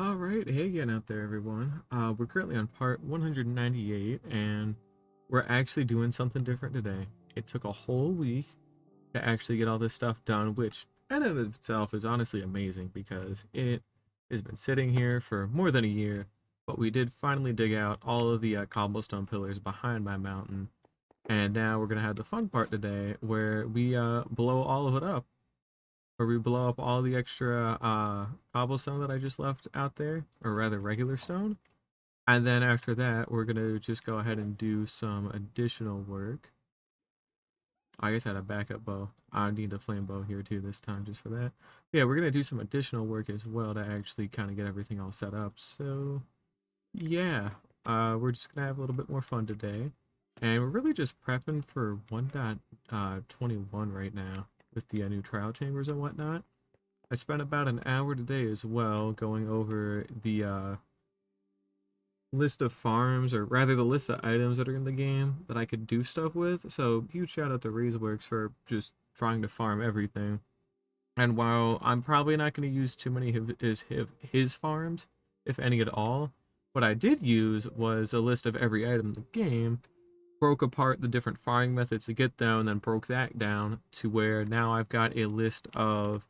All right, hey again out there, everyone. We're currently on part 198, and we're actually doing something different today. It took a whole week to actually get all this stuff done, which in and of itself is honestly amazing because it has been sitting here for more than a year. But we did finally dig out all of the cobblestone pillars behind my mountain, and now we're gonna have the fun part today where we blow all of it up, where we blow up all the extra cobblestone that I just left out there, or rather regular stone. And then after that, we're gonna just go ahead and do some additional work. I guess I had a backup bow. I need a flame bow here too this time just for that. Yeah, we're gonna do some additional work as well to actually kind of get everything all set up. So yeah, we're just gonna have a little bit more fun today. And we're really just prepping for 1.21 right now with the new trial chambers and whatnot. I spent about an hour today as well going over the list of farms, or rather the list of items that are in the game that I could do stuff with. So huge shout out to Razeworks for just trying to farm everything. And while I'm probably not going to use too many of his farms, if any at all, what I did use was a list of every item in the game, broke apart the different farming methods to get them, and then broke that down to where now I've got a list of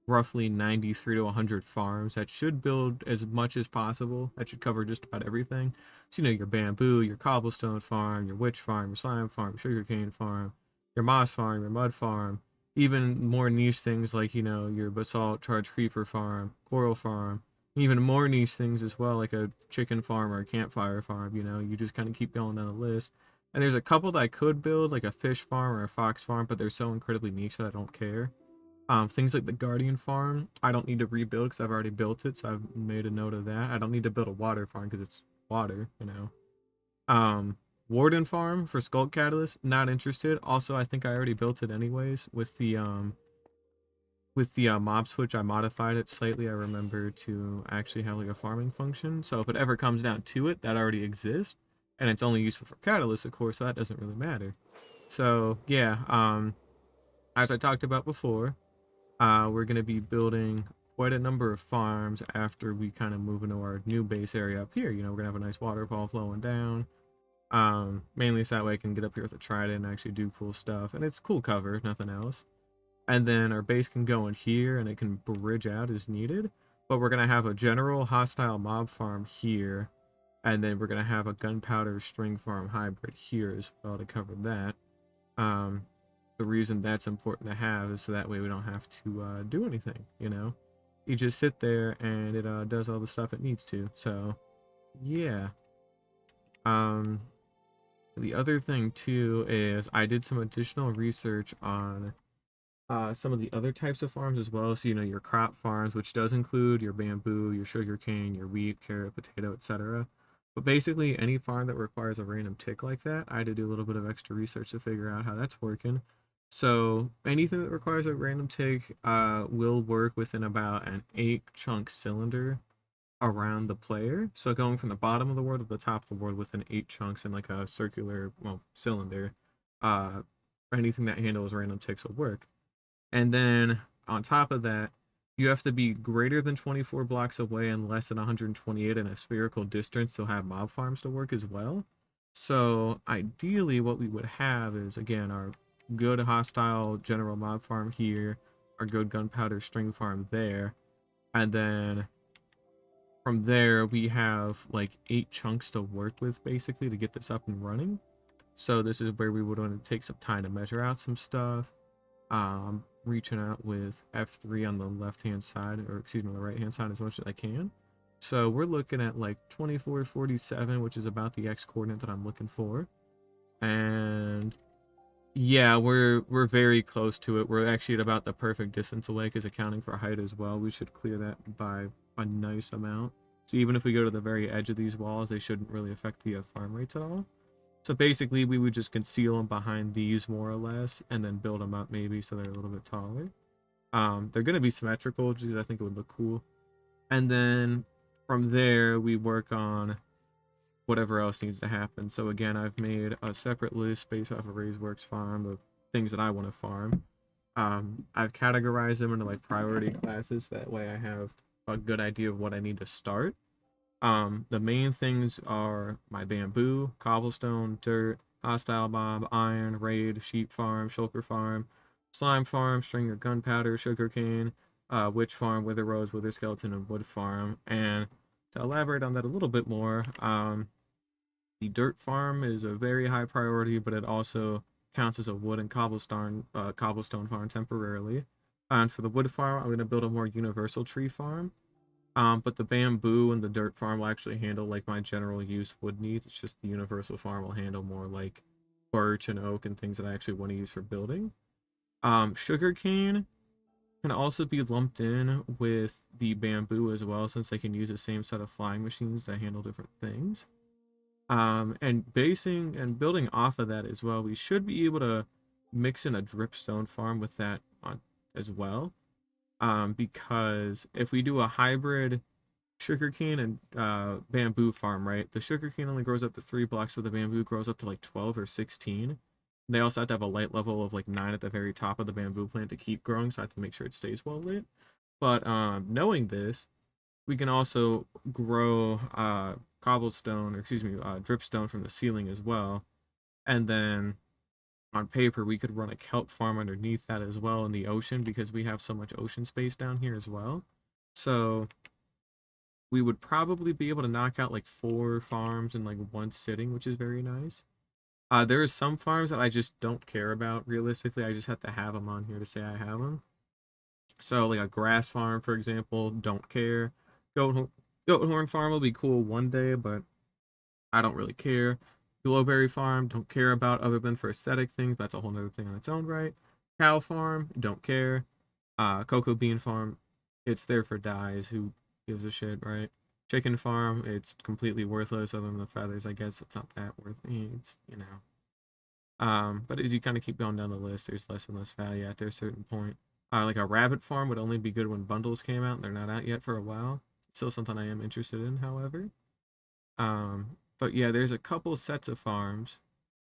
roughly 93 to 100 farms that should build as much as possible. That should cover just about everything. So, your bamboo, your cobblestone farm, your witch farm, your slime farm, sugarcane farm, your moss farm, your mud farm, even more niche things like, your basalt charged creeper farm, coral farm, even more niche things as well, like a chicken farm or a campfire farm. You just kind of keep going down the list. And there's a couple that I could build, like a fish farm or a fox farm, but they're so incredibly niche that I don't care. Things like the Guardian farm, I don't need to rebuild because I've already built it, so I've made a note of that. I don't need to build a water farm because it's water. Warden farm for Skulk Catalyst, not interested. Also, I think I already built it anyways with the mob switch. I modified it slightly. I remember to actually have like a farming function. So if it ever comes down to it, that already exists, and it's only useful for Catalyst, of course. So that doesn't really matter. So yeah, as I talked about before. We're going to be building quite a number of farms after we kind of move into our new base area up here. We're going to have a nice waterfall flowing down. Mainly so that way I can get up here with a trident and actually do cool stuff. And it's cool cover, nothing else. And then our base can go in here and it can bridge out as needed. But we're going to have a general hostile mob farm here. And then we're going to have a gunpowder string farm hybrid here as well to cover that. The reason that's important to have is so that way we don't have to do anything. You just sit there and it does all the stuff it needs to. So yeah. The other thing too is I did some additional research on some of the other types of farms as well. So your crop farms, which does include your bamboo, your sugarcane, your wheat, carrot, potato, etc. But basically any farm that requires a random tick like that, I had to do a little bit of extra research to figure out how that's working. So anything that requires a random tick will work within about an 8 chunk cylinder around the player. So going from the bottom of the world to the top of the world within 8 chunks in like a circular, cylinder. Anything that handles random ticks will work. And then on top of that, you have to be greater than 24 blocks away and less than 128 in a spherical distance to have mob farms to work as well. So ideally what we would have is, again, our good hostile general mob farm here, our good gunpowder string farm there, and then from there we have like 8 chunks to work with basically to get this up and running. So this is where we would want to take some time to measure out some stuff. Reaching out with F3 on the left hand side, or excuse me, on the right hand side as much as I can. So we're looking at like 2447, which is about the X coordinate that I'm looking for. And yeah, we're very close to it. We're actually at about the perfect distance away because accounting for height as well, we should clear that by a nice amount. So even if we go to the very edge of these walls, they shouldn't really affect the farm rates at all. So basically, we would just conceal them behind these more or less, and then build them up maybe so they're a little bit taller. They're going to be symmetrical, just I think it would look cool. And then from there, we work on whatever else needs to happen. So again, I've made a separate list based off of Razeworks farm of things that I want to farm. I've categorized them into like priority classes. That way I have a good idea of what I need to start. The main things are my bamboo, cobblestone, dirt, hostile mob, iron, raid, sheep farm, shulker farm, slime farm, stringer gunpowder, sugarcane, witch farm, wither rose, wither skeleton, and wood farm. And to elaborate on that a little bit more, the dirt farm is a very high priority, but it also counts as a wood and cobblestone farm temporarily. And for the wood farm, I'm going to build a more universal tree farm. But the bamboo and the dirt farm will actually handle like my general use wood needs. It's just the universal farm will handle more like birch and oak and things that I actually want to use for building. Sugarcane can also be lumped in with the bamboo as well, since they can use the same set of flying machines that handle different things. And basing and building off of that as well, we should be able to mix in a dripstone farm with that on as well. Because if we do a hybrid sugarcane and bamboo farm, right? The sugarcane only grows up to 3 blocks, but the bamboo grows up to like 12 or 16. They also have to have a light level of like 9 at the very top of the bamboo plant to keep growing, so I have to make sure it stays well lit. But knowing this, we can also grow cobblestone, or excuse me, dripstone from the ceiling as well. And then on paper, we could run a kelp farm underneath that as well in the ocean because we have so much ocean space down here as well. So we would probably be able to knock out like 4 farms in like one sitting, which is very nice. There are some farms that I just don't care about realistically. I just have to have them on here to say I have them. So like a grass farm, for example, don't care. Goat goat horn farm will be cool one day, but I don't really care. Glowberry farm, don't care about other than for aesthetic things. That's a whole nother thing on its own right. Cow farm, don't care. Cocoa bean farm, it's there for dyes. Who gives a shit, right? Chicken farm, it's completely worthless other than the feathers. I guess it's not that worth it. It's, you know. But as you kind of keep going down the list, there's less and less value at a certain point. Like a rabbit farm would only be good when bundles came out. They're not out yet for a while. Still something I am interested in, however. But yeah, there's a couple sets of farms.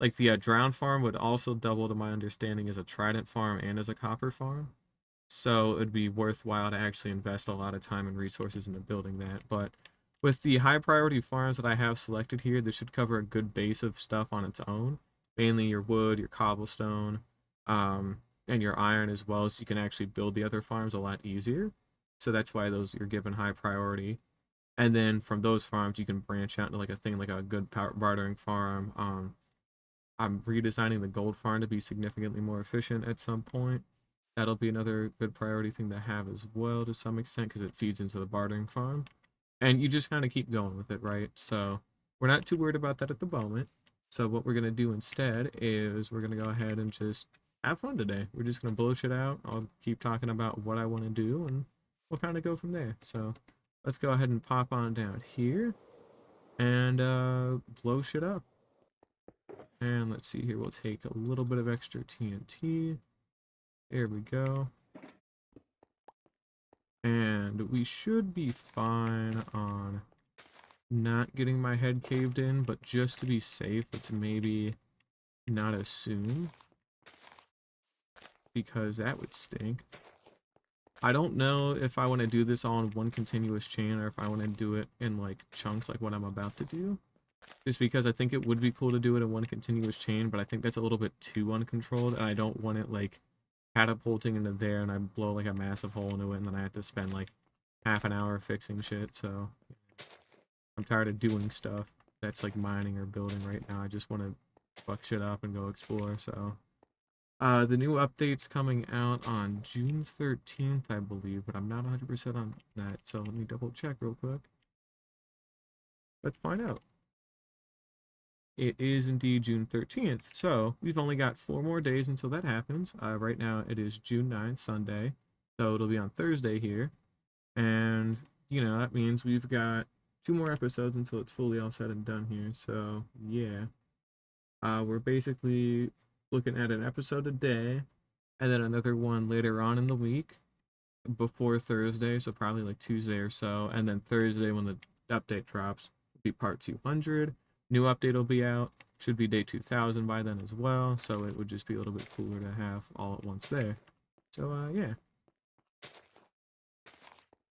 Like the drown farm would also double, to my understanding, as a trident farm and as a copper farm. So it'd be worthwhile to actually invest a lot of time and resources into building that. But with the high priority farms that I have selected here, this should cover a good base of stuff on its own. Mainly your wood, your cobblestone, and your iron as well, so you can actually build the other farms a lot easier. So that's why those you're given high priority. And then from those farms, you can branch out into like a thing like a good bartering farm. I'm redesigning the gold farm to be significantly more efficient at some point. That'll be another good priority thing to have as well to some extent because it feeds into the bartering farm. And you just kind of keep going with it, right? So we're not too worried about that at the moment. So what we're going to do instead is we're going to go ahead and just have fun today. We're just going to blow shit out. I'll keep talking about what I want to do and we'll kind of go from there. So let's go ahead and pop on down here and blow shit up. And let's see here, we'll take a little bit of extra TNT. There we go. And we should be fine on not getting my head caved in, but just to be safe, let's maybe not assume, because that would stink. I don't know if I want to do this all in one continuous chain or if I want to do it in like chunks like what I'm about to do. Just because I think it would be cool to do it in one continuous chain, but I think that's a little bit too uncontrolled, and I don't want it like catapulting into there and I blow like a massive hole into it and then I have to spend like half an hour fixing shit. So I'm tired of doing stuff that's like mining or building right now. I just want to fuck shit up and go explore. So the new update's coming out on June 13th, I believe, but I'm not 100% on that. So let me double check real quick. Let's find out. It is indeed June 13th. So we've only got 4 more days until that happens. Right now it is June 9th, Sunday. So it'll be on Thursday here. And, you know, that means we've got 2 more episodes until it's fully all said and done here. So, yeah. We're basically looking at an episode a day and then another one later on in the week before Thursday. So, probably like Tuesday or so. And then Thursday, when the update drops, will be part 200. New update will be out. Should be day 2000 by then as well. So, it would just be a little bit cooler to have all at once there. So, yeah.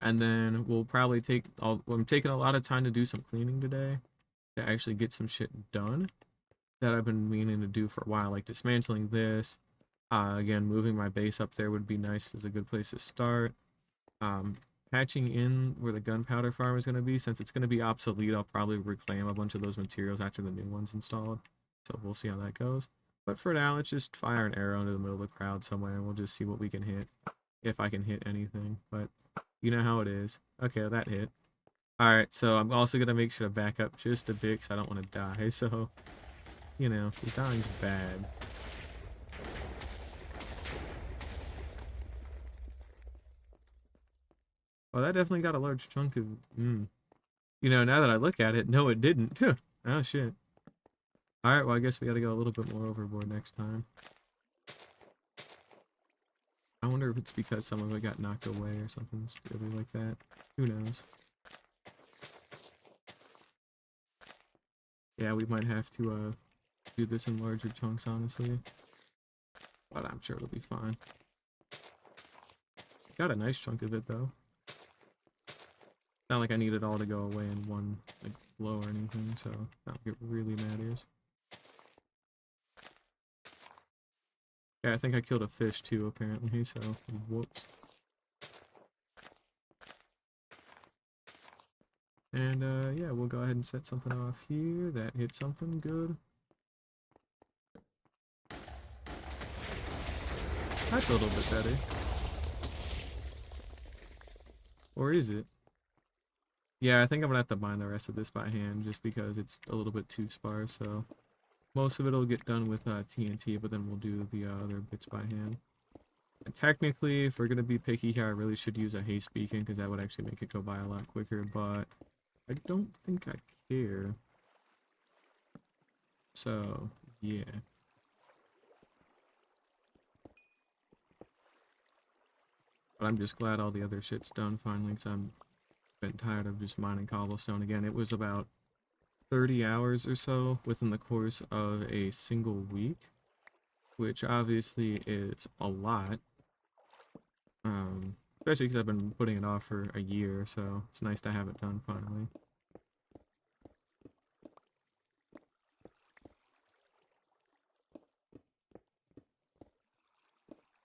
And then we'll probably I'm taking a lot of time to do some cleaning today to actually get some shit done that I've been meaning to do for a while, like dismantling this. Again, moving my base up there would be nice. Is a good place to start. Um, Patching in where the gunpowder farm is going to be, since it's going to be obsolete, I'll probably reclaim a bunch of those materials after the new one's installed. So we'll see how that goes. But for now, let's just fire an arrow into the middle of the crowd somewhere, and we'll just see what we can hit, if I can hit anything. But you know how it is. Okay, that hit. Alright, so I'm also going to make sure to back up just a bit, because I don't want to die. So, you know, because dying's bad. Well, that definitely got a large chunk of... You know, now that I look at it, no, it didn't. Oh, shit. Alright, well, I guess we gotta go a little bit more overboard next time. I wonder if it's because some of it got knocked away or something stupid like that. Who knows? Yeah, we might have to, do this in larger chunks, honestly. But I'm sure it'll be fine. Got a nice chunk of it, though. Not like I need it all to go away in one, like, blow or anything, so not like it really matters. Yeah, I think I killed a fish too, apparently, so whoops. And, yeah, we'll go ahead and set something off here. That hit something good. That's a little bit better. Or is it? Yeah, I think I'm gonna have to mine the rest of this by hand, just because it's a little bit too sparse, so... Most of it will get done with TNT, but then we'll do the other bits by hand. And technically, if we're going to be picky here, I really should use a haste beacon, because that would actually make it go by a lot quicker, but I don't think I care. So, yeah. But I'm just glad all the other shit's done finally, because I'm been tired of just mining cobblestone again. It was about 30 hours or so within the course of a single week, which obviously is a lot. Especially because I've been putting it off for a year, so it's nice to have it done finally.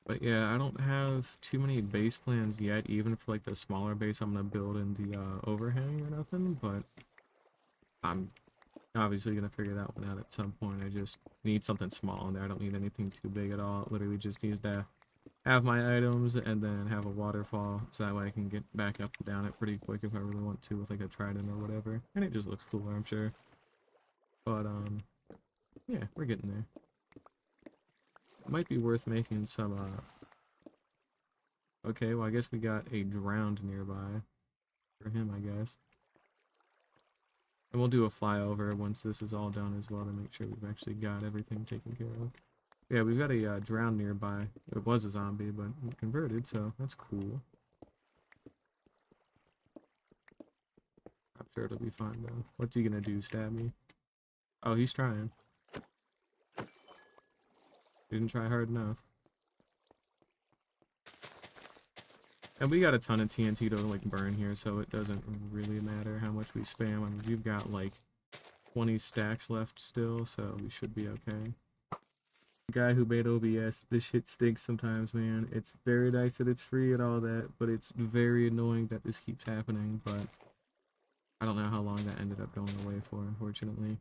But yeah, I don't have too many base plans yet, even for like the smaller base I'm gonna build in the overhang or nothing, but I'm obviously gonna figure that one out at some point. I just need something small in there. I don't need anything too big at all. It literally just needs to have my items and then have a waterfall, so that way I can get back up and down it pretty quick if I really want to with like a trident or whatever. And it just looks cooler, I'm sure. But yeah, we're getting there. Might be worth making some okay, well I guess we got a drowned nearby for him, I guess. And we'll do a flyover once this is all done as well to make sure we've actually got everything taken care of. Yeah, we've got a drowned nearby. It was a zombie, but converted, so that's cool. I'm sure it'll be fine though. What's he gonna do, stab me? Oh, he's trying. Didn't try hard enough. And we got a ton of TNT to like burn here, so it doesn't really matter how much we spam. I mean, we've got like 20 stacks left still, so we should be okay. The guy who made OBS, this shit stinks sometimes, man. It's very nice that it's free and all that, but it's very annoying that this keeps happening, but I don't know how long that ended up going away for, unfortunately.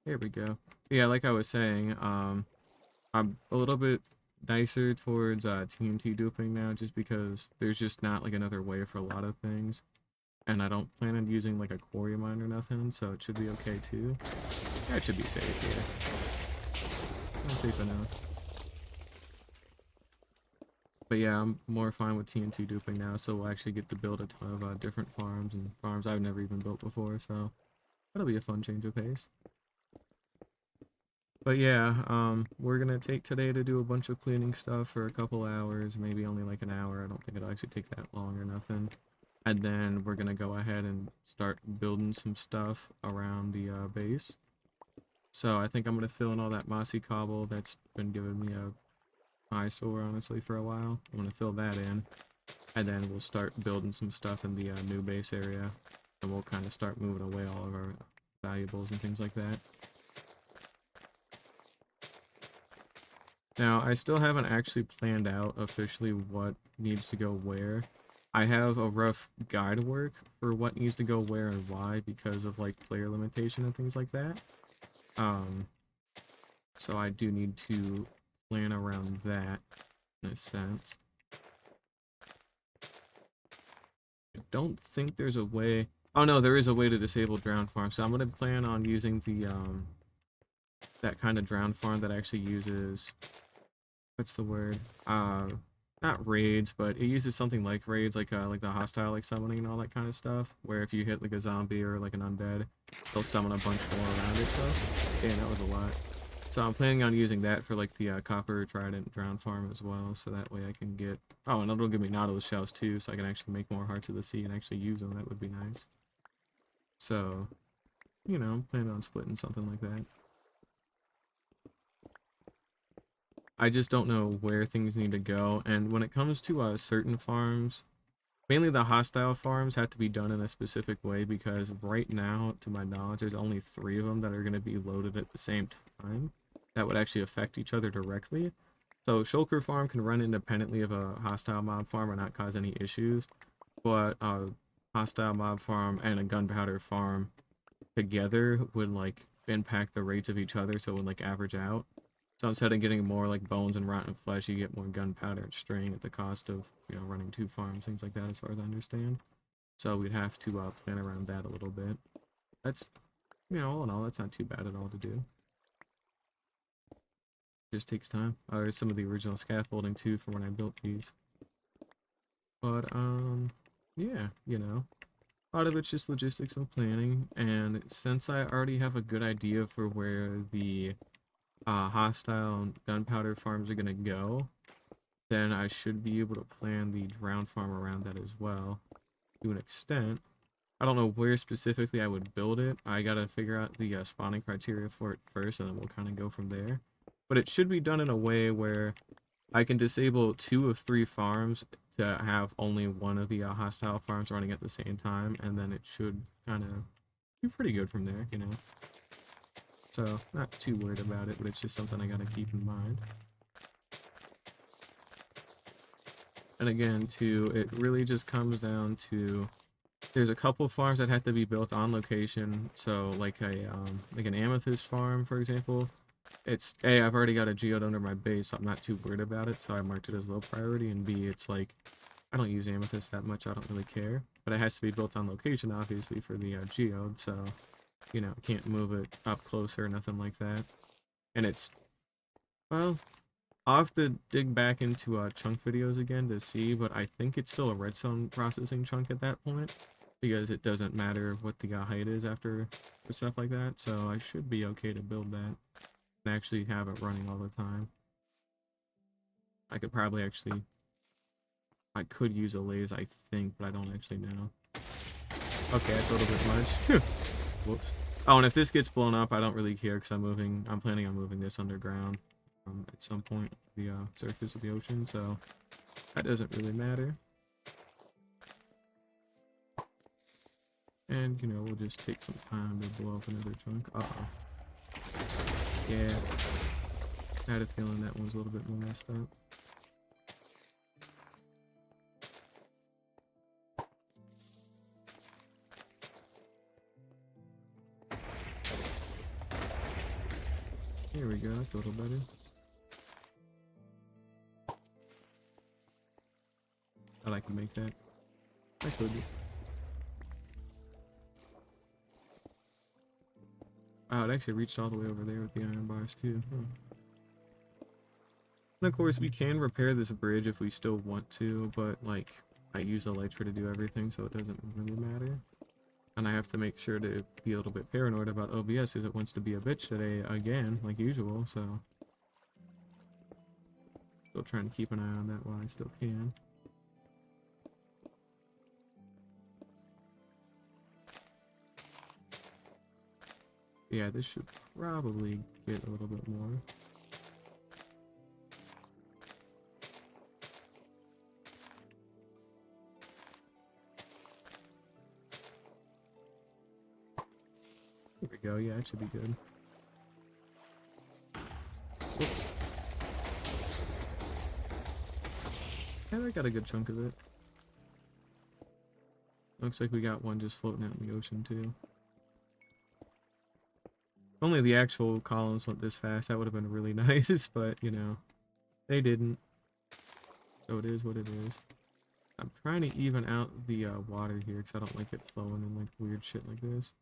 Here we go. Yeah, like I was saying, I'm a little bit nicer towards TNT duping now, just because there's just not like another way for a lot of things, and I don't plan on using like a quarry mine or nothing, so it should be okay too. Yeah, it should be safe here. Not safe enough. But yeah, I'm more fine with TNT duping now, so we'll actually get to build a ton of different farms and farms I've never even built before, so that'll be a fun change of pace. But yeah, we're gonna take today to do a bunch of cleaning stuff for a couple hours, maybe only like an hour. I don't think it'll actually take that long or nothing. And then we're gonna go ahead and start building some stuff around the base. So I think I'm gonna fill in all that mossy cobble that's been giving me a eyesore, honestly, for a while. I'm gonna fill that in, and then we'll start building some stuff in the new base area, and we'll kind of start moving away all of our valuables and things like that. Now, I still haven't actually planned out officially what needs to go where. I have a rough guide work for what needs to go where and why because of like player limitation and things like that. So I do need to plan around that in a sense. I don't think there's a way. Oh no, there is a way to disable drown farm. So I'm gonna plan on using the that kind of drown farm that actually uses, what's the word? Not raids, but it uses something like raids, like the hostile like summoning and all that kind of stuff. Where if you hit like a zombie or like an undead, they'll summon a bunch more around it. So, yeah, that was a lot. So I'm planning on using that for like the copper trident drown farm as well. So that way I can get. Oh, and it'll give me nautilus shells too, so I can actually make more hearts of the sea and actually use them. That would be nice. So, you know, I'm planning on splitting something like that. I just don't know where things need to go. And when it comes to certain farms, mainly the hostile farms have to be done in a specific way because right now, to my knowledge, there's only 3 of them that are going to be loaded at the same time that would actually affect each other directly. So Shulker farm can run independently of a hostile mob farm and not cause any issues, but a hostile mob farm and a gunpowder farm together would like impact the rates of each other, so it would like average out. So instead of getting more like bones and rotten flesh, you get more gunpowder and strain at the cost of, you know, running 2 farms, things like that, as far as I understand. So we'd have to plan around that a little bit. That's, you know, all in all, that's not too bad at all to do. Just takes time. There's some of the original scaffolding too from when I built these. But yeah, you know, a lot of it's just logistics and planning. And since I already have a good idea for where the hostile gunpowder farms are gonna go, then I should be able to plan the drown farm around that as well, to an extent. I don't know where specifically I would build it. I gotta figure out the spawning criteria for it first, and then we'll kind of go from there. But it should be done in a way where I can disable 2 of 3 farms to have only one of the hostile farms running at the same time, and then it should kind of be pretty good from there, you know. So, not too worried about it, but it's just something I gotta keep in mind. And again, too, it really just comes down to, there's a couple farms that have to be built on location. So, like an amethyst farm, for example, it's A, I've already got a geode under my base, so I'm not too worried about it, so I marked it as low priority, and B, it's like, I don't use amethyst that much, I don't really care. But it has to be built on location, obviously, for the geode, so, you know, can't move it up closer, nothing like that. And it's, well, I'll have to dig back into chunk videos again to see, but I think it's still a redstone processing chunk at that point, because it doesn't matter what the height is after or stuff like that, so I should be okay to build that and actually have it running all the time. I could probably actually, I could use a lathe, I think, but I don't actually know. Okay, that's a little bit much. Whoops. Oh, and if this gets blown up, I don't really care because I'm planning on moving this underground at some point, the surface of the ocean, so that doesn't really matter. And, you know, we'll just take some time to blow up another chunk. Uh-oh. Yeah. I had a feeling that one was a little bit more messed up. Here we go, that's a little better. I can make that. I could. Wow, it actually reached all the way over there with the iron bars too. Huh. And of course, we can repair this bridge if we still want to, but like, I use Elytra to do everything, so it doesn't really matter. And I have to make sure to be a little bit paranoid about OBS as it wants to be a bitch today again, like usual, so. Still trying to keep an eye on that while I still can. Yeah, this should probably get a little bit more. Here we go. Yeah, it should be good. Whoops. Yeah, I got a good chunk of it. Looks like we got one just floating out in the ocean, too. If only the actual columns went this fast, that would have been really nice, but, you know, they didn't. So it is what it is. I'm trying to even out the water here, because I don't like it flowing in, like, weird shit like this.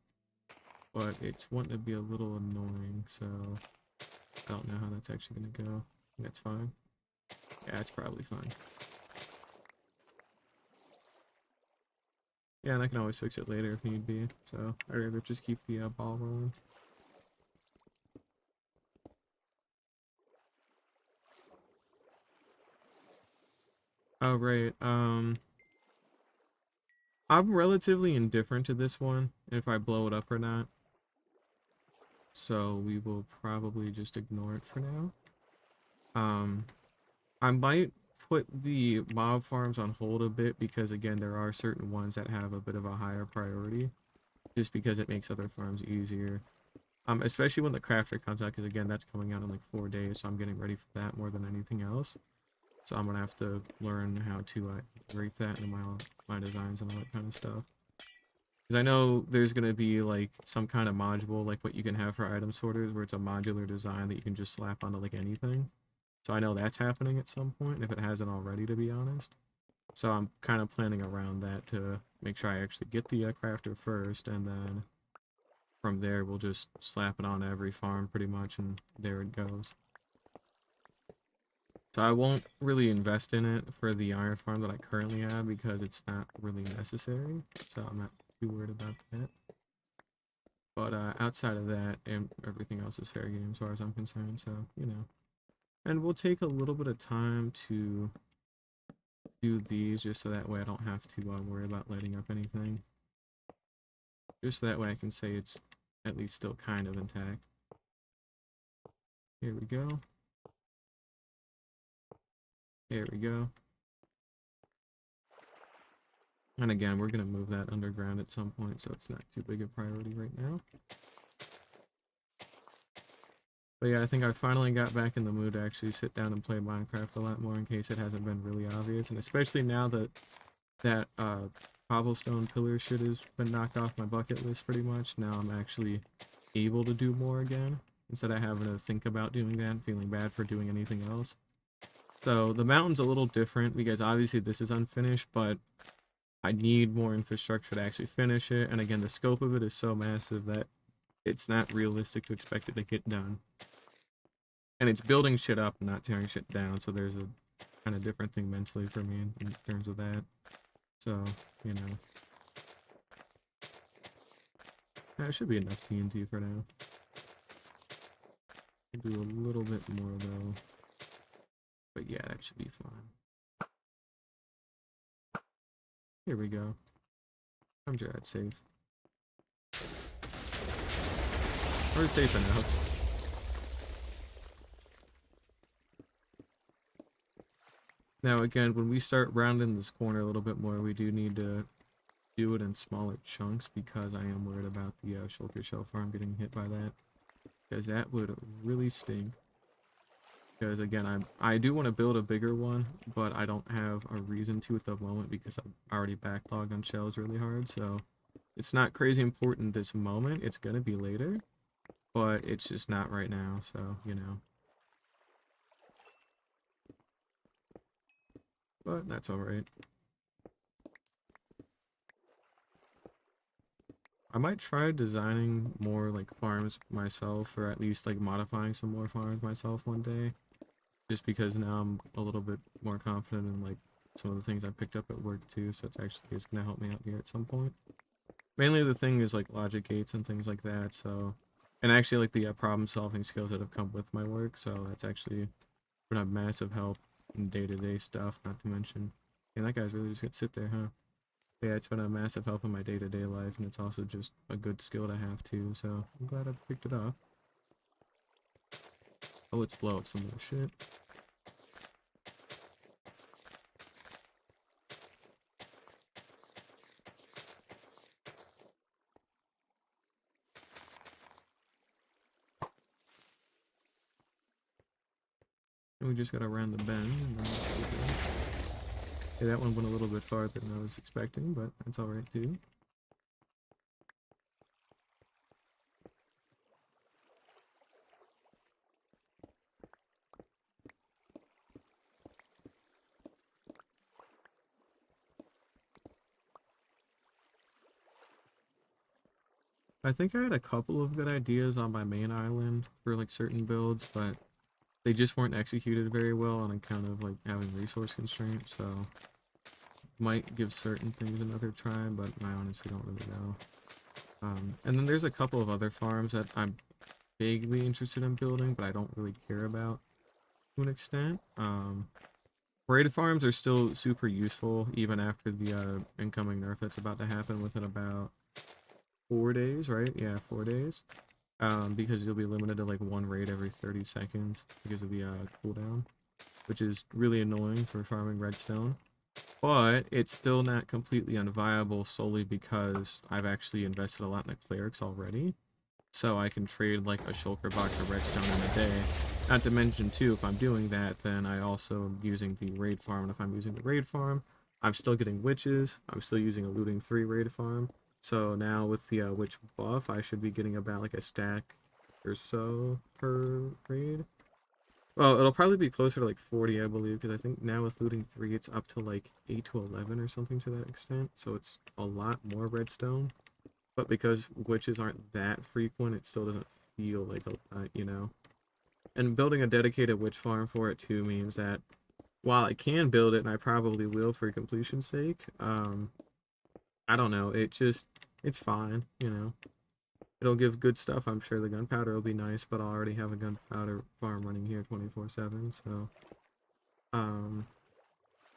But it's wanting to be a little annoying, so I don't know how that's actually going to go. That's fine. Yeah, it's probably fine. Yeah, and I can always fix it later if need be, so I'd rather just keep the ball rolling. Oh, right, I'm relatively indifferent to this one, if I blow it up or not. So we will probably just ignore it for now. I might put the mob farms on hold a bit because, again, there are certain ones that have a bit of a higher priority, just because it makes other farms easier. Especially when the crafter comes out, because again, that's coming out in like 4 days, so I'm getting ready for that more than anything else. So I'm gonna have to learn how to integrate that into my designs and all that kind of stuff. Because I know there's gonna be like some kind of module, like what you can have for item sorters, where it's a modular design that you can just slap onto like anything. So I know that's happening at some point, if it hasn't already, to be honest. So I'm kind of planning around that to make sure I actually get the crafter first, and then from there we'll just slap it on every farm pretty much, and there it goes. So I won't really invest in it for the iron farm that I currently have because it's not really necessary, so I'm not too worried about that. But outside of that, and everything else is fair game as far as I'm concerned, so, you know. And we'll take a little bit of time to do these just so that way I don't have to worry about lighting up anything. Just so that way I can say it's at least still kind of intact. Here we go. Here we go. And again, we're going to move that underground at some point, so it's not too big a priority right now. But yeah, I think I finally got back in the mood to actually sit down and play Minecraft a lot more in case it hasn't been really obvious. And especially now that that cobblestone pillar shit has been knocked off my bucket list pretty much, now I'm actually able to do more again, instead of having to think about doing that and feeling bad for doing anything else. So the mountain's a little different because obviously this is unfinished, but I need more infrastructure to actually finish it. And again, the scope of it is so massive that it's not realistic to expect it to get done. And it's building shit up and not tearing shit down, so there's a kind of different thing mentally for me in terms of that. So, you know. That should be enough TNT for now. Do a little bit more though. But yeah, that should be fine. Here we go. I'm sure that's safe. Or safe enough. Now again, when we start rounding this corner a little bit more, we do need to do it in smaller chunks because I am worried about the shulker shell farm getting hit by that. Because that would really stink. Because again, I do want to build a bigger one, but I don't have a reason to at the moment because I'm already backlogged on shells really hard, so it's not crazy important this moment. It's gonna be later, but it's just not right now, so, you know. But that's alright. I might try designing more, like, farms myself, or at least, like, modifying some more farms myself one day. Just because now I'm a little bit more confident in, like, some of the things I picked up at work, too, so it's gonna help me out here at some point. Mainly the thing is, like, logic gates and things like that, so... And actually, like, the problem-solving skills that have come with my work, so that's actually been a massive help in day-to-day stuff, not to mention... Yeah, that guy's really just gonna sit there, huh? Yeah, it's been a massive help in my day-to-day life, and it's also just a good skill to have, too, so I'm glad I picked it up. Oh, let's blow up some more shit. And we just gotta round the bend, and then that's pretty good. Okay, that one went a little bit farther than I was expecting, but that's alright too. I think I had a couple of good ideas on my main island for like certain builds, but they just weren't executed very well on account of like having resource constraints, so might give certain things another try, but I honestly don't really know. And then there's a couple of other farms that I'm vaguely interested in building, but I don't really care about to an extent. Raid farms are still super useful even after the incoming nerf that's about to happen within about 4 days, right? Yeah, 4 days. Because you'll be limited to like one raid every 30 seconds because of the cooldown, which is really annoying for farming redstone. But it's still not completely unviable solely because I've actually invested a lot in the clerics already. So I can trade like a shulker box of redstone in a day. Not to mention too, if I'm doing that, then I also am using the raid farm. And if I'm using the raid farm, I'm still getting witches. I'm still using a looting 3 raid farm. So now with the witch buff, I should be getting about like a stack or so per raid. Well, it'll probably be closer to like 40, I believe, because I think now with looting 3, it's up to like 8 to 11 or something to that extent. So it's a lot more redstone. But because witches aren't that frequent, it still doesn't feel like a lot, you know? And building a dedicated witch farm for it too means that while I can build it, and I probably will for completion's sake, I don't know, it's fine, you know? It'll give good stuff, I'm sure the gunpowder will be nice, but I'll already have a gunpowder farm running here 24/7, so...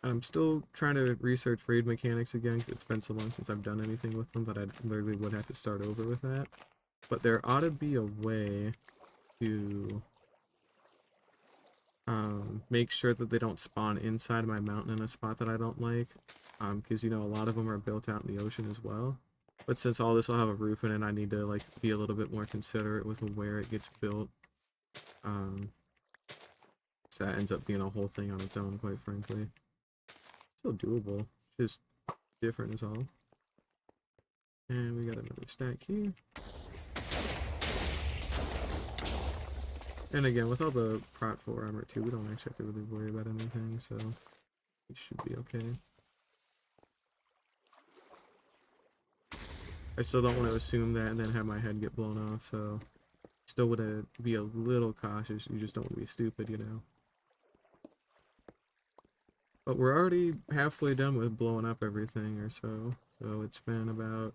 I'm still trying to research raid mechanics again, because it's been so long since I've done anything with them that I literally would have to start over with that. But there ought to be a way to make sure that they don't spawn inside my mountain in a spot that I don't like. Because, you know, a lot of them are built out in the ocean as well. But since all this will have a roof in it, I need to, like, be a little bit more considerate with where it gets built. So that ends up being a whole thing on its own, quite frankly. Still doable, just different is all. And we got another stack here. And again, with all the Prot 4 armor too, we don't actually have to really worry about anything, so it should be okay. I still don't want to assume that and then have my head get blown off, so still want to be a little cautious. You just don't want to be stupid, you know. But we're already halfway done with blowing up everything or so. So it's been about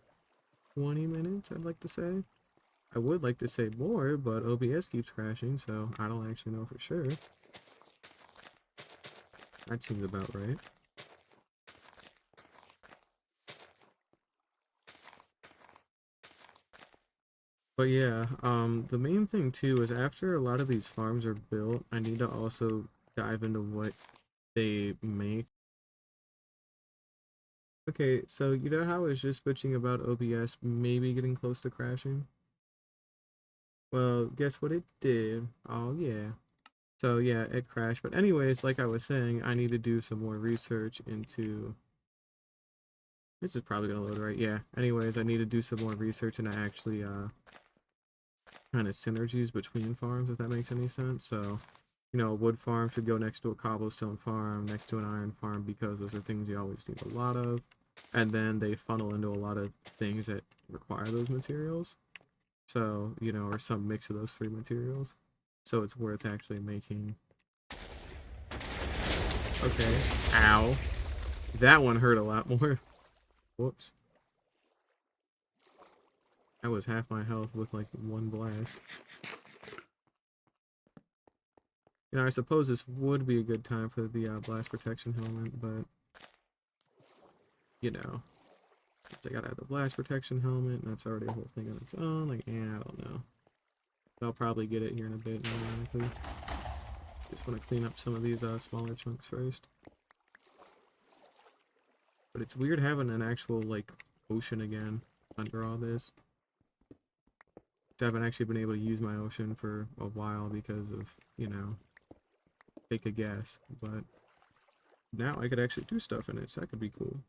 20 minutes, I'd like to say. I would like to say more, but OBS keeps crashing, so I don't actually know for sure. That seems about right. But yeah, the main thing too is after a lot of these farms are built, I need to also dive into what they make. Okay, so you know how I was just bitching about OBS maybe getting close to crashing? Well, guess what it did? Oh yeah. So yeah, it crashed. But anyways, like I was saying, I need to do some more research into... This is probably gonna load right. Yeah. Anyways, I need to do some more research into actually kind of synergies between farms, if that makes any sense. So, you know, a wood farm should go next to a cobblestone farm, next to an iron farm, because those are things you always need a lot of. And then they funnel into a lot of things that require those materials. So, you know, or some mix of those 3 materials. So it's worth actually making... Okay. Ow. That one hurt a lot more. Whoops. That was half my health with like 1 blast. You know, I suppose this would be a good time for the blast protection helmet, but... You know. I gotta have the blast protection helmet, and that's already a whole thing on its own. Like, yeah, I don't know. I'll probably get it here in a bit, ironically. Just want to clean up some of these smaller chunks first. But it's weird having an actual, like, ocean again under all this. I haven't actually been able to use my ocean for a while because of, you know, take a guess, but now I could actually do stuff in it, so that could be cool.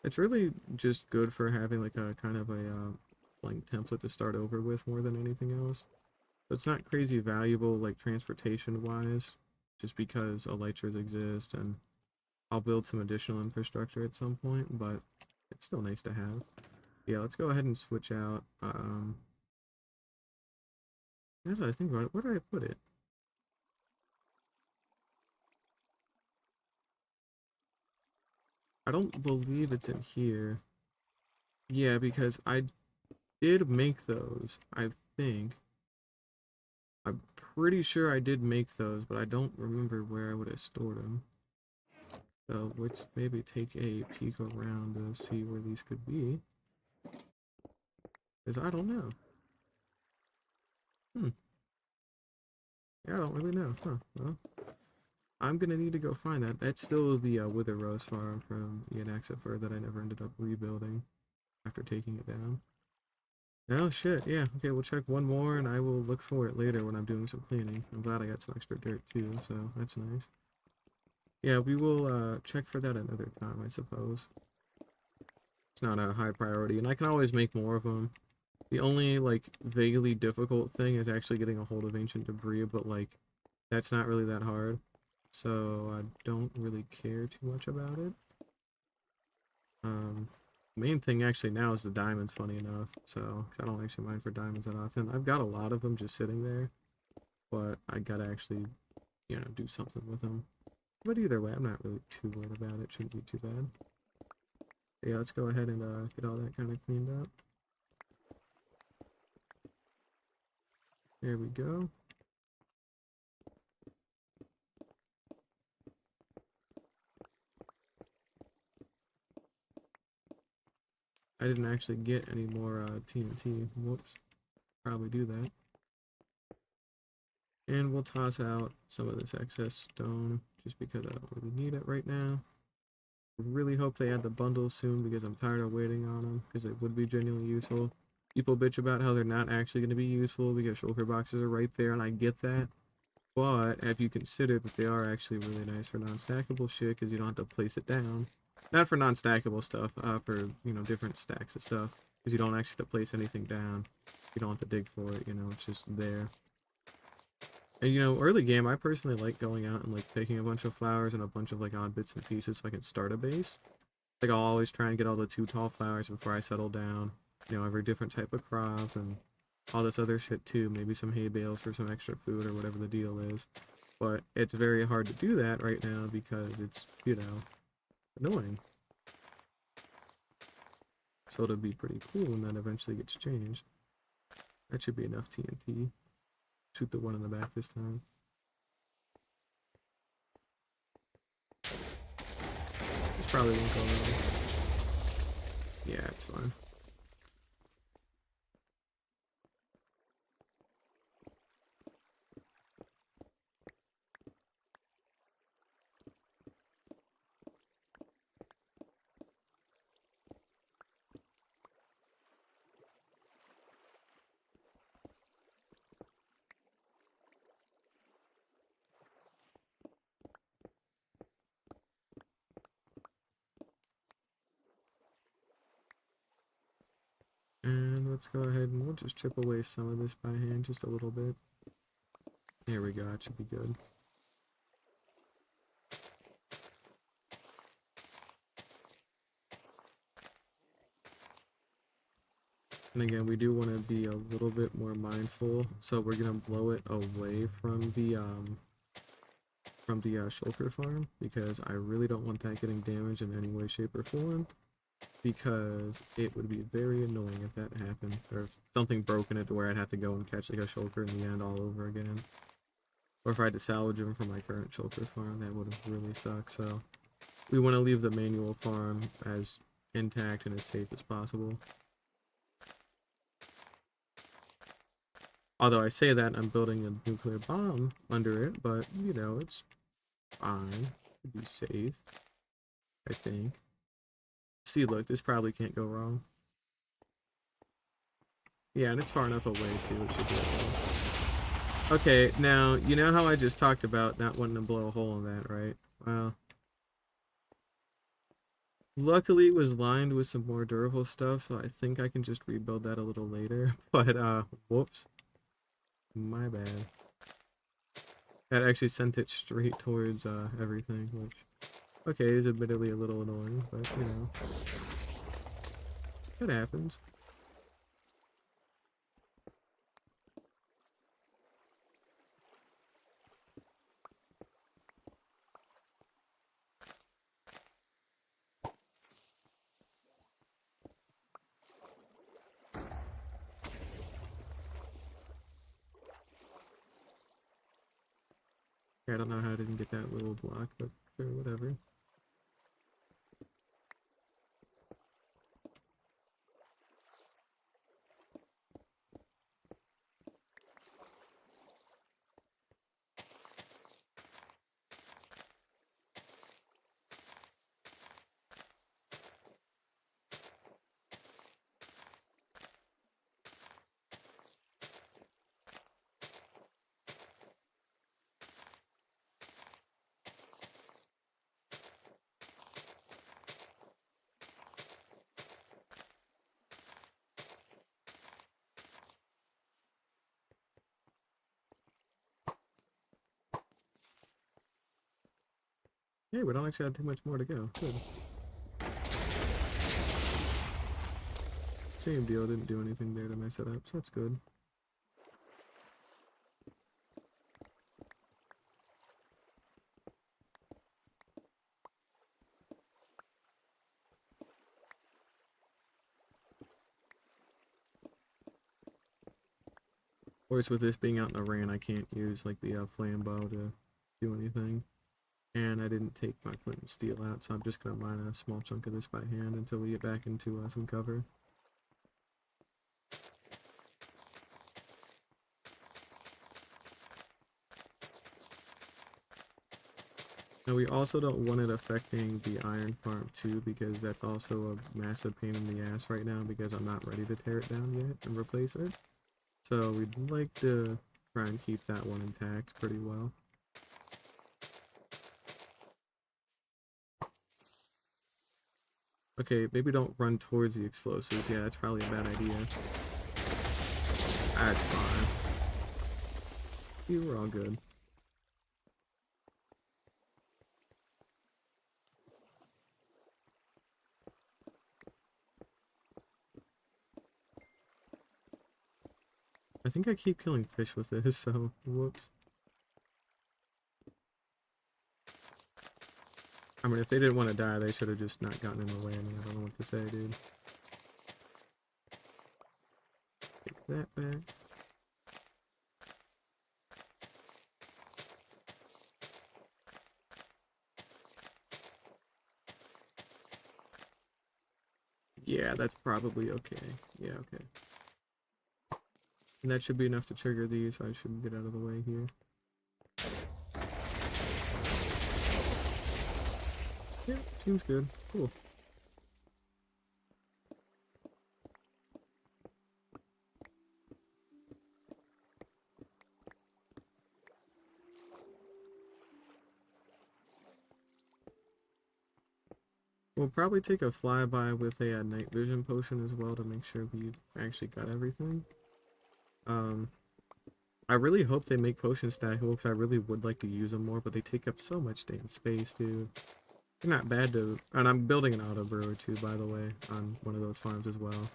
It's really just good for having like a kind of a blank template to start over with more than anything else. So it's not crazy valuable like transportation wise, just because elytras exist and I'll build some additional infrastructure at some point, but it's still nice to have. Yeah, let's go ahead and switch out. As I think about it, where did I put it? I don't believe it's in here. Yeah, because I did make those, I think. I'm pretty sure I did make those, but I don't remember where I would have stored them. So let's maybe take a peek around to see where these could be. Because I don't know. Hmm. Yeah, I don't really know. Huh. Well, I'm gonna need to go find that. That's still the Wither Rose farm from Ian Axefer that I never ended up rebuilding after taking it down. Oh shit, yeah. Okay, we'll check one more and I will look for it later when I'm doing some cleaning. I'm glad I got some extra dirt too, so that's nice. Yeah, we will check for that another time, I suppose. It's not a high priority, and I can always make more of them. The only, like, vaguely difficult thing is actually getting a hold of ancient debris, but, like, that's not really that hard. So I don't really care too much about it. Main thing actually now is the diamonds, funny enough. So, 'cause I don't actually mine for diamonds that often. I've got a lot of them just sitting there, but I gotta actually, do something with them. But either way, I'm not really too worried about it. Shouldn't be too bad. Yeah, let's go ahead and get all that kind of cleaned up. There we go. I didn't actually get any more TNT. Whoops. Probably do that. And we'll toss out some of this excess stone just because I don't really need it right now. I really hope they add the bundles soon because I'm tired of waiting on them because it would be genuinely useful. People bitch about how they're not actually going to be useful because shulker boxes are right there, and I get that. But have you considered that they are actually really nice for non-stackable shit because you don't have to place it down? Not for non-stackable stuff, for, different stacks of stuff. Because you don't actually have to place anything down. You don't have to dig for it, it's just there. And, early game, I personally like going out and, like, picking a bunch of flowers and a bunch of, like, odd bits and pieces so I can start a base. Like, I'll always try and get all the 2 tall flowers before I settle down. Every different type of crop and all this other shit, too. Maybe some hay bales for some extra food or whatever the deal is. But it's very hard to do that right now because it's, annoying. So it'll be pretty cool when that eventually gets changed. That should be enough TNT. Shoot the one in the back this time. This probably won't go wrong. Yeah, it's fine. And let's go ahead and we'll just chip away some of this by hand, just a little bit. There we go, that should be good. And again, we do want to be a little bit more mindful, so we're gonna blow it away from the shulker farm because I really don't want that getting damaged in any way, shape, or form. Because it would be very annoying if that happened, or if something broke in it to where I'd have to go and catch like a shulker in the end all over again. Or if I had to salvage them from my current shulker farm, that would really suck. So we want to leave the manual farm as intact and as safe as possible. Although I say that I'm building a nuclear bomb under it, but it's fine to be safe, I think. See, look, this probably can't go wrong. Yeah, and it's far enough away too, it should be okay. Okay, now, you know how I just talked about not wanting to blow a hole in that, right? Well, luckily it was lined with some more durable stuff, so I think I can just rebuild that a little later. But, whoops. My bad. That actually sent it straight towards, everything, which, okay, is admittedly a little annoying, but, you know, it happens. I don't know how I didn't get that little block, but sure, whatever. Hey, we don't actually have too much more to go. Good. Same deal, didn't do anything there to mess it up, so that's good. Of course, with this being out in the rain, I can't use, like, the flambeau to do anything. And I didn't take my flint and steel out, so I'm just gonna mine a small chunk of this by hand until we get back into some cover. Now we also don't want it affecting the iron farm too, because that's also a massive pain in the ass right now because I'm not ready to tear it down yet and replace it. So we'd like to try and keep that one intact pretty well. Okay, maybe don't run towards the explosives. Yeah, that's probably a bad idea. That's fine. You were all good. I think I keep killing fish with this, so whoops. I mean, if they didn't want to die, they should have just not gotten in the way. I mean, I don't know what to say, dude. Take that back. Yeah, that's probably okay. Yeah, okay. And that should be enough to trigger these, so I should get out of the way here. Yeah, seems good. Cool. We'll probably take a flyby with a night vision potion as well to make sure we actually got everything. Um, I really hope they make potion stack because I really would like to use them more, but they take up so much damn space, dude. They're not bad to... And I'm building an auto brewer too, by the way, on one of those farms as well.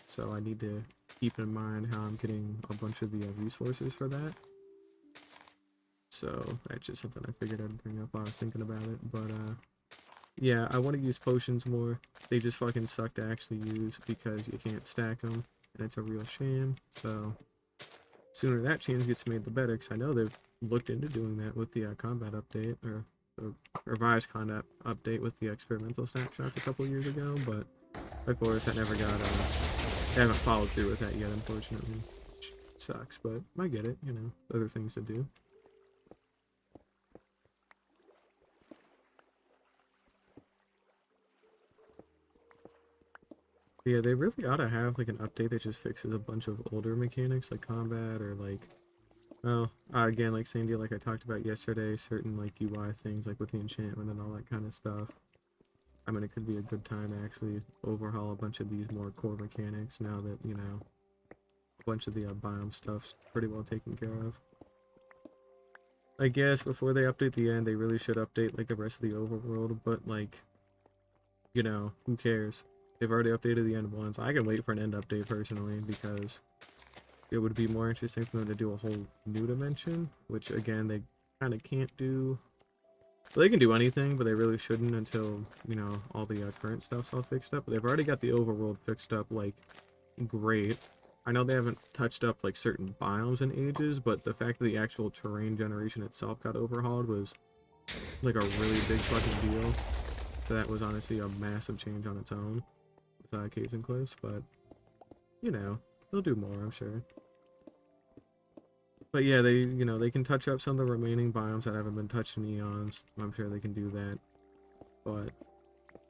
So I need to keep in mind how I'm getting a bunch of the resources for that. So that's just something I figured I'd bring up while I was thinking about it. But yeah, I want to use potions more. They just fucking suck to actually use because you can't stack them, and it's a real shame. So sooner that change gets made, the better. Because I know they've looked into doing that with the combat update or the revised combat update with the experimental snapshots a couple years ago. But of course, that never got. They haven't followed through with that yet, unfortunately. Which sucks, but I get it. You know, other things to do. Yeah, they really ought to have like an update that just fixes a bunch of older mechanics like combat or like Well, again, like Sandy, like I talked about yesterday, certain like UI things, like with the enchantment and all that kind of stuff. I mean, it could be a good time to actually overhaul a bunch of these more core mechanics now that, you know, a bunch of the biome stuff's pretty well taken care of. I guess before they update the end, they really should update like the rest of the overworld, but like, you know, who cares? They've already updated the end once. I can wait for an end update personally because it would be more interesting for them to do a whole new dimension, which again, they kind of can't do. Well, they can do anything, but they really shouldn't until, you know, all the current stuff's all fixed up. But they've already got the overworld fixed up, like, great. I know they haven't touched up, like, certain biomes in ages, but the fact that the actual terrain generation itself got overhauled was, like, a really big fucking deal. So that was honestly a massive change on its own with caves and cliffs, but, you know, they'll do more, I'm sure. But yeah, they, you know, they can touch up some of the remaining biomes that haven't been touched in eons. I'm sure they can do that. But,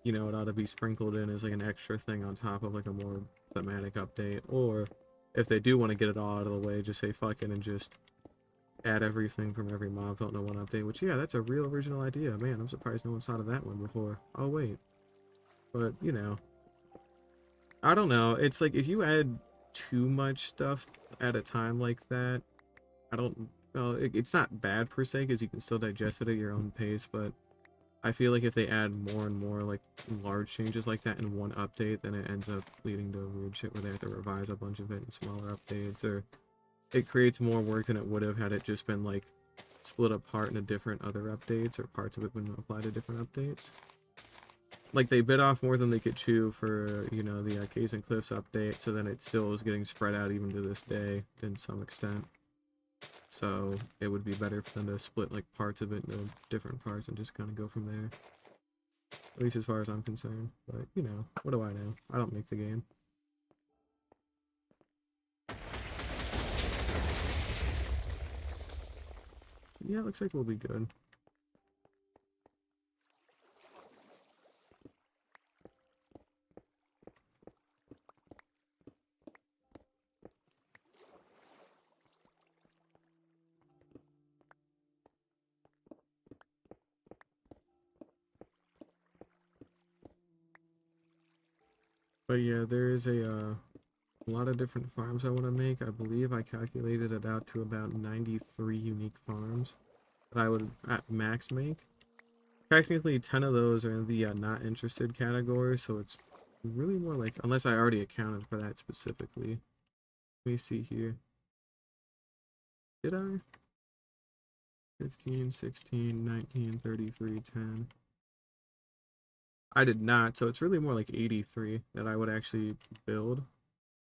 you know, it ought to be sprinkled in as like an extra thing on top of like a more thematic update. Or if they do want to get it all out of the way, just say fuck it and just add everything from every mob felt no one update. Which, yeah, that's a real original idea. Man, I'm surprised no one thought of that one before. Oh, wait. But, you know, I don't know. It's like if you add too much stuff at a time like that, I don't. Well, it's not bad per se because you can still digest it at your own pace, but I feel like if they add more and more like large changes like that in one update, then it ends up leading to weird shit where they have to revise a bunch of it in smaller updates, or it creates more work than it would have had it just been like split apart into different other updates, or parts of it been applied to different updates. Like they bit off more than they could chew for, you know, the Caves and Cliffs update, so then it still is getting spread out even to this day in some extent. So it would be better for them to split like parts of it into different parts and just kind of go from there. At least as far as I'm concerned. But, you know, what do I know? I don't make the game. Yeah, it looks like we'll be good. But yeah, there is a lot of different farms I want to make. I believe I calculated it out to about 93 unique farms that I would at max make. Technically, 10 of those are in the not interested category, so it's really more like, unless I already accounted for that specifically. Let me see here. Did I? 15, 16, 19, 33, 10. I did not, so it's really more like 83 that I would actually build.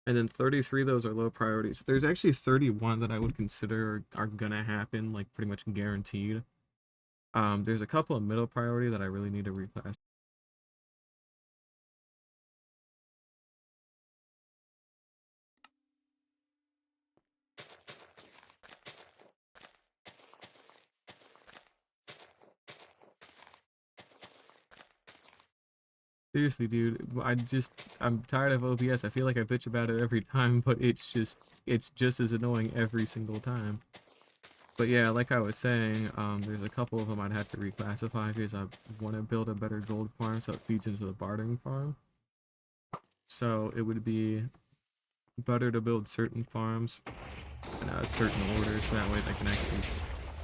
And then 33 of those are low priorities. There's actually 31 that I would consider are gonna happen, like pretty much guaranteed. There's a couple of middle priority that I really need to reclass. Seriously, dude, I'm tired of OBS. I feel like I bitch about it every time, but it's just as annoying every single time. But yeah, like I was saying, there's a couple of them I'd have to reclassify because I want to build a better gold farm so it feeds into the bartering farm. So it would be better to build certain farms in a certain order so that way they can actually...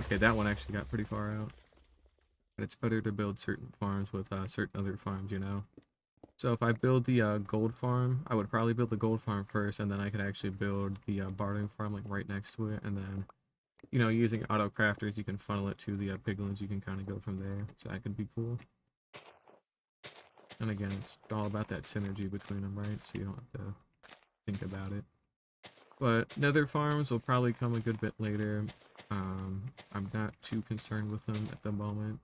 Okay, that one actually got pretty far out. But it's better to build certain farms with certain other farms, you know? So if I build the gold farm, I would probably build the gold farm first, and then I could actually build the bartering farm like right next to it, and then, you know, using auto crafters, you can funnel it to the piglins. You can kind of go from there, so that could be cool. And again, it's all about that synergy between them, right? So you don't have to think about it. But nether farms will probably come a good bit later. I'm not too concerned with them at the moment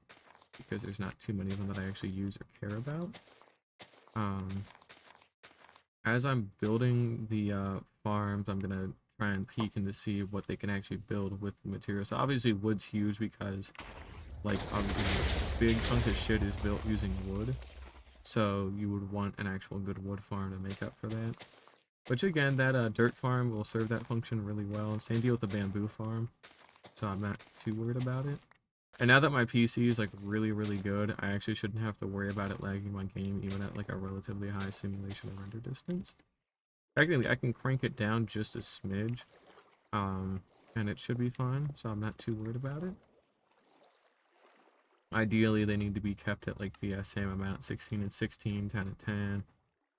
because there's not too many of them that I actually use or care about. As I'm building the farms, I'm gonna try and peek in to see what they can actually build with the material. So obviously wood's huge because like a big chunk of shit is built using wood. So you would want an actual good wood farm to make up for that. Which again, that dirt farm will serve that function really well. Same deal with the bamboo farm, so I'm not too worried about it. And now that my PC is like really, really good, I actually shouldn't have to worry about it lagging my game even at like a relatively high simulation and render distance. Technically, I can crank it down just a smidge, and it should be fine, so I'm not too worried about it. Ideally, they need to be kept at like the same amount, 16 and 16, 10 and 10,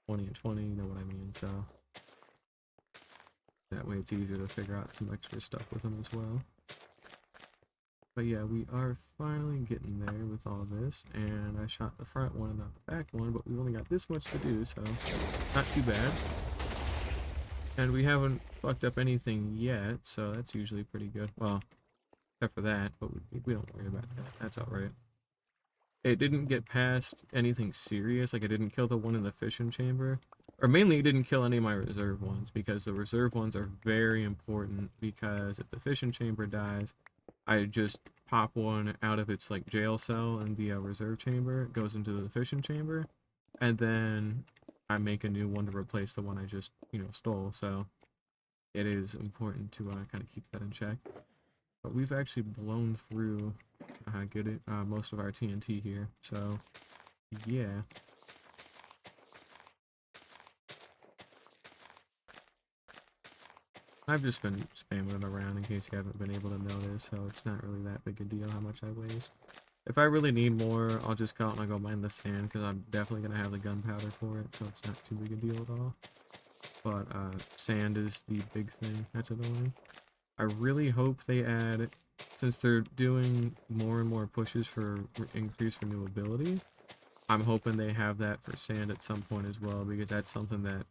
20 and 20, you know what I mean, so that way it's easier to figure out some extra stuff with them as well. But yeah, we are finally getting there with all this, and I shot the front one and not the back one, but we've only got this much to do, so not too bad. And we haven't fucked up anything yet, so that's usually pretty good. Well, except for that, but we don't worry about that. That's alright. It didn't get past anything serious, like I didn't kill the one in the fission chamber. Or mainly it didn't kill any of my reserve ones, because the reserve ones are very important, because if the fission chamber dies, I just pop one out of its like jail cell in the reserve chamber, it goes into the fission chamber, and then I make a new one to replace the one I just, stole, so it is important to kind of keep that in check. But we've actually blown through most of our TNT here, so yeah. I've just been spamming it around in case you haven't been able to notice, so it's not really that big a deal how much I waste. If I really need more, I'll just go out and I'll go mine the sand, because I'm definitely going to have the gunpowder for it, so it's not too big a deal at all. But sand is the big thing that's annoying. I really hope they add, since they're doing more and more pushes for increased renewability, I'm hoping they have that for sand at some point as well, because that's something that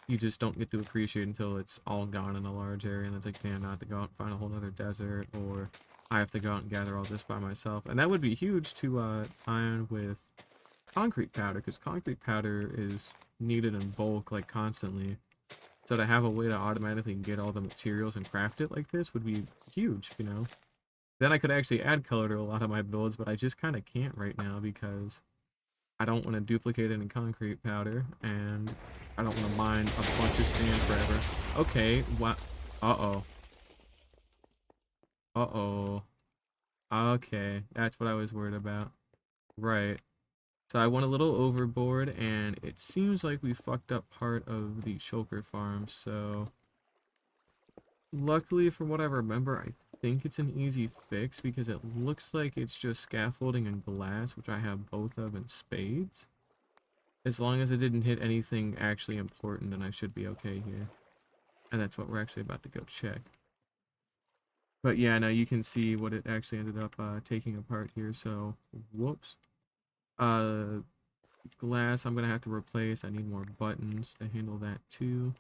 you just don't get to appreciate until it's all gone in a large area, and it's like, damn, I have to go out and find a whole other desert, or I have to go out and gather all this by myself. And that would be huge to iron with concrete powder, because concrete powder is needed in bulk, like, constantly. So to have a way to automatically get all the materials and craft it like this would be huge, you know? Then I could actually add color to a lot of my builds, but I just kind of can't right now because I don't want to duplicate any concrete powder, and I don't want to mine a bunch of sand forever. Okay, what? Uh-oh. Uh-oh. Okay, that's what I was worried about. Right. So I went a little overboard, and it seems like we fucked up part of the shulker farm, so luckily, from what I remember, I think it's an easy fix because it looks like it's just scaffolding and glass, which I have both of in spades. As long as it didn't hit anything actually important, then I should be okay here. And that's what we're actually about to go check. But yeah, now you can see what it actually ended up taking apart here, so whoops. Uh, Glass I'm going to have to replace. I need more buttons to handle that too.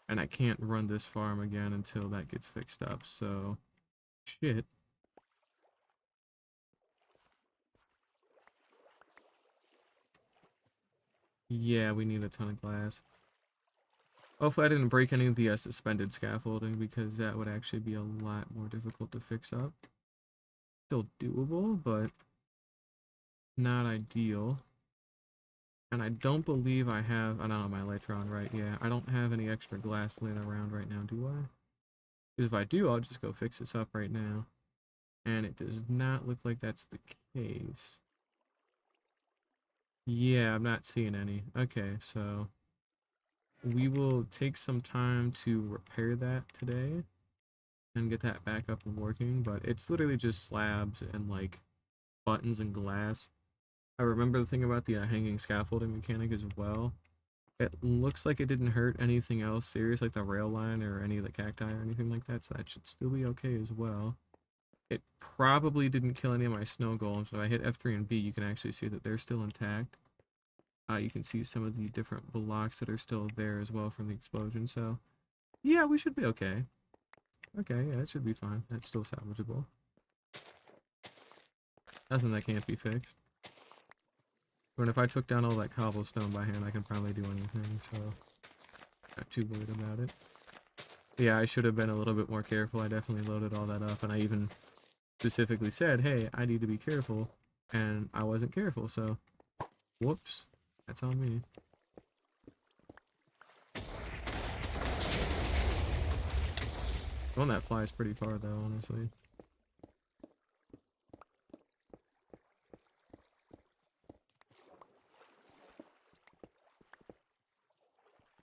And I can't run this farm again until that gets fixed up, so shit. Yeah, we need a ton of glass. Hopefully I didn't break any of the suspended scaffolding, because that would actually be a lot more difficult to fix up. Still doable, but not ideal. And I don't believe I have, I don't know, my lights are on, right? Yeah, I don't have any extra glass laying around right now, do I? Because if I do, I'll just go fix this up right now. And it does not look like that's the case. Yeah, I'm not seeing any. Okay, so we will take some time to repair that today and get that back up and working, but it's literally just slabs and like buttons and glass. I remember the thing about the hanging scaffolding mechanic as well. It looks like it didn't hurt anything else serious, like the rail line or any of the cacti or anything like that, so that should still be okay as well. It probably didn't kill any of my snow golems, so if I hit F3 and B, you can actually see that they're still intact. You can see some of the different blocks that are still there as well from the explosion, so yeah, we should be okay. Okay, yeah, it should be fine. That's still salvageable. Nothing that can't be fixed. But if I took down all that cobblestone by hand, I can probably do anything, so not too worried about it. Yeah, I should have been a little bit more careful. I definitely loaded all that up, and I even specifically said, hey, I need to be careful, and I wasn't careful, so whoops. That's on me. One that flies pretty far though, honestly.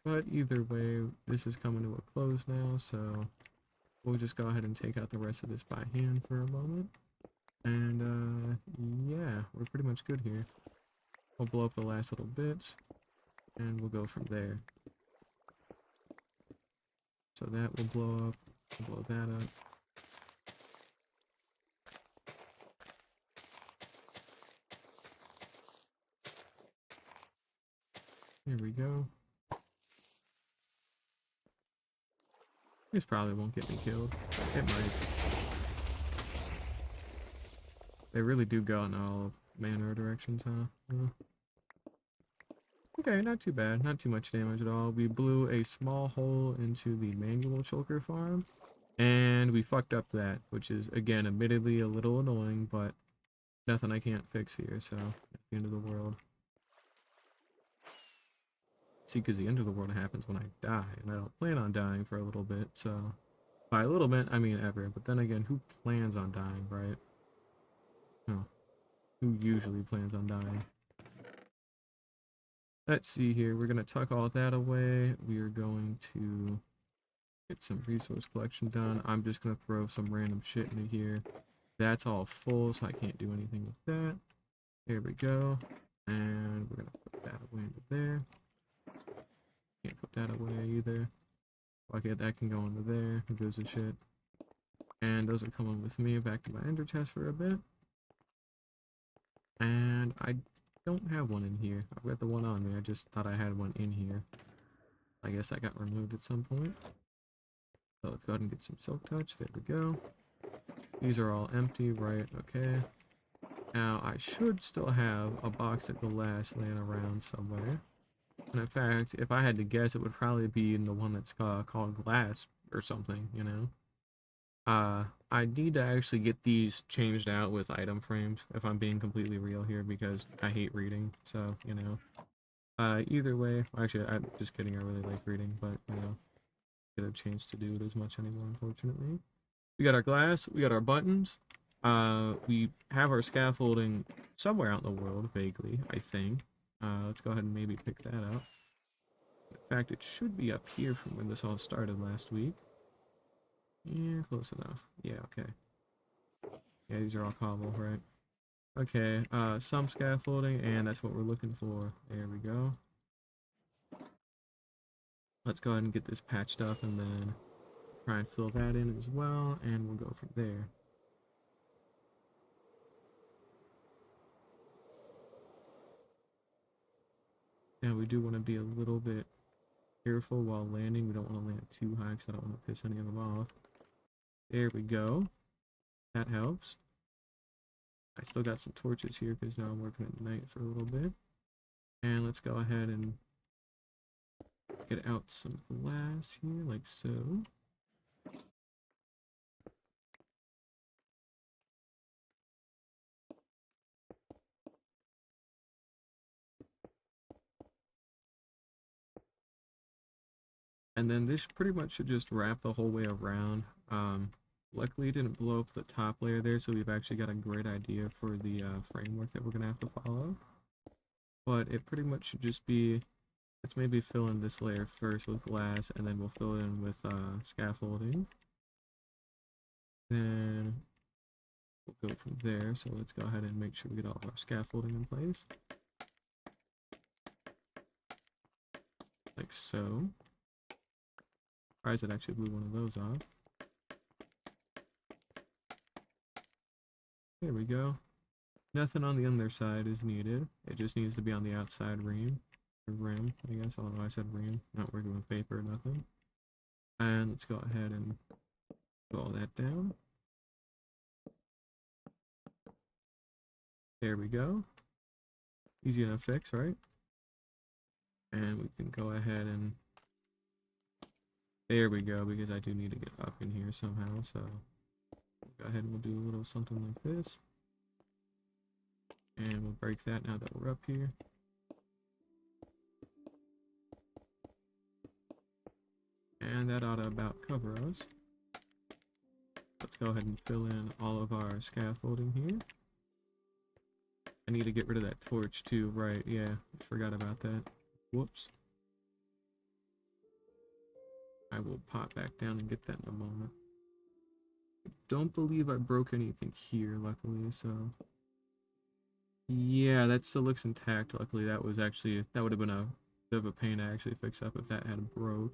But either way, this is coming to a close now, so we'll just go ahead and take out the rest of this by hand for a moment. And yeah, we're pretty much good here. We'll blow up the last little bit, and we'll go from there. So that will blow up, we'll blow that up. Here we go. This probably won't get me killed. It might. They really do go in all manner of directions, huh? Yeah. Okay, not too bad. Not too much damage at all. We blew a small hole into the manual choker farm, and we fucked up that, which is, again, admittedly a little annoying, but nothing I can't fix here, so at the end of the world. See, because the end of the world happens when I die, and I don't plan on dying for a little bit, so... By a little bit, I mean ever, but then again, who plans on dying, right? No. Who usually plans on dying? Let's see here, we're going to tuck all that away. We are going to get some resource collection done. I'm just going to throw some random shit into here. That's all full, so I can't do anything with that. There we go. And we're going to put that away into there. Can't put that away either. Okay, that can go into there. Who gives a shit? And those are coming with me back to my ender chest for a bit. And I don't have one in here. I've got the one on me. I just thought I had one in here. I guess that got removed at some point. So let's go ahead and get some silk touch. There we go. These are all empty, right? Okay. Now, I should still have a box of glass laying around somewhere. And in fact, if I had to guess, it would probably be in the one that's called glass or something, you know? I need to actually get these changed out with item frames, if I'm being completely real here, because I hate reading, so, you know. Either way, actually, I'm just kidding, I really like reading, but, you know, get a chance to do it as much anymore, unfortunately. We got our glass, we got our buttons, we have our scaffolding somewhere out in the world, vaguely, I think. Let's go ahead and maybe pick that up. In fact, it should be up here from when this all started last week. Yeah, close enough. Yeah, okay. Yeah, these are all cobble, right? Okay, some scaffolding, and that's what we're looking for. There we go. Let's go ahead and get this patched up, and then try and fill that in as well, and we'll go from there. Now, we do want to be a little bit careful while landing. We don't want to land too high, because I don't want to piss any of them off. There we go. That helps. I still got some torches here, because now I'm working at night for a little bit. And let's go ahead and get out some glass here, like so. And then this pretty much should just wrap the whole way around. Luckily it didn't blow up the top layer there, so we've actually got a great idea for the framework that we're going to have to follow. But it pretty much should just be, let's maybe fill in this layer first with glass, and then we'll fill it in with scaffolding. Then we'll go from there, so let's go ahead and make sure we get all of our scaffolding in place. Like so. Surprised it actually blew one of those off. There we go. Nothing on the underside is needed. It just needs to be on the outside rim. Or rim, I guess. I don't know why I said rim. Not working with paper or nothing. And let's go ahead and do all that down. There we go. Easy enough fix, right? And we can go ahead and... There we go, because I do need to get up in here somehow, so... Go ahead and we'll do a little something like this. And we'll break that now that we're up here. And that ought to about cover us. go ahead and fill in all of our scaffolding here. I need to get rid of that torch too, right, yeah, I forgot about that. Whoops. I will pop back down and get that in a moment. I don't believe I broke anything here, luckily, so... Yeah, that still looks intact, luckily. That would have been a bit of a pain to actually fix up if that had broke.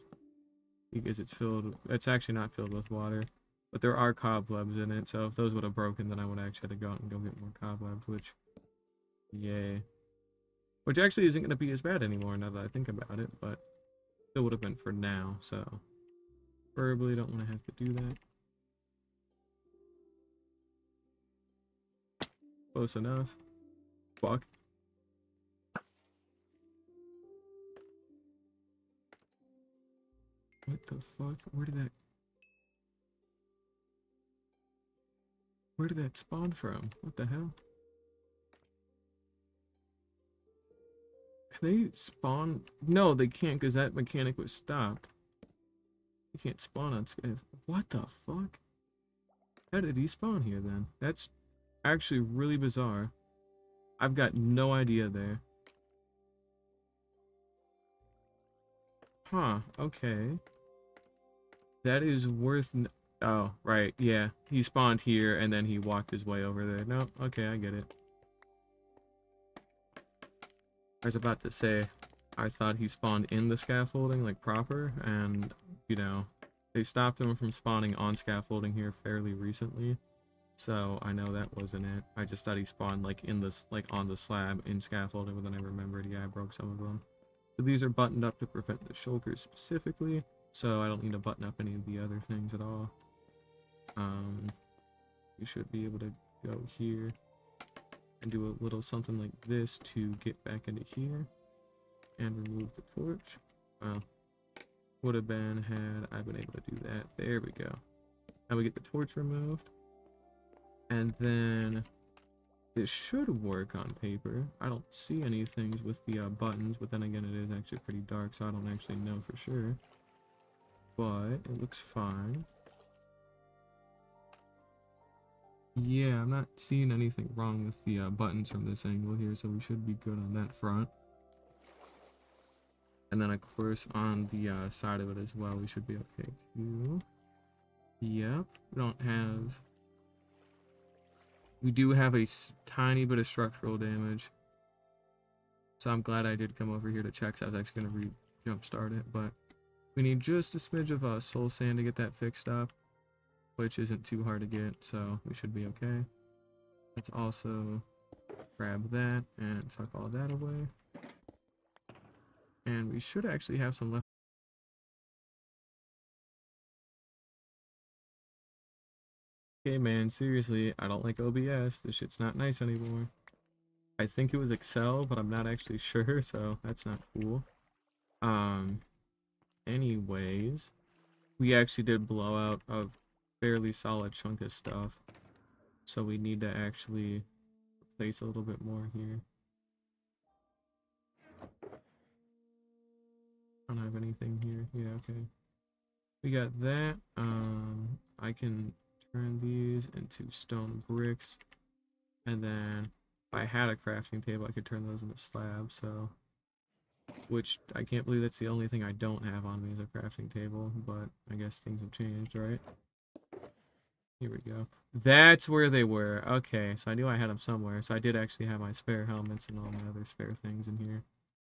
Because it's actually not filled with water. But there are cobwebs in it, so if those would have broken, then I would actually have to go out and go get more cobwebs, which... Yay. Which actually isn't going to be as bad anymore now that I think about it, but still would have been for now, so... Preferably don't want to have to do that. Close enough. Fuck. What the fuck? Where did that spawn from? What the hell? Can they spawn? No, they can't because that mechanic was stopped. You can't spawn on scale. What the fuck? How did he spawn here then? That's actually really bizarre. I've got no idea there. Huh, okay. That is worth... Oh, right, yeah. He spawned here and then he walked his way over there. No, okay, I get it. I was about to say, I thought he spawned in the scaffolding, like proper, and, you know, they stopped him from spawning on scaffolding here fairly recently. So I know that wasn't it. I just thought he spawned like in this, like on the slab in scaffolding, but then I remembered, yeah, I broke some of them. So these are buttoned up to prevent the shulkers specifically, so I don't need to button up any of the other things at all. You should be able to go here and do a little something like this to get back into here and remove the torch. Well, would have been had I been able to do that. There we go. Now we get the torch removed. And then this should work on paper. I don't see any things with the buttons, but then again, it is actually pretty dark, so I don't actually know for sure. But it looks fine. Yeah, I'm not seeing anything wrong with the buttons from this angle here, so we should be good on that front. And then, of course, on the side of it as well, we should be okay too. Yep, we don't have... We do have a tiny bit of structural damage. So I'm glad I did come over here to check, so I was actually going to jumpstart it. But we need just a smidge of soul sand to get that fixed up, which isn't too hard to get, so we should be okay. Let's also grab that and tuck all that away. And we should actually have some left. Okay, man, seriously, I don't like OBS. This shit's not nice anymore. I think it was Excel, but I'm not actually sure, so that's not cool. Anyways, we actually did blow out a fairly solid chunk of stuff, so we need to actually replace a little bit more here. I don't have anything here. Yeah, okay. We got that. I can turn these into stone bricks, and then if I had a crafting table, I could turn those into slabs, so... Which, I can't believe that's the only thing I don't have on me is a crafting table, but I guess things have changed, right? Here we go. That's where they were. Okay, so I knew I had them somewhere, so I did actually have my spare helmets and all my other spare things in here.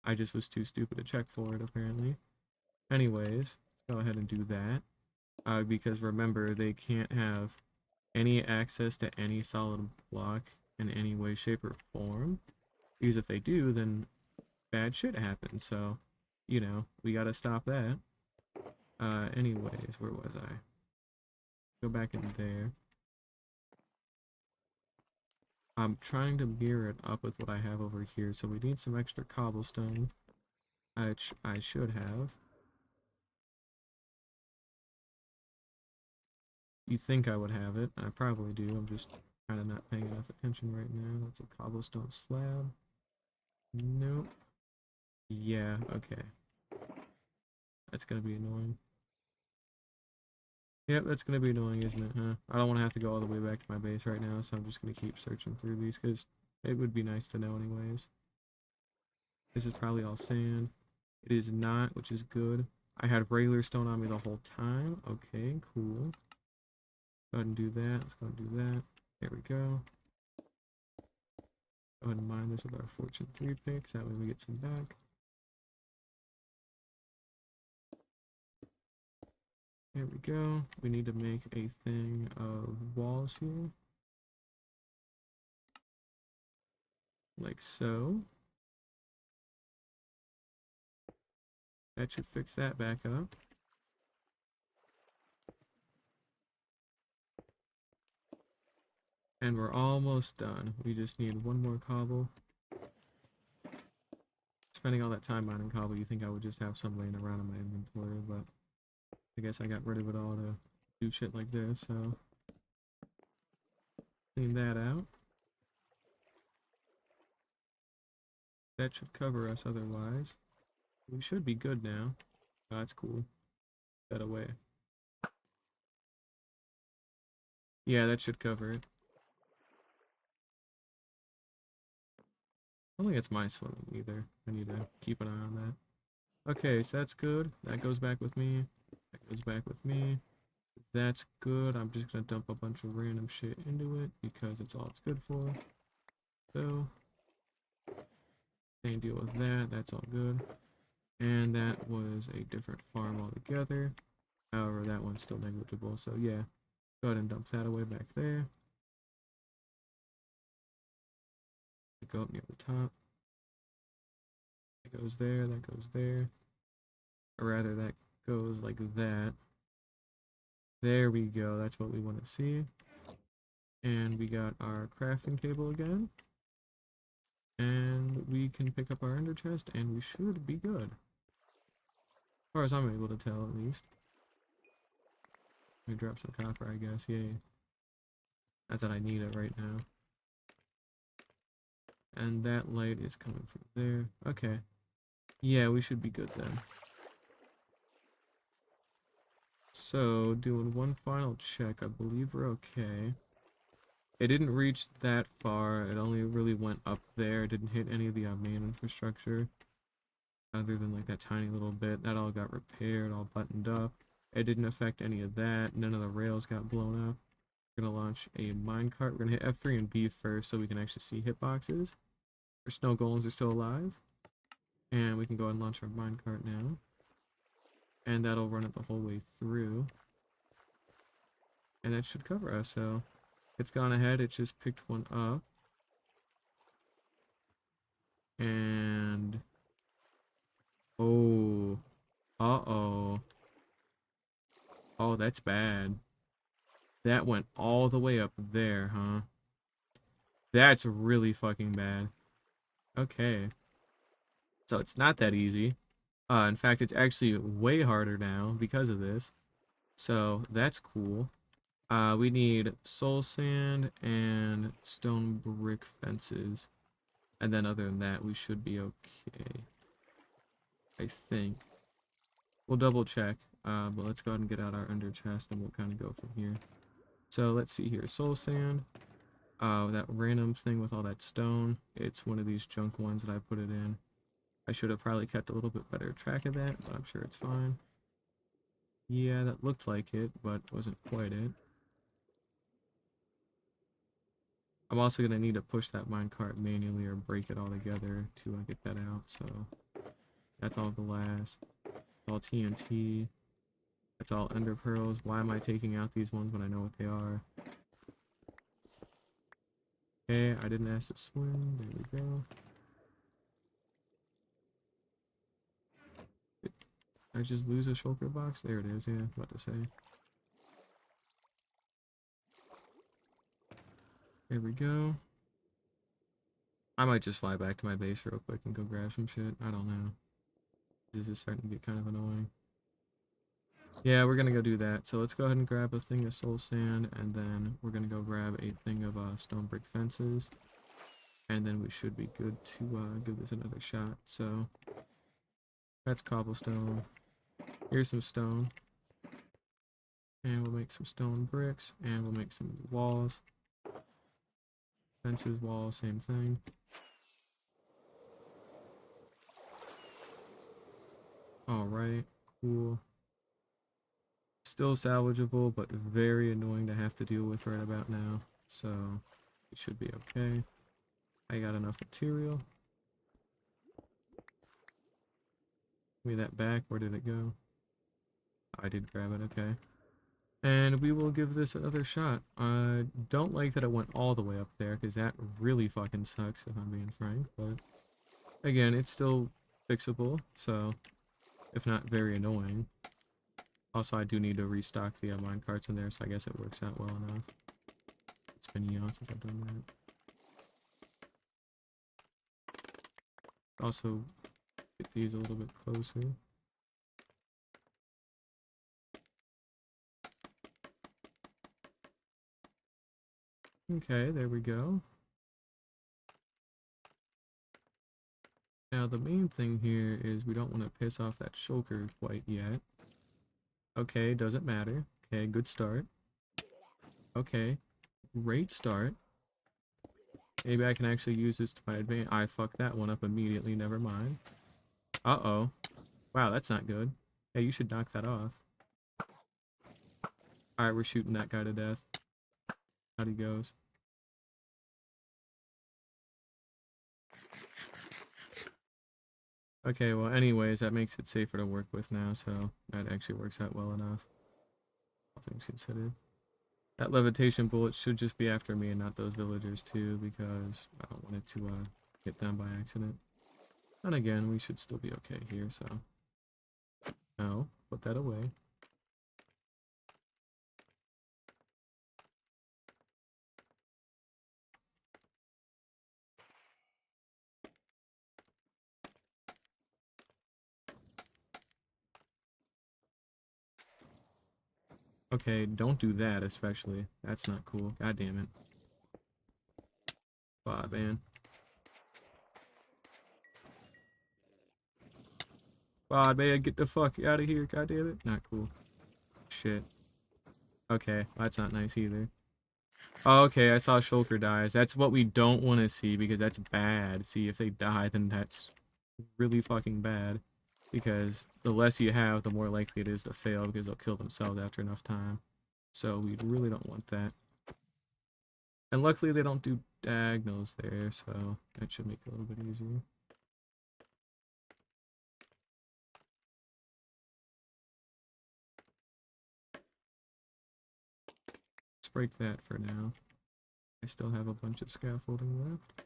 I just was too stupid to check for it, apparently. Anyways, let's go ahead and do that. Because remember, they can't have any access to any solid block in any way, shape, or form. Because if they do, then bad shit happens, so, you know, we gotta stop that. Anyways, where was I? Go back in there. I'm trying to mirror it up with what I have over here, so we need some extra cobblestone, which I should have. You think I would have it, I probably do, I'm just kind of not paying enough attention right now. That's a cobblestone slab. Nope. Yeah, okay. That's gonna be annoying. Yep, that's gonna be annoying, isn't it, huh? I don't want to have to go all the way back to my base right now, so I'm just gonna keep searching through these, because it would be nice to know anyways. This is probably all sand. It is not, which is good. I had regular stone on me the whole time. Okay, cool. Go ahead and do that. Let's go ahead and do that. There we go. Go ahead and mine this with our Fortune 3 picks. That way we get some back. There we go. We need to make a thing of walls here. Like so. That should fix that back up. And we're almost done. We just need one more cobble. Spending all that time mining cobble, you think I would just have some laying around in my inventory, but I guess I got rid of it all to do shit like this, so clean that out. That should cover us otherwise. We should be good now. Oh, that's cool. That away. Yeah, that should cover it. I don't think it's my swimming either. I need to keep an eye on that. Okay, so that's good. That goes back with me. That goes back with me. That's good. I'm just gonna dump a bunch of random shit into it because it's all it's good for. So, can't deal with that. That's all good. And that was a different farm altogether. However, that one's still negligible. So yeah, go ahead and dump that away back there. Go up near the top. That goes there. That goes there. Or rather, that goes like that. There we go. That's what we want to see. And we got our crafting table again. And we can pick up our ender chest and we should be good. As far as I'm able to tell, at least. Let me drop some copper, I guess. Yay. Not that I need it right now. And that light is coming from there. Okay. Yeah, we should be good then. So, doing one final check. I believe we're okay. It didn't reach that far. It only really went up there. It didn't hit any of the main infrastructure. Other than like that tiny little bit. That all got repaired, all buttoned up. It didn't affect any of that. None of the rails got blown up. We're going to launch a minecart. We're going to hit F3 and B first so we can actually see hitboxes. Our snow golems are still alive. And we can go ahead and launch our minecart now. And that'll run it the whole way through. And that should cover us, so it's gone ahead, it just picked one up. And oh, uh-oh. Oh, that's bad. That went all the way up there, huh? That's really fucking bad. Okay. So it's not that easy. In fact, it's actually way harder now because of this. So that's cool. We need soul sand and stone brick fences. And then other than that, we should be okay. I think. We'll double check. But let's go ahead and get out our under chest and we'll kind of go from here. So let's see here. Soul sand. That random thing with all that stone. It's one of these junk ones that I put it in. I should have probably kept a little bit better track of that, but I'm sure it's fine. Yeah, that looked like it, but wasn't quite it. I'm also going to need to push that minecart manually or break it all together to get that out, so that's all glass. All TNT. That's all ender pearls. Why am I taking out these ones when I know what they are? Okay, I didn't ask to swim. There we go. Did I just lose a shulker box? There it is, yeah, about to say. There we go. I might just fly back to my base real quick and go grab some shit. I don't know. This is starting to get kind of annoying. Yeah, we're gonna go do that. So let's go ahead and grab a thing of soul sand, and then we're gonna go grab a thing of stone brick fences. And then we should be good to give this another shot. So that's cobblestone. Here's some stone. And we'll make some stone bricks, and we'll make some walls. Fences, walls, same thing. Alright, cool. Still salvageable, but very annoying to have to deal with right about now. So, it should be okay. I got enough material. Give me that back. Where did it go? I did grab it, okay. And we will give this another shot. I don't like that it went all the way up there, because that really fucking sucks, if I'm being frank. But, again, it's still fixable, so, if not very annoying. Also, I do need to restock the mine carts in there, so I guess it works out well enough. It's been eons since I've done that. Also, get these a little bit closer. Okay, there we go. Now, the main thing here is we don't want to piss off that shulker quite yet. Okay, doesn't matter. Okay, good start. Okay, great start. Maybe I can actually use this to my advantage. I fucked that one up immediately, never mind. Uh-oh. Wow, that's not good. Hey, you should knock that off. Alright, we're shooting that guy to death. Out he goes. Okay, well, anyways, that makes it safer to work with now, so that actually works out well enough. All things considered. That levitation bullet should just be after me and not those villagers too, because I don't want it to hit them by accident. And again, we should still be okay here, so... No, put that away. Okay, don't do that, especially. That's not cool. God damn it. God, man. God, man, get the fuck out of here. God damn it. Not cool. Shit. Okay, that's not nice either. Oh, okay, I saw Shulker dies. That's what we don't want to see because that's bad. See, if they die, then that's really fucking bad. Because the less you have, the more likely it is to fail because they'll kill themselves after enough time. So we really don't want that. And luckily they don't do diagonals there, so that should make it a little bit easier. Let's break that for now. I still have a bunch of scaffolding left.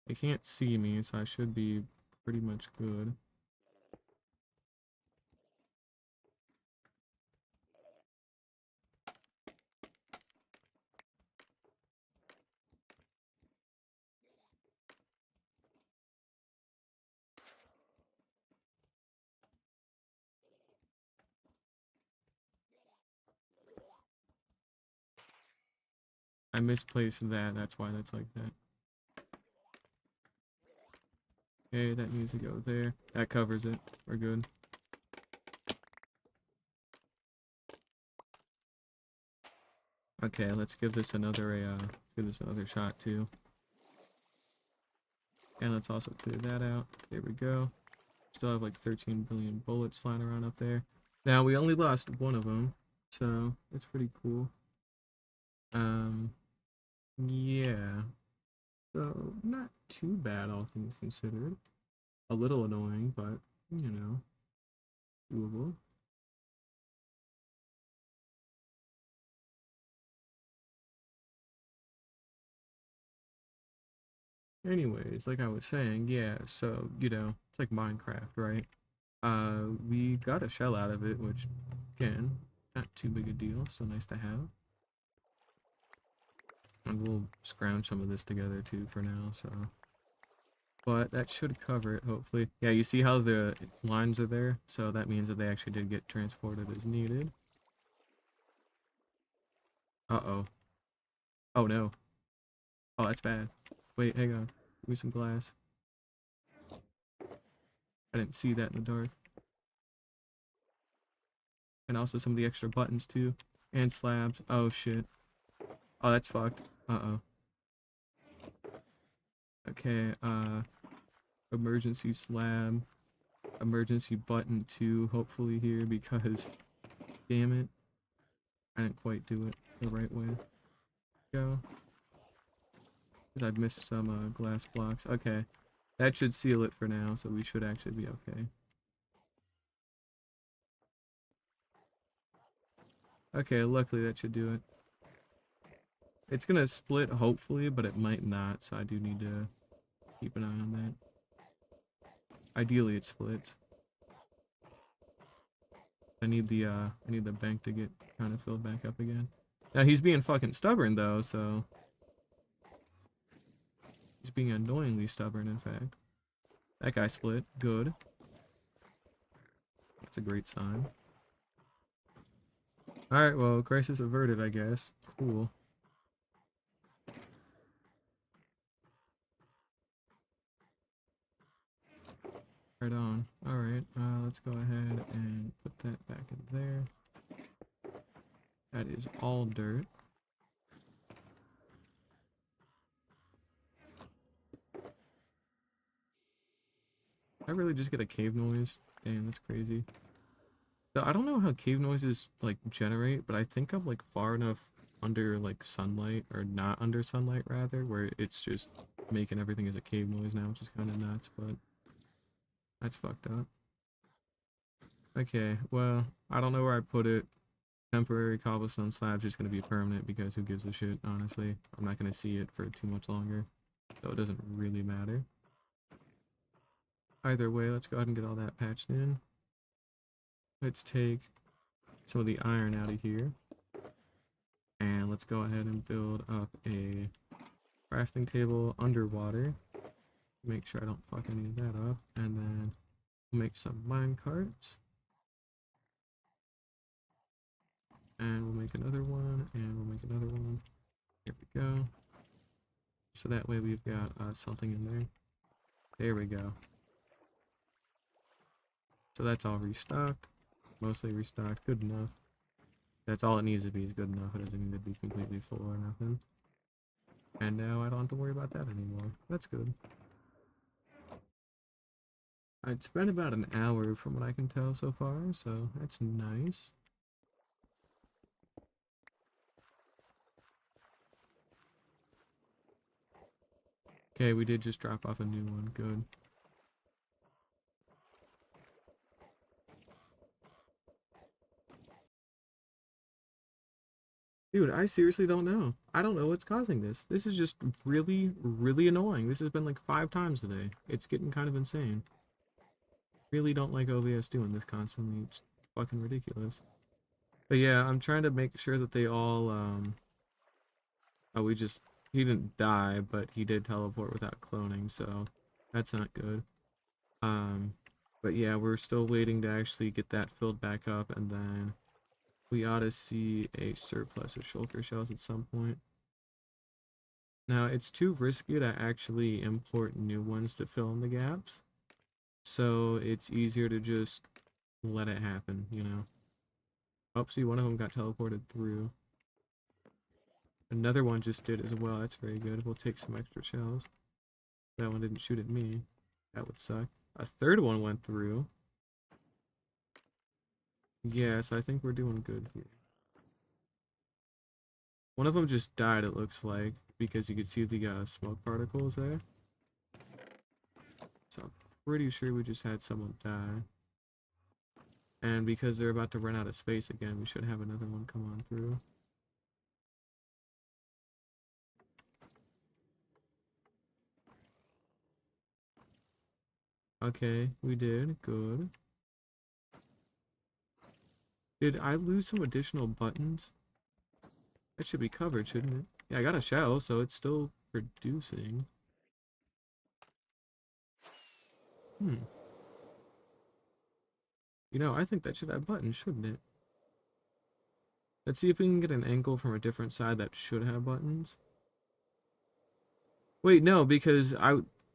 They can't see me, so I should be pretty much good. I misplaced that, that's why that's like that. Okay, that needs to go there. That covers it. We're good. Okay, let's give this another shot too. And let's also clear that out. There we go. Still have like 13 billion bullets flying around up there. Now we only lost one of them, so it's pretty cool. Yeah. So not too bad, all things considered. A little annoying, but you know, doable. Anyways, like I was saying, yeah, so, you know, it's like Minecraft, right? We got a shell out of it, which, again, not too big a deal, so nice to have. And we'll scrounge some of this together too for now, so. But that should cover it, hopefully. Yeah, you see how the lines are there? So that means that they actually did get transported as needed. Uh-oh. Oh no. Oh, that's bad. Wait, hang on. Give me some glass. I didn't see that in the dark. And also some of the extra buttons too. And slabs. Oh shit. Oh, that's fucked. Uh-oh. Okay, emergency slab. Emergency button 2, hopefully here, because damn it, I didn't quite do it the right way. Go. Because I'd missed some glass blocks. Okay, that should seal it for now, so we should actually be okay. Okay, luckily that should do it. It's gonna split, hopefully, but it might not, so I do need to keep an eye on that. Ideally it splits. I need the bank to get kind of filled back up again. Now he's being fucking stubborn though, so he's being annoyingly stubborn, in fact. That guy split. Good. That's a great sign. Alright, well, crisis averted, I guess. Cool. Right on. Alright, let's go ahead and put that back in there. That is all dirt. I really just get a cave noise. Damn, that's crazy. So I don't know how cave noises, like, generate, but I think I'm, like, far enough under, like, sunlight, or not under sunlight, rather, where it's just making everything as a cave noise now, which is kind of nuts, but that's fucked up. Okay, well, I don't know where I put it. Temporary cobblestone slab's just gonna be permanent because who gives a shit, honestly. I'm not gonna see it for too much longer, so it doesn't really matter. Either way, let's go ahead and get all that patched in. Let's take some of the iron out of here. And let's go ahead and build up a crafting table underwater. Make sure I don't fuck any of that up. And then make some mine carts. And we'll make another one, and we'll make another one. Here we go. So that way we've got something in there. There we go. So that's all restocked. Mostly restocked. Good enough. That's all it needs to be is good enough. It doesn't need to be completely full or nothing. And now I don't have to worry about that anymore. That's good. I'd spent about an hour from what I can tell so far, so that's nice. Okay, we did just drop off a new one. Good. Dude, I seriously don't know. I don't know what's causing this. This is just really, really annoying. This has been like 5 times today. It's getting kind of insane. Really don't like OBS doing this constantly. It's fucking ridiculous. But yeah, I'm trying to make sure that they all, oh, he didn't die, but he did teleport without cloning, so that's not good. But yeah, we're still waiting to actually get that filled back up, and then we ought to see a surplus of shulker shells at some point. Now, it's too risky to actually import new ones to fill in the gaps, so it's easier to just let it happen, you know? Oh, see, one of them got teleported through. Another one just did as well. That's very good. We'll take some extra shells. That one didn't shoot at me. That would suck. A third one went through. Yeah, so I think we're doing good here. One of them just died, it looks like, because you could see the smoke particles there. So I'm pretty sure we just had someone die. And because they're about to run out of space again, we should have another one come on through. Okay, we did. Good. Did I lose some additional buttons? That should be covered, shouldn't it? Yeah, I got a shell, so it's still producing. Hmm. You know, I think that should have buttons, shouldn't it? Let's see if we can get an angle from a different side that should have buttons. Wait, no, because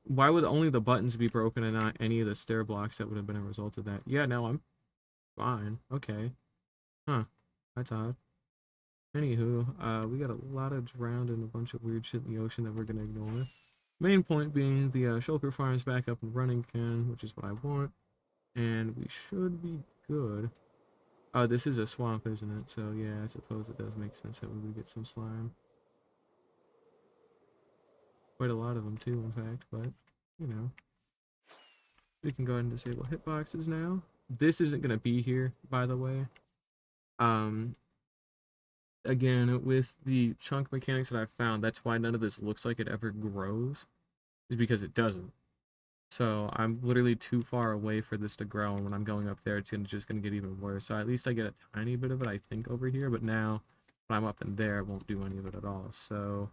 Why would only the buttons be broken and not any of the stair blocks that would have been a result of that? Yeah, no, I'm fine. Okay. Huh. That's odd. Anywho, we got a lot of drowned and a bunch of weird shit in the ocean that we're gonna ignore. Main point being the shulker farm is back up and running again, which is what I want. And we should be good. This is a swamp, isn't it? So yeah, I suppose it does make sense that we would get some slime. Quite a lot of them too, in fact, but, you know. We can go ahead and disable hitboxes now. This isn't going to be here, by the way. Um, Again, with the chunk mechanics that I've found, that's why none of this looks like it ever grows, is because it doesn't. So I'm literally too far away for this to grow, and when I'm going up there, it's just gonna get even worse. So at least I get a tiny bit of it, I think, over here, but now when I'm up in there, it won't do any of it at all. So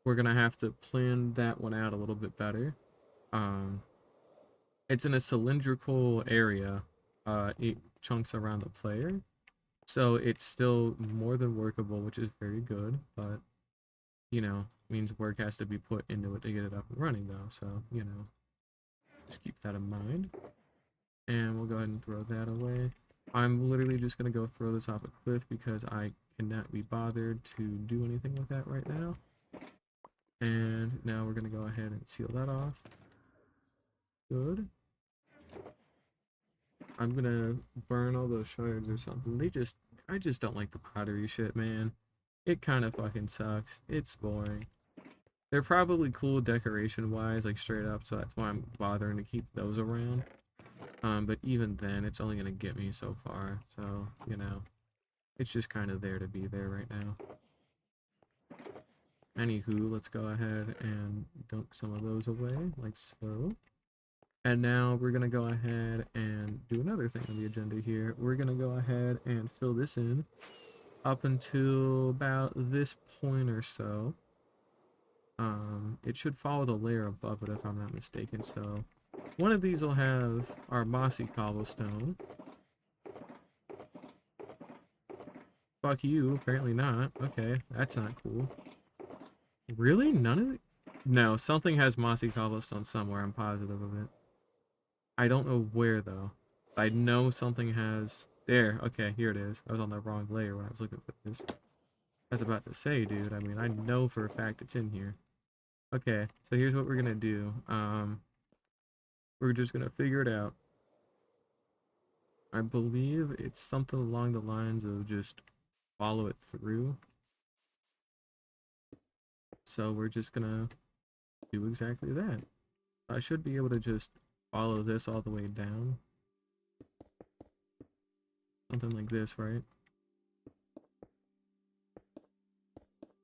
we're gonna have to plan that one out a little bit better. Um, it's in a cylindrical area, 8 chunks around the player, so it's still more than workable, which is very good, but, you know, means work has to be put into it to get it up and running, though, so, you know, just keep that in mind. And we'll go ahead and throw that away. I'm literally just going to go throw this off a cliff because I cannot be bothered to do anything with that right now. And now we're going to go ahead and seal that off. Good. I'm going to burn all those shards or something. I just don't like the pottery shit, man. It kind of fucking sucks. It's boring. They're probably cool decoration-wise, like straight up, so that's why I'm bothering to keep those around. But even then, it's only gonna get me so far, so, you know, it's just kind of there to be there right now. Anywho, let's go ahead and dunk some of those away, like so. And now we're gonna go ahead and do another thing on the agenda here. We're gonna go ahead and fill this in up until about this point or so. It should follow the layer above it if I'm not mistaken, so one of these will have our mossy cobblestone. Fuck you, apparently not. Okay, that's not cool. Really? None of it? No, something has mossy cobblestone somewhere, I'm positive of it. I don't know where, though. I know something has... There, okay, here it is. I was on the wrong layer when I was looking for this. I was about to say, dude, I mean, I know for a fact it's in here. Okay, so here's what we're gonna do. We're just gonna figure it out. I believe it's something along the lines of just follow it through. So we're just gonna do exactly that. I should be able to just follow this all the way down. Something like this, right?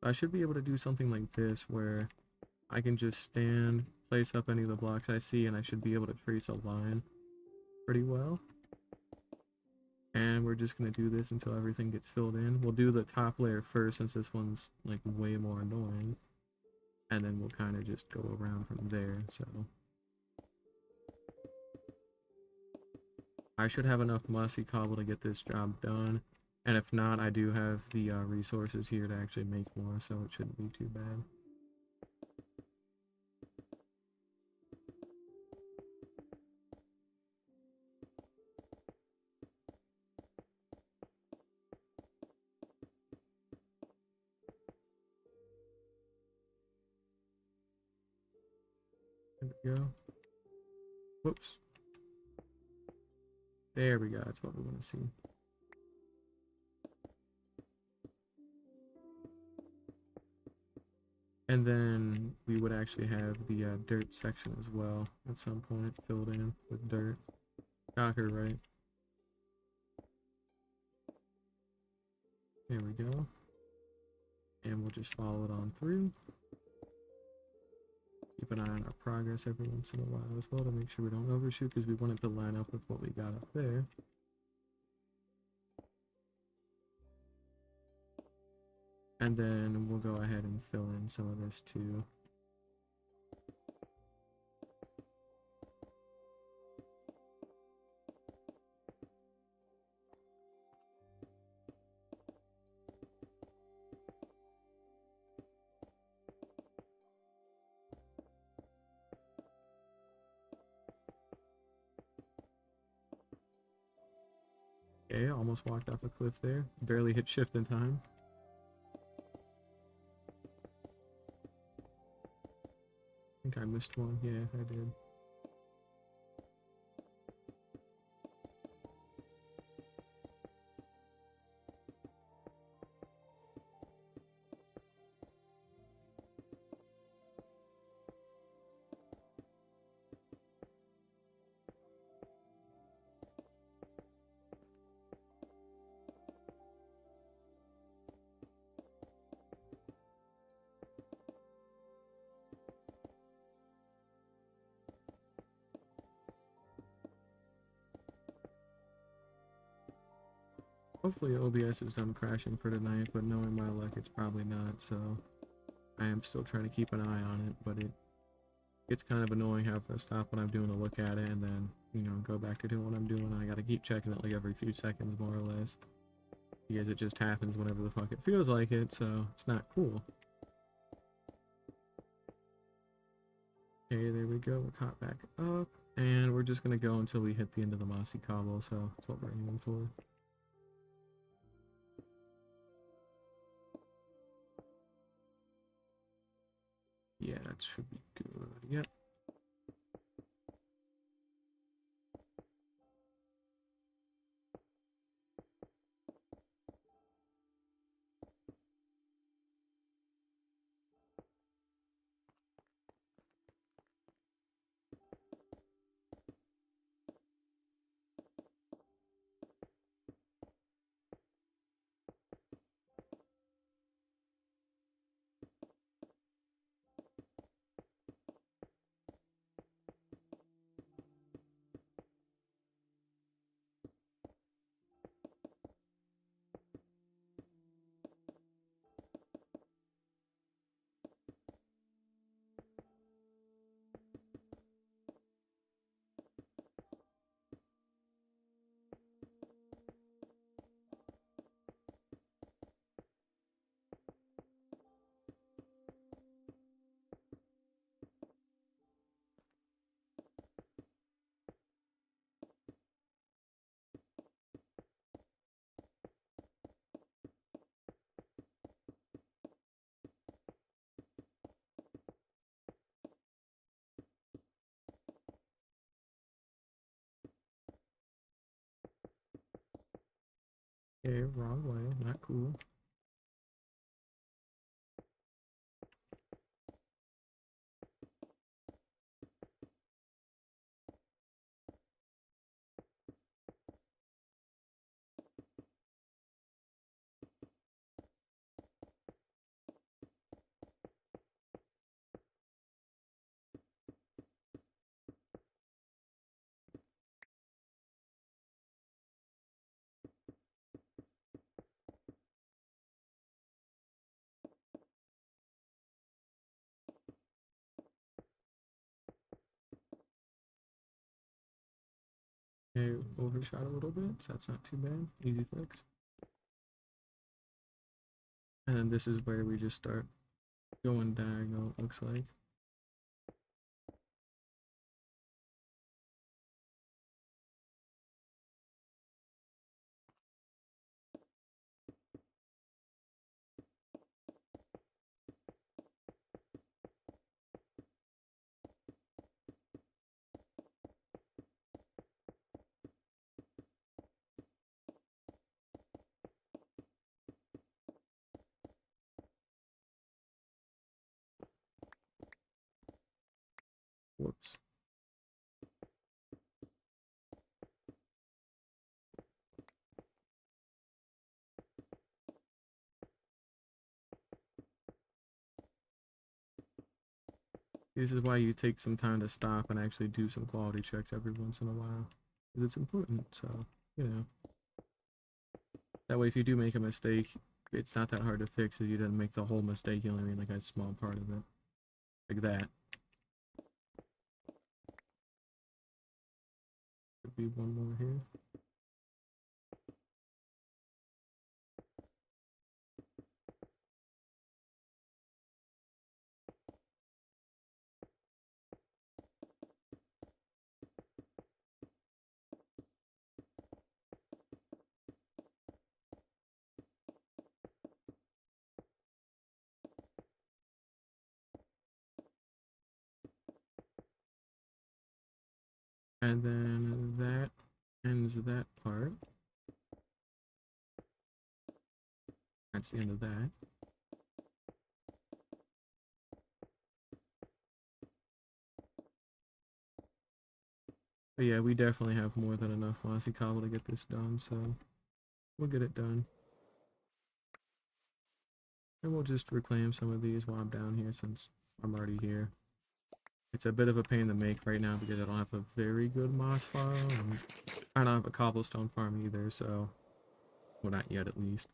I should be able to do something like this where I can just stand, place up any of the blocks I see, and I should be able to trace a line pretty well. And we're just going to do this until everything gets filled in. We'll do the top layer first since this one's like way more annoying. And then we'll kind of just go around from there, so. I should have enough mossy cobble to get this job done. And if not, I do have the resources here to actually make more, so it shouldn't be too bad. There we go. Whoops. There we go. That's what we want to see. And then we would actually have the dirt section as well at some point filled in with dirt. Shocker, right? There we go. And we'll just follow it on through. Keep an eye on our progress every once in a while as well to make sure we don't overshoot because we want it to line up with what we got up there. And then we'll go ahead and fill in some of this too. Okay, almost walked off a cliff there. Barely hit shift in time. I think I missed one. Yeah, I did. Hopefully OBS is done crashing for tonight, but knowing my luck, it's probably not, so I am still trying to keep an eye on it, but it's kind of annoying having to stop what I'm doing to look at it and then, you know, go back to doing what I'm doing. I gotta keep checking it like every few seconds, more or less, because it just happens whenever the fuck it feels like it, so it's not cool. Okay, there we go, we're caught back up, and we're just gonna go until we hit the end of the mossy cobble, so that's what we're aiming for. Yeah, that should be good. Yep. Okay, wrong way, not cool. Okay, overshot a little bit, so that's not too bad. Easy fix. And then this is where we just start going diagonal, it looks like. Whoops. This is why you take some time to stop and actually do some quality checks every once in a while. Because it's important, so, you know. That way if you do make a mistake, it's not that hard to fix if you didn't make the whole mistake, you only made like a small part of it. Like that. Could be one more here. that part. That's the end of that. But yeah, we definitely have more than enough mossy cobble to get this done, so we'll get it done. And we'll just reclaim some of these while I'm down here since I'm already here. It's a bit of a pain to make right now because I don't have a very good moss farm. And I don't have a cobblestone farm either, so... Well, not yet at least.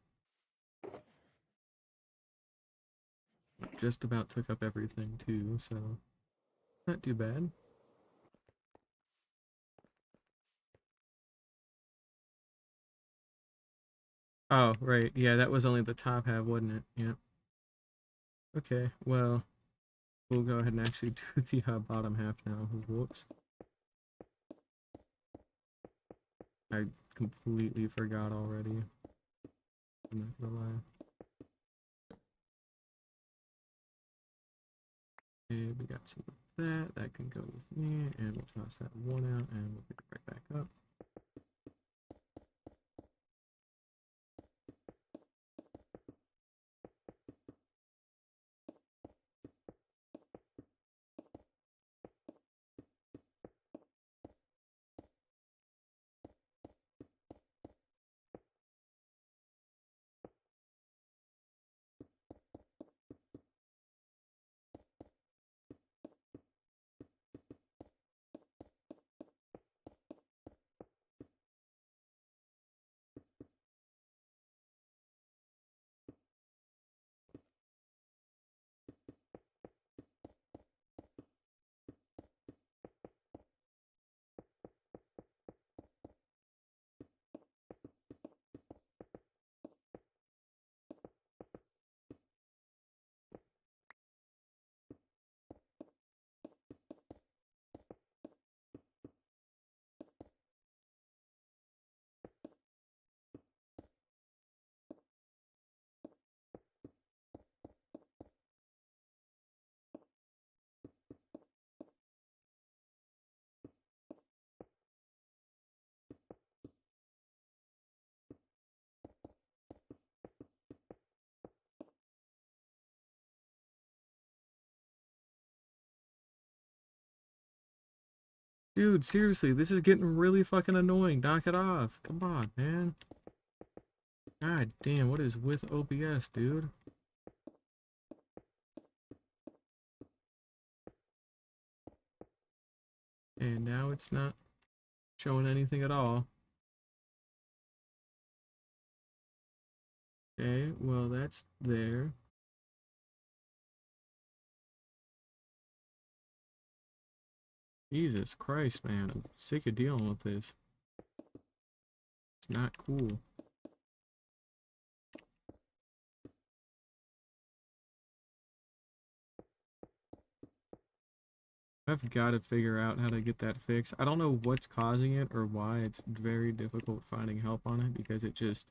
Just about took up everything too, so... Not too bad. Oh, right. Yeah, that was only the top half, wasn't it? Yeah. Okay, well, we'll go ahead and actually do the bottom half now. Whoops. I completely forgot already. I'm not gonna lie. Okay, we got some of that. That can go with me, and we'll toss that one out, and we'll pick it right back up. Dude, seriously, this is getting really fucking annoying. Knock it off. Come on, man. God damn, what is with OBS, dude? And now it's not showing anything at all. Okay, well, that's there. Jesus Christ, man. I'm sick of dealing with this. It's not cool. I've got to figure out how to get that fixed. I don't know what's causing it or why. It's very difficult finding help on it because it just...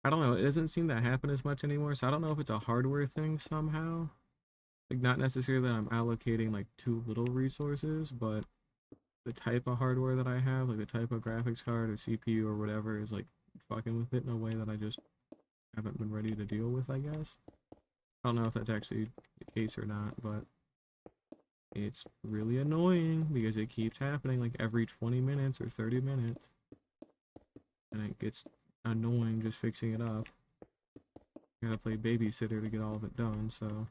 I don't know. It doesn't seem to happen as much anymore, so I don't know if it's a hardware thing somehow. Like, not necessarily that I'm allocating, like, too little resources, but the type of hardware that I have, like the type of graphics card or CPU or whatever, is, like, fucking with it in a way that I just haven't been ready to deal with, I guess. I don't know if that's actually the case or not, but it's really annoying because it keeps happening like every 20 minutes or 30 minutes. And it gets annoying just fixing it up. Gotta play babysitter to get all of it done, so...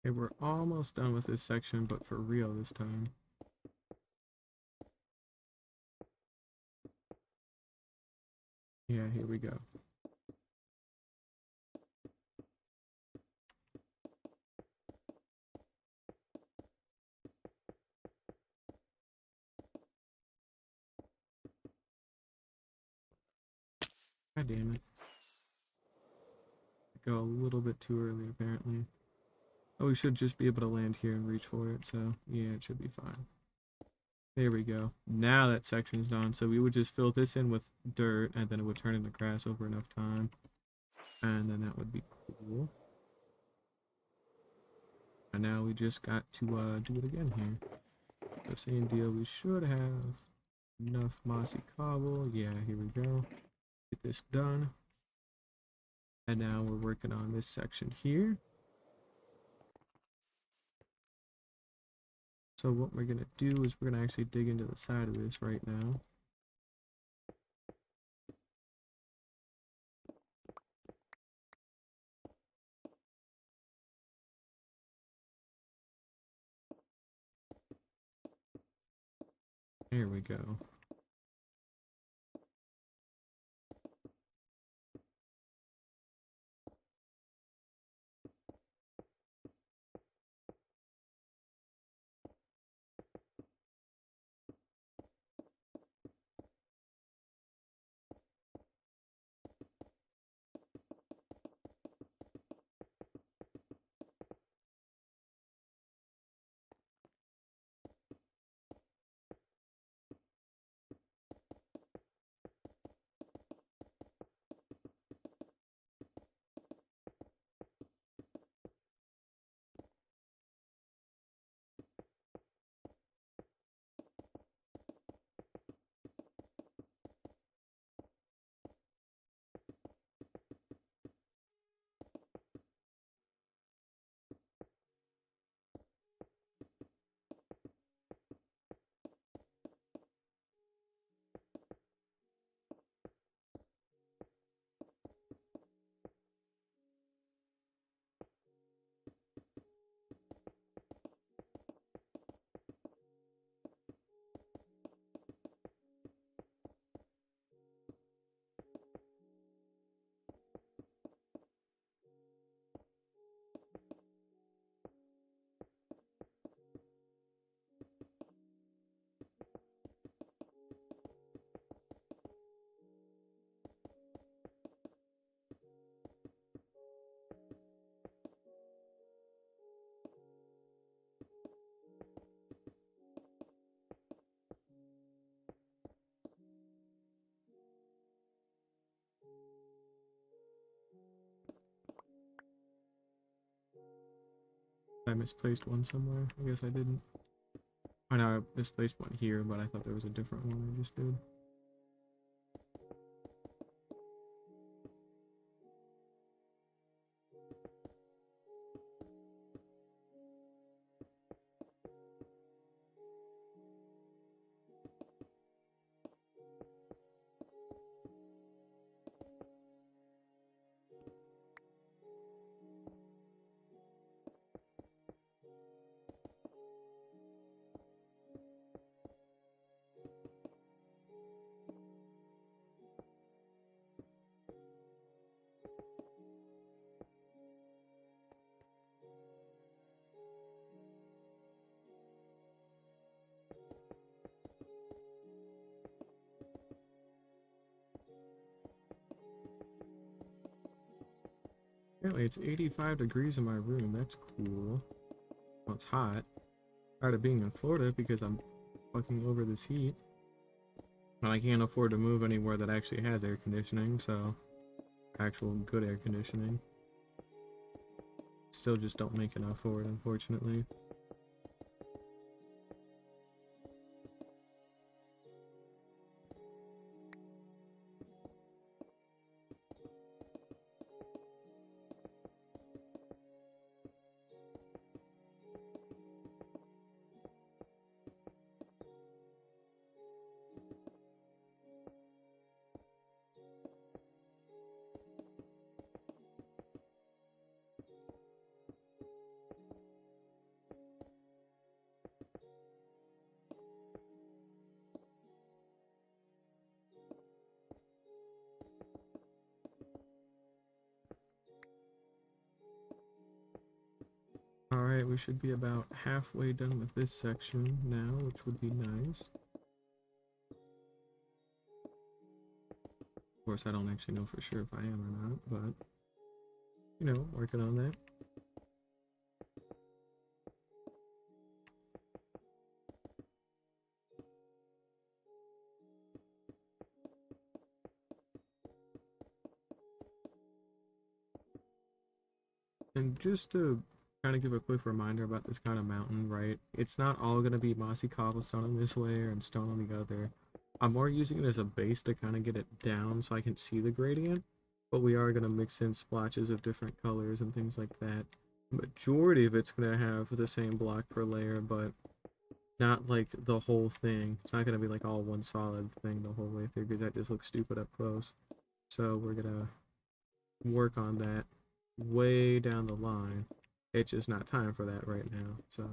Okay, we're almost done with this section, but for real this time. Yeah, here we go. God damn it. Go a little bit too early, apparently. Oh, we should just be able to land here and reach for it, so yeah, it should be fine. There we go. Now that section's done, so we would just fill this in with dirt, and then it would turn into grass over enough time. And then that would be cool. And now we just got to do it again here. The same deal, we should have enough mossy cobble. Yeah, here we go. Get this done. And now we're working on this section here. So what we're gonna do is we're gonna actually dig into the side of this right now. There we go. I misplaced one somewhere. I guess I didn't. I know I misplaced one here, but I thought there was a different one I just did. Apparently it's 85 degrees in my room. That's cool. Well, it's hot. Tired of being in Florida because I'm fucking over this heat. And I can't afford to move anywhere that actually has air conditioning, so actual good air conditioning. Still just don't make enough for it, unfortunately. Alright, we should be about halfway done with this section now, which would be nice. Of course, I don't actually know for sure if I am or not, but, you know, working on that. And just to kind of give a quick reminder about this kind of mountain, right? It's not all going to be mossy cobblestone on this layer and stone on the other. I'm more using it as a base to kind of get it down so I can see the gradient, but we are going to mix in splotches of different colors and things like that. Majority of it's going to have the same block per layer, but not like the whole thing. It's not going to be like all one solid thing the whole way through because that just looks stupid up close. So we're going to work on that way down the line. It's just not time for that right now, so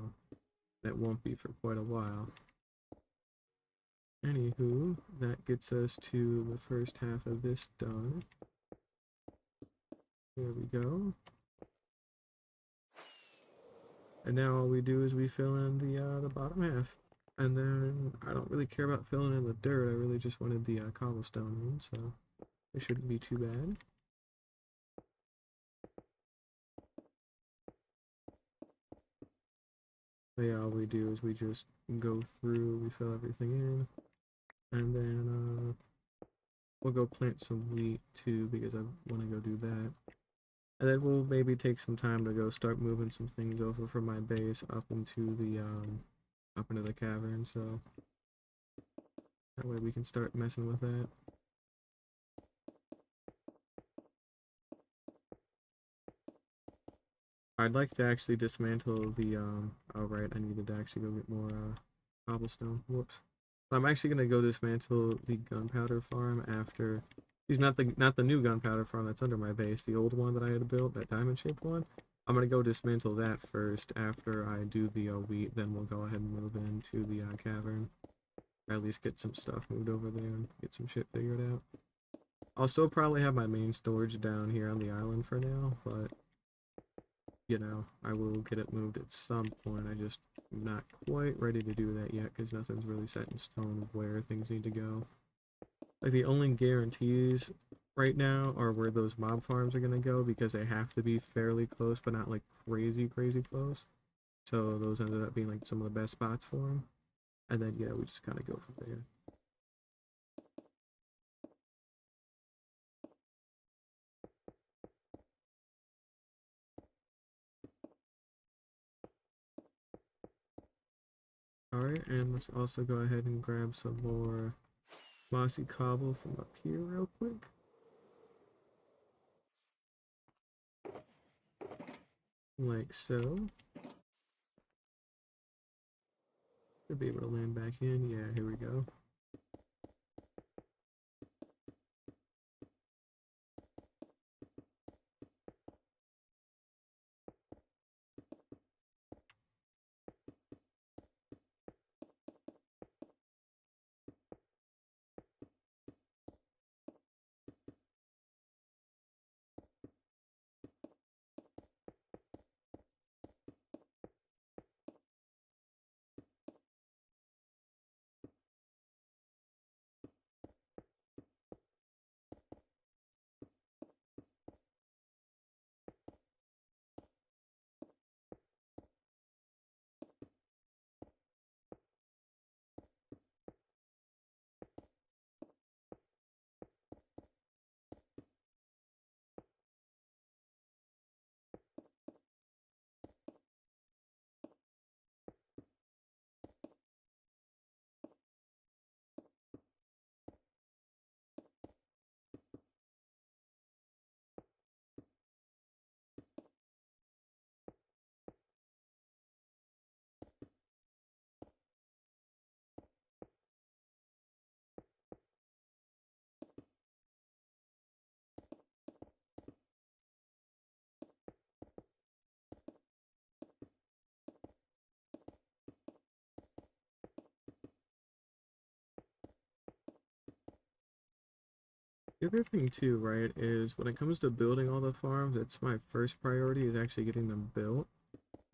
that won't be for quite a while. Anywho, that gets us to the first half of this done. There we go. And now all we do is we fill in the bottom half. And then I don't really care about filling in the dirt, I really just wanted the cobblestone in, so it shouldn't be too bad. But yeah, all we do is we just go through, we fill everything in, and then we'll go plant some wheat too because I want to go do that. And then we'll maybe take some time to go start moving some things over from my base up into the cavern, so that way we can start messing with that. I'd like to actually dismantle the oh right, I needed to actually go get more cobblestone. Whoops. I'm actually gonna go dismantle the gunpowder farm after. He's not the new gunpowder farm that's under my base, the old one that I had built, that diamond shaped one. I'm gonna go dismantle that first after I do the wheat. Then we'll go ahead and move into the cavern. Or at least get some stuff moved over there and get some shit figured out. I'll still probably have my main storage down here on the island for now, but you know, I will get it moved at some point. I just am not quite ready to do that yet because nothing's really set in stone of where things need to go. Like the only guarantees right now are where those mob farms are gonna go because they have to be fairly close, but not like crazy close. So those ended up being like some of the best spots for them. And then yeah, we just kind of go from there. Alright, and let's also go ahead and grab some more mossy cobble from up here real quick. Like so. Should be able to land back in. Yeah, here we go. The other thing too, right, is when it comes to building all the farms, it's my first priority is actually getting them built.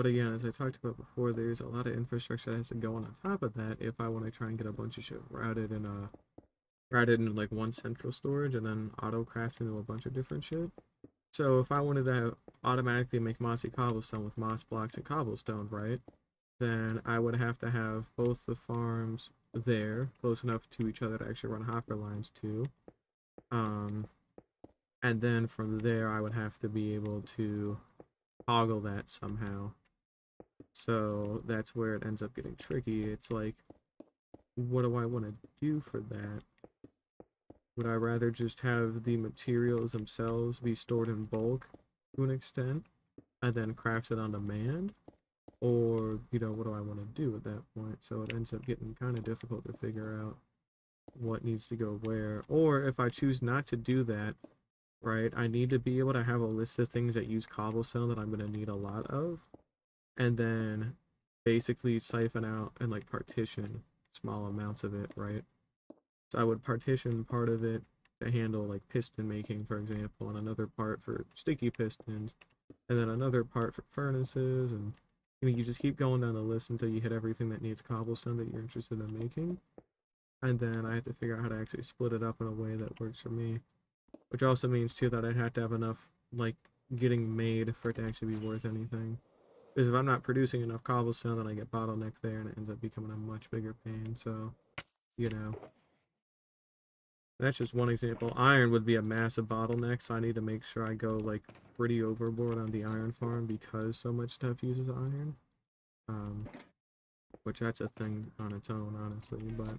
But again, as I talked about before, there's a lot of infrastructure that has to go on top of that if I want to try and get a bunch of shit routed into like one central storage and then auto craft into a bunch of different shit. So if I wanted to automatically make mossy cobblestone with moss blocks and cobblestone, right? Then I would have to have both the farms there, close enough to each other to actually run hopper lines to. Um, and then from there, I would have to be able to toggle that somehow. So that's where it ends up getting tricky. It's like, what do I want to do for that? Would I rather just have the materials themselves be stored in bulk to an extent and then craft it on demand? Or, what do I want to do at that point? So it ends up getting kind of difficult to figure out what needs to go where. Or if I choose not to do that, right, I need to be able to have a list of things that use cobblestone that I'm going to need a lot of, and then basically siphon out and like partition small amounts of it, right? So I would partition part of it to handle like piston making, for example, and another part for sticky pistons, and then another part for furnaces, and you just keep going down the list until you hit everything that needs cobblestone that you're interested in making. And then I have to figure out how to actually split it up in a way that works for me. Which also means too that I'd have to have enough like getting made for it to actually be worth anything. Because if I'm not producing enough cobblestone, then I get bottlenecked there and it ends up becoming a much bigger pain. So, you know, that's just one example. Iron would be a massive bottleneck, so I need to make sure I go like pretty overboard on the iron farm because so much stuff uses iron. Um, which that's a thing on its own, honestly. But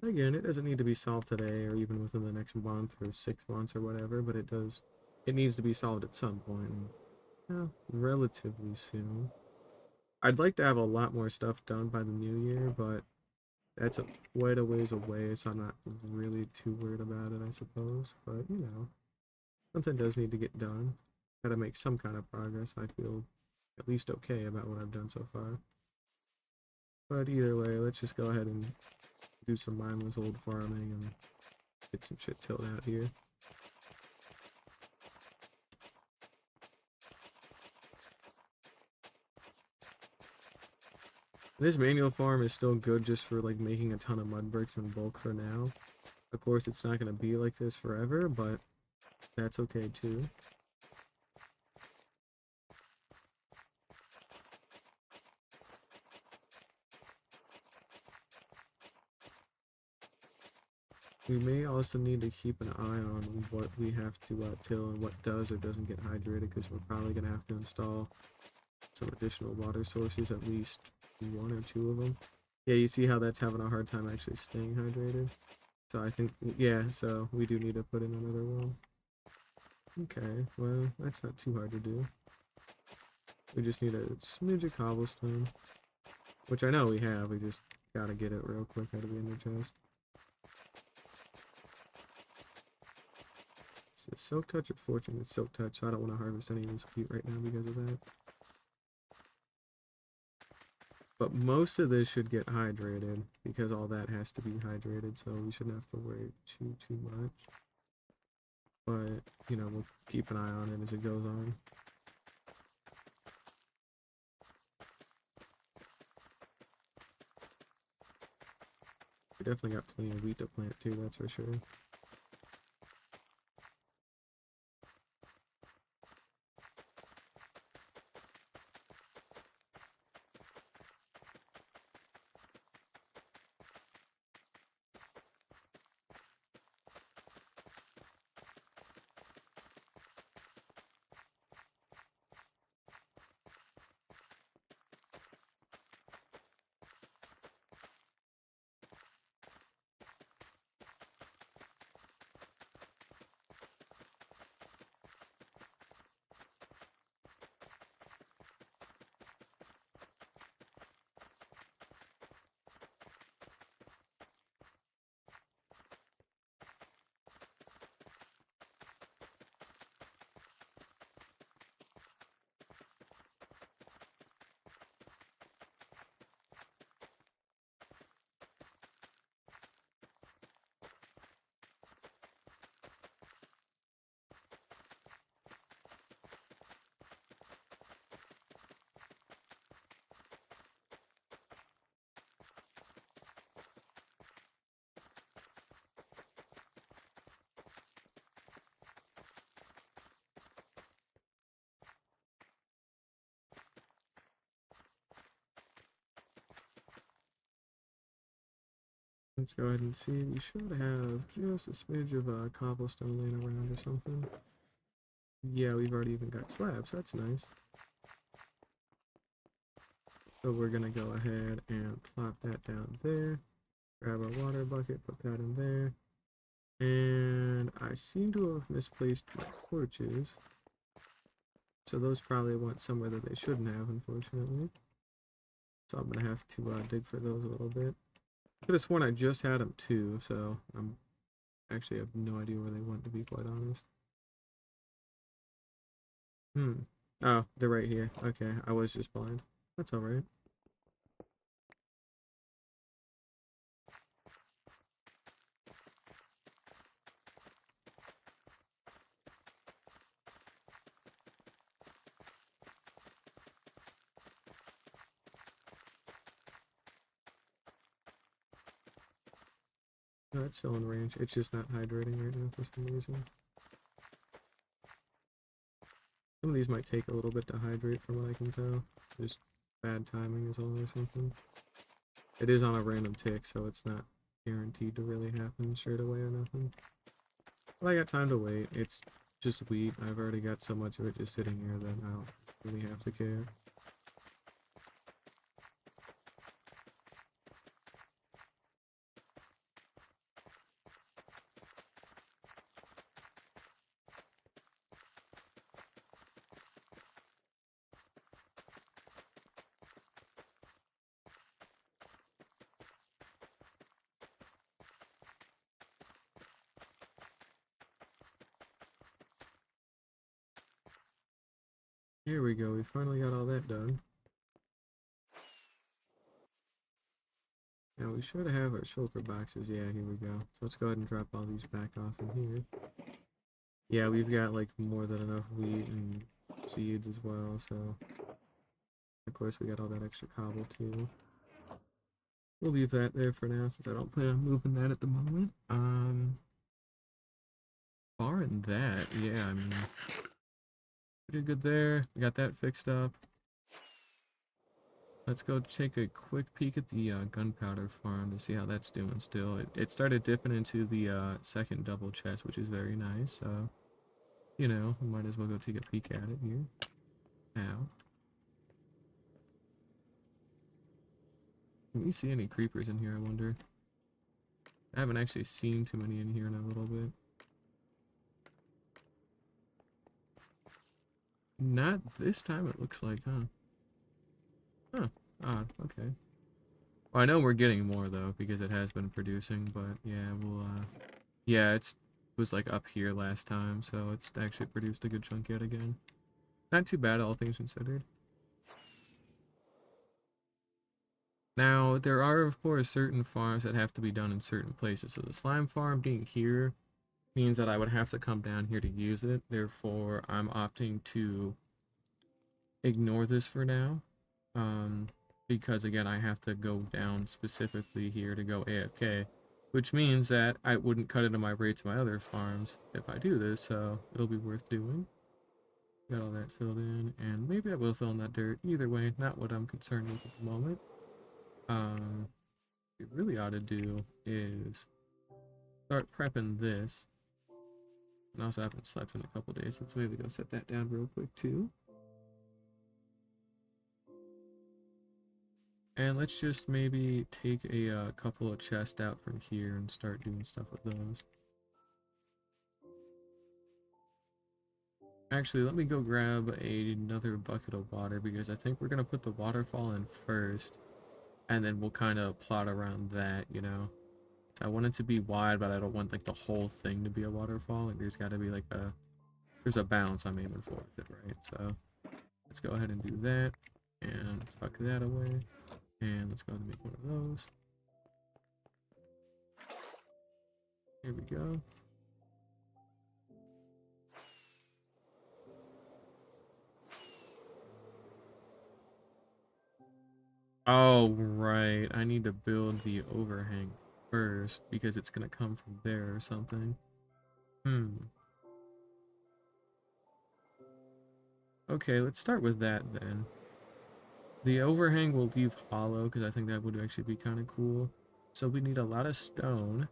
again, it doesn't need to be solved today or even within the next month or 6 months or whatever, but it needs to be solved at some point, relatively soon. I'd like to have a lot more stuff done by the new year, but that's quite a ways away, so I'm not really too worried about it, I suppose. But, something does need to get done. Gotta make some kind of progress. I feel at least okay about what I've done so far. But either way, let's just go ahead and do some mindless old farming and get some shit tilled out here. This manual farm is still good just for like making a ton of mud bricks in bulk for now. Of course, it's not going to be like this forever, but that's okay too. We may also need to keep an eye on what we have to till and what does or doesn't get hydrated, because we're probably going to have to install some additional water sources, at least one or two of them. Yeah, you see how that's having a hard time actually staying hydrated? So I think, yeah, so we do need to put in another well. Okay, well, that's not too hard to do. We just need a smidge of cobblestone, which I know we have, we just gotta get it real quick out of the inner chest. Is it Silk Touch or Fortune? It's Silk Touch, so I don't want to harvest any of this wheat right now because of that. But most of this should get hydrated, because all that has to be hydrated, so we shouldn't have to worry too much. But, we'll keep an eye on it as it goes on. We definitely got plenty of wheat to plant too, that's for sure. Let's go ahead and see. We should have just a smidge of cobblestone laying around or something. Yeah, we've already even got slabs. That's nice. So we're gonna go ahead and plop that down there. Grab our water bucket, put that in there. And I seem to have misplaced my torches. So those probably went somewhere that they shouldn't have, unfortunately. So I'm gonna have to dig for those a little bit. Could have sworn I just had them too, so I'm actually have no idea where they went, to be quite honest. Hmm. Oh, they're right here. Okay, I was just blind. That's alright. No, it's still in range. It's just not hydrating right now for some reason. Some of these might take a little bit to hydrate from what I can tell. Just bad timing is all or something. It is on a random tick, so it's not guaranteed to really happen straight away or nothing. But I got time to wait. It's just wheat. I've already got so much of it just sitting here that I don't really have to care. Here we go. We finally got all that done. Now we should have our shulker boxes. Yeah, here we go. So let's go ahead and drop all these back off in here. Yeah, we've got like more than enough wheat and seeds as well, so of course we got all that extra cobble too. We'll leave that there for now since I don't plan on moving that at the moment. Barring that, yeah, I mean, pretty good there. We got that fixed up. Let's go take a quick peek at the gunpowder farm to see how that's doing still. It started dipping into the second double chest, which is very nice. So, you know, we might as well go take a peek at it here. Now, can we see any creepers in here, I wonder? I haven't actually seen too many in here in a little bit. Not this time, it looks like, huh? Huh. Odd. Okay. Well, I know we're getting more, though, because it has been producing, but yeah, we'll, yeah, it was, like, up here last time, so it's actually produced a good chunk yet again. Not too bad, all things considered. Now, there are, of course, certain farms that have to be done in certain places. So the slime farm being here means that I would have to come down here to use it. Therefore, I'm opting to ignore this for now. Because, again, I have to go down specifically here to go AFK. Which means that I wouldn't cut into my rates of my other farms if I do this, so it'll be worth doing. Got all that filled in, and maybe I will fill in that dirt. Either way, not what I'm concerned with at the moment. What we really ought to do is start prepping this. And also, I haven't slept in a couple days. Let's maybe go set that down real quick too. And let's just maybe take a couple of chests out from here and start doing stuff with those. Actually, let me go grab another bucket of water because I think we're going to put the waterfall in first. And then we'll kind of plot around that, you know. I want it to be wide, but I don't want like the whole thing to be a waterfall. Like there's got to be like there's a balance I'm aiming for with it, right? So let's go ahead and do that and tuck that away. And let's go ahead and make one of those. Here we go. Oh, right. I need to build the overhang first because it's going to come from there or something. Hmm. Okay, let's start with that then. The overhang will leave hollow because I think that would actually be kind of cool. So we need a lot of stone,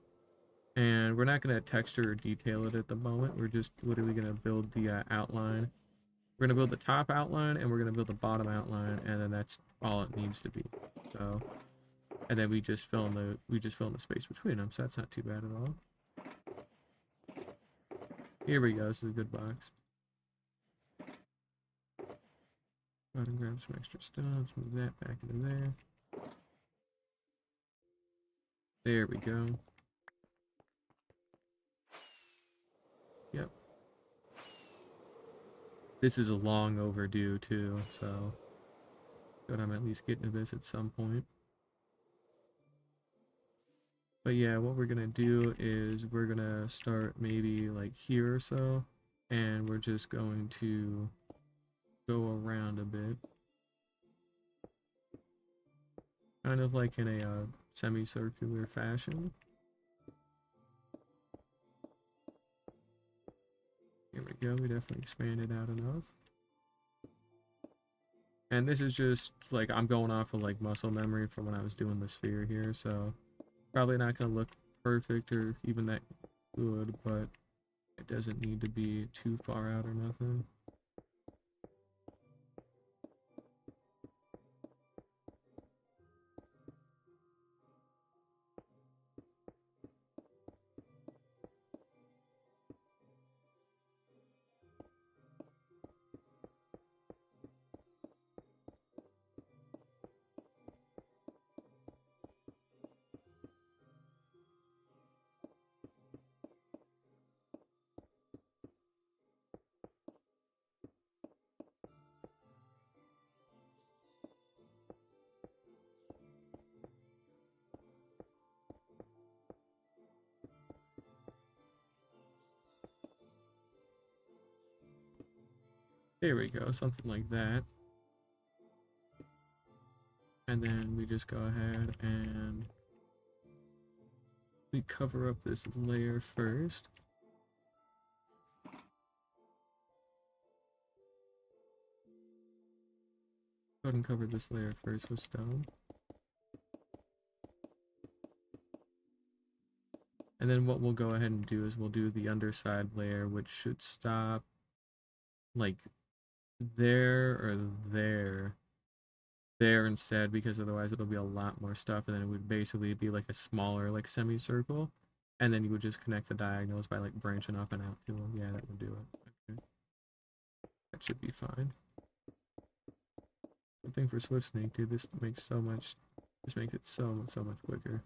and we're not going to texture or detail it at the moment. We're just literally going to build the outline. We're going to build the top outline, and we're going to build the bottom outline, and then that's all it needs to be. So, and then we just fill in the space between them. So that's not too bad at all. Here we go. This is a good box. Go ahead and grab some extra stones. Move that back into there. There we go. Yep. This is a long overdue too, so but I'm at least getting to this at some point. But yeah, what we're gonna do is we're gonna start maybe like here or so, and we're just going to go around a bit. Kind of like in a semicircular fashion. Here we go, we definitely expanded out enough. And this is just like I'm going off of like muscle memory from when I was doing the sphere here, so probably not gonna look perfect or even that good, but it doesn't need to be too far out or nothing. There we go, something like that. And then we just go ahead and we cover up this layer first. Go ahead and cover this layer first with stone. And then what we'll go ahead and do is we'll do the underside layer, which should stop like there or there instead, because otherwise it'll be a lot more stuff, and then it would basically be like a smaller like semicircle, and then you would just connect the diagonals by like branching up and out to them. Yeah, that would do it. Okay, that should be fine. Good thing for Swift Snake, dude. This makes so much. This makes it so much quicker.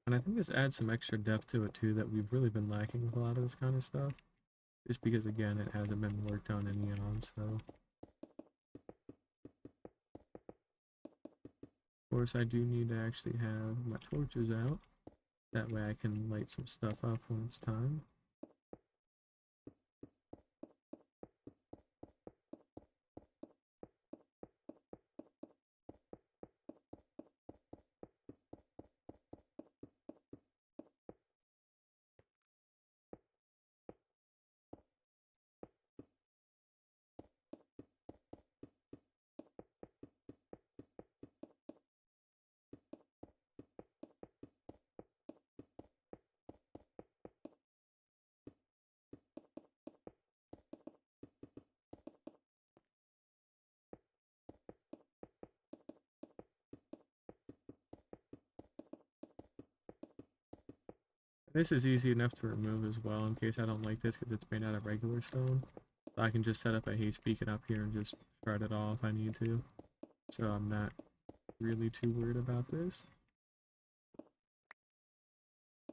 And I think this adds some extra depth to it too that we've really been lacking with a lot of this kind of stuff. Just because again it hasn't been worked on in eons, so of course I do need to actually have my torches out. That way I can light some stuff up when it's time. This is easy enough to remove as well in case I don't like this because it's made out of regular stone. So I can just set up a haste beacon up here and just shred it all if I need to. So I'm not really too worried about this.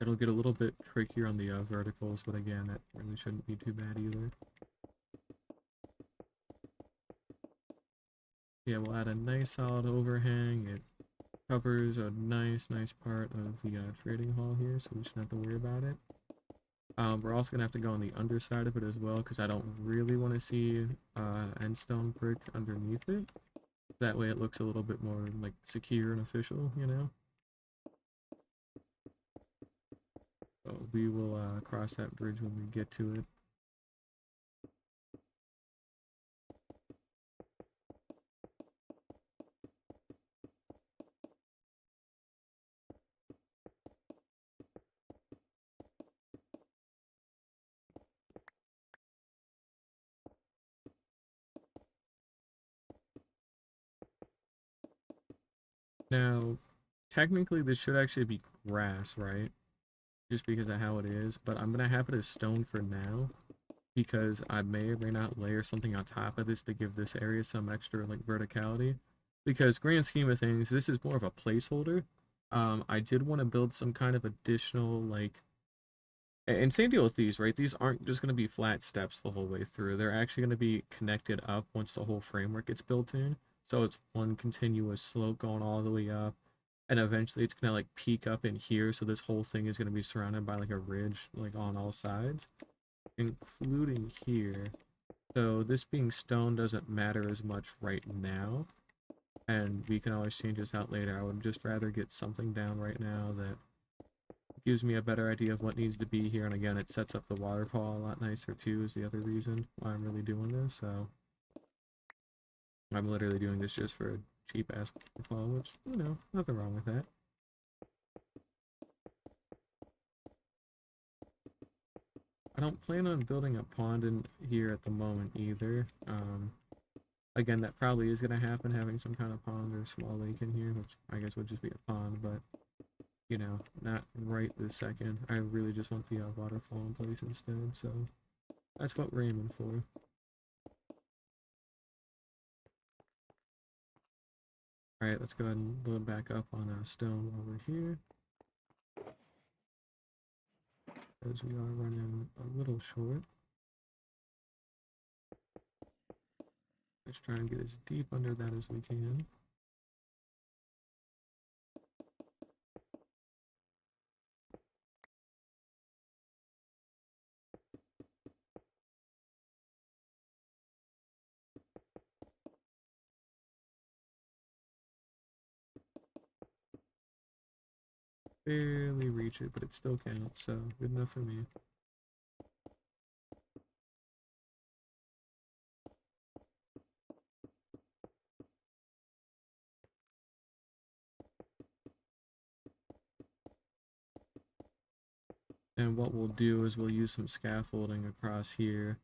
It'll get a little bit trickier on the verticals, but again, that really shouldn't be too bad either. Yeah, we'll add a nice solid overhang. It covers a nice part of the trading hall here, so we shouldn't have to worry about it. We're also gonna have to go on the underside of it as well, because I don't really want to see endstone brick underneath it. That way it looks a little bit more like secure and official, you know? So we will cross that bridge when we get to it. Now, technically, this should actually be grass, right? Just because of how it is, but I'm gonna have it as stone for now because I may or may not layer something on top of this to give this area some extra like verticality. Because grand scheme of things, this is more of a placeholder. I did want to build some kind of additional like, and same deal with these, right? These aren't just going to be flat steps the whole way through. They're actually going to be connected up once the whole framework gets built in. So it's one continuous slope going all the way up, and eventually it's going to like peak up in here. So this whole thing is going to be surrounded by like a ridge, like on all sides, including here. So this being stone doesn't matter as much right now, and we can always change this out later. I would just rather get something down right now that gives me a better idea of what needs to be here, and again, it sets up the waterfall a lot nicer too, is the other reason why I'm really doing this. So I'm literally doing this just for a cheap ass waterfall, which, you know, nothing wrong with that. I don't plan on building a pond in here at the moment either. Again, that probably is going to happen, having some kind of pond or small lake in here, which I guess would just be a pond, but, you know, not right this second. I really just want the waterfall in place instead, so that's what we're aiming for. Alright, let's go ahead and load back up on a stone over here, as we are running a little short. Let's try and get as deep under that as we can. Barely reach it, but it still counts, so good enough for me. And what we'll do is we'll use some scaffolding across here.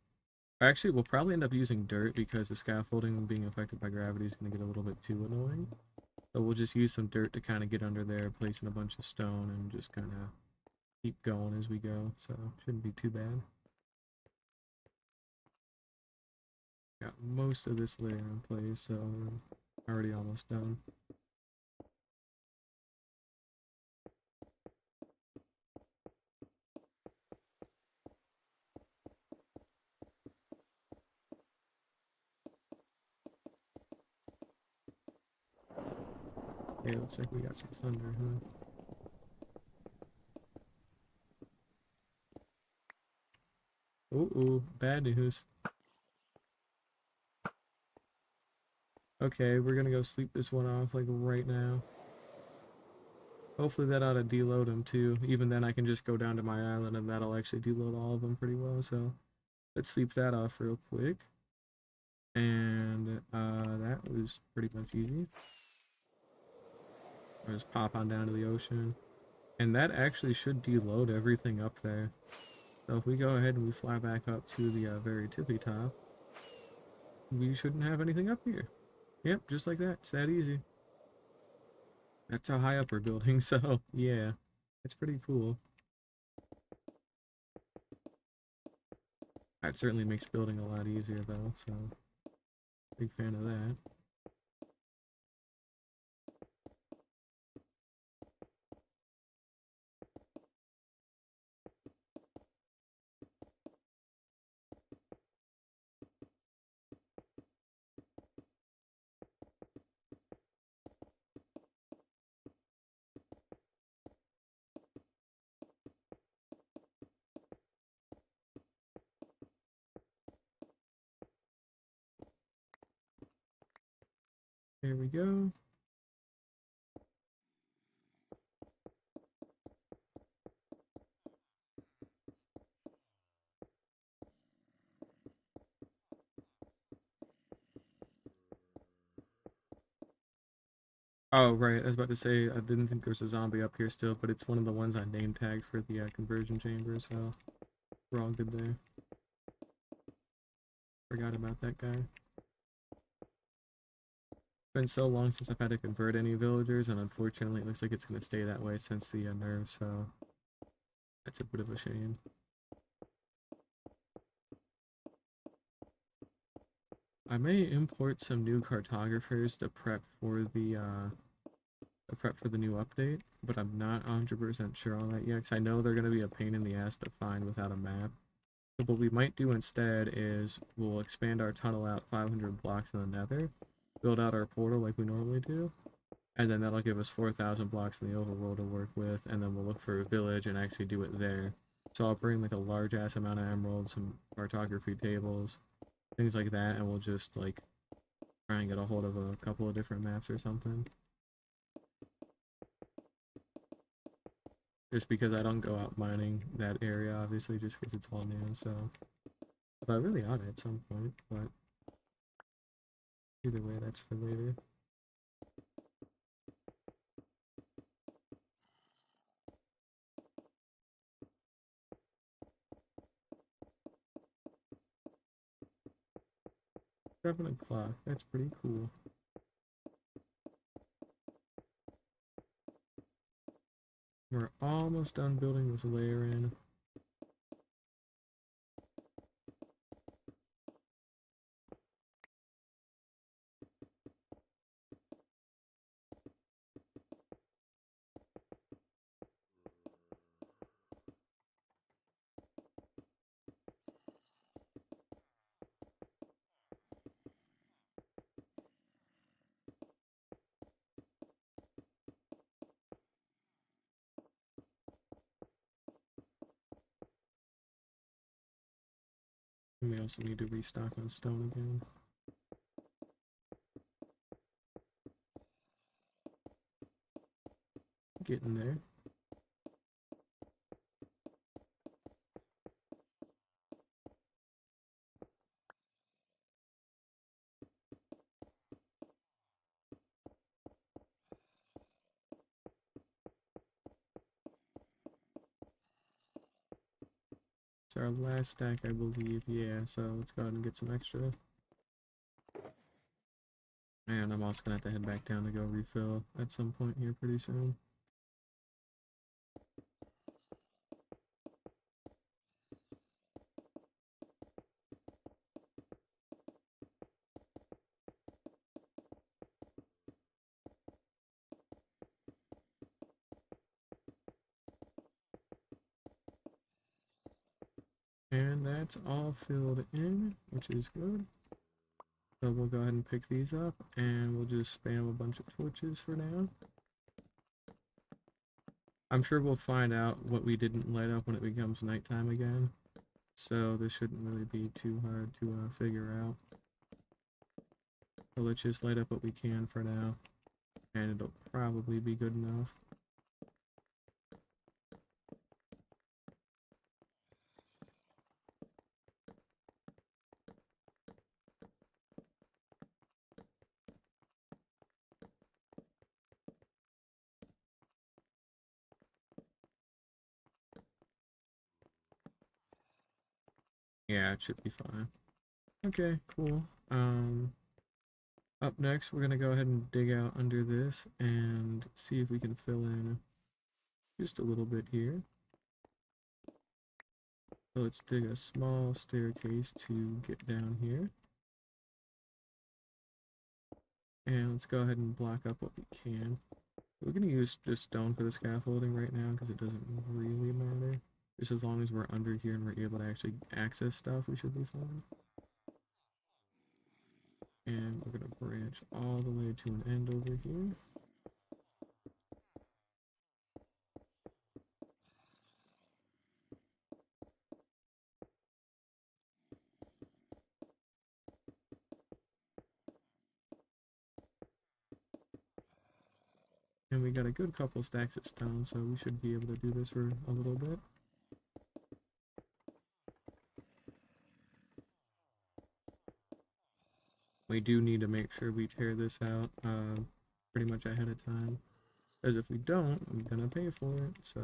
Actually, we'll probably end up using dirt because the scaffolding being affected by gravity is going to get a little bit too annoying. So we'll just use some dirt to kind of get under there, placing a bunch of stone, and just kind of keep going as we go. So shouldn't be too bad. Got most of this layer in place, so we're already almost done. Okay, looks like we got some thunder, huh? Ooh, bad news. Okay, we're gonna go sleep this one off like right now. Hopefully that ought to deload him too. Even then I can just go down to my island and that'll actually deload all of them pretty well. So let's sleep that off real quick. And that was pretty much easy. I'll just pop on down to the ocean. And that actually should deload everything up there. So if we go ahead and we fly back up to the very tippy top, we shouldn't have anything up here. Yep, just like that. It's that easy. That's how high up we're building, so yeah. It's pretty cool. That certainly makes building a lot easier though, so big fan of that. There we go. Oh, right. I was about to say I didn't think there was a zombie up here still, but it's one of the ones I name tagged for the conversion chamber, so we're all good there. Forgot about that guy. It's been so long since I've had to convert any villagers, and unfortunately, it looks like it's going to stay that way since the nerf, so that's a bit of a shame. I may import some new cartographers to prep for the new update, but I'm not 100% sure on that yet, because I know they're going to be a pain in the ass to find without a map. So what we might do instead is we'll expand our tunnel out 500 blocks in the nether, build out our portal like we normally do, and then that'll give us 4,000 blocks in the overworld to work with, and then we'll look for a village and actually do it there. So I'll bring like a large ass amount of emeralds, some cartography tables, things like that, and we'll just like try and get a hold of a couple of different maps or something. Just because I don't go out mining that area, obviously, just because it's all new, so. But I really ought to at some point, but either way, that's for later. $7 o'clock, that's pretty cool. We're almost done building this layer in. And we also need to restock on stone again. Getting there. It's our last stack, I believe. Yeah, so let's go ahead and get some extra. And I'm also gonna have to head back down to go refill at some point here pretty soon. And that's all filled in, which is good. So we'll go ahead and pick these up, and we'll just spam a bunch of torches for now. I'm sure we'll find out what we didn't light up when it becomes nighttime again. So this shouldn't really be too hard to figure out. So let's just light up what we can for now, and it'll probably be good enough. Yeah, it should be fine. Okay, cool. Up next, we're gonna go ahead and dig out under this and see if we can fill in just a little bit here. So let's dig a small staircase to get down here. And let's go ahead and block up what we can. We're gonna use just stone for the scaffolding right now because it doesn't really matter. Just as long as we're under here and we're able to actually access stuff, we should be fine. And we're gonna branch all the way to an end over here. And we got a good couple stacks of stone, so we should be able to do this for a little bit. We do need to make sure we tear this out pretty much ahead of time. Because if we don't, I'm gonna pay for it, so.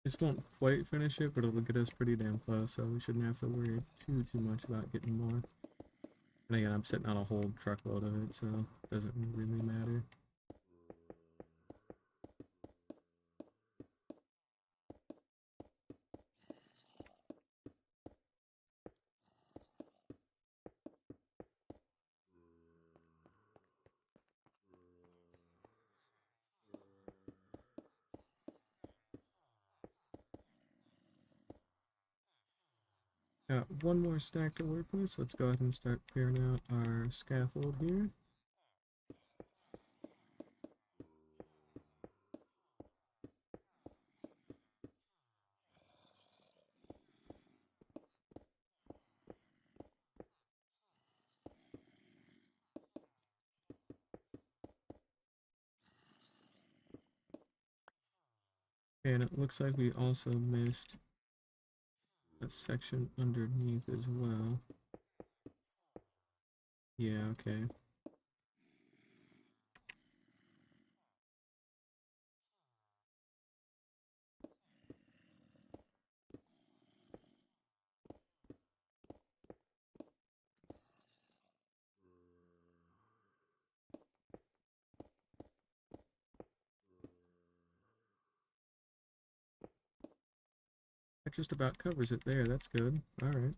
This won't quite finish it, but it'll get us pretty damn close, so we shouldn't have to worry too much about getting more. And again, I'm sitting on a whole truckload of it, so it doesn't really matter. Got one more stack to work with, so let's go ahead and start clearing out our scaffold here. And it looks like we also missed a section underneath as well. Yeah, okay. That just about covers it there. That's good. Alright.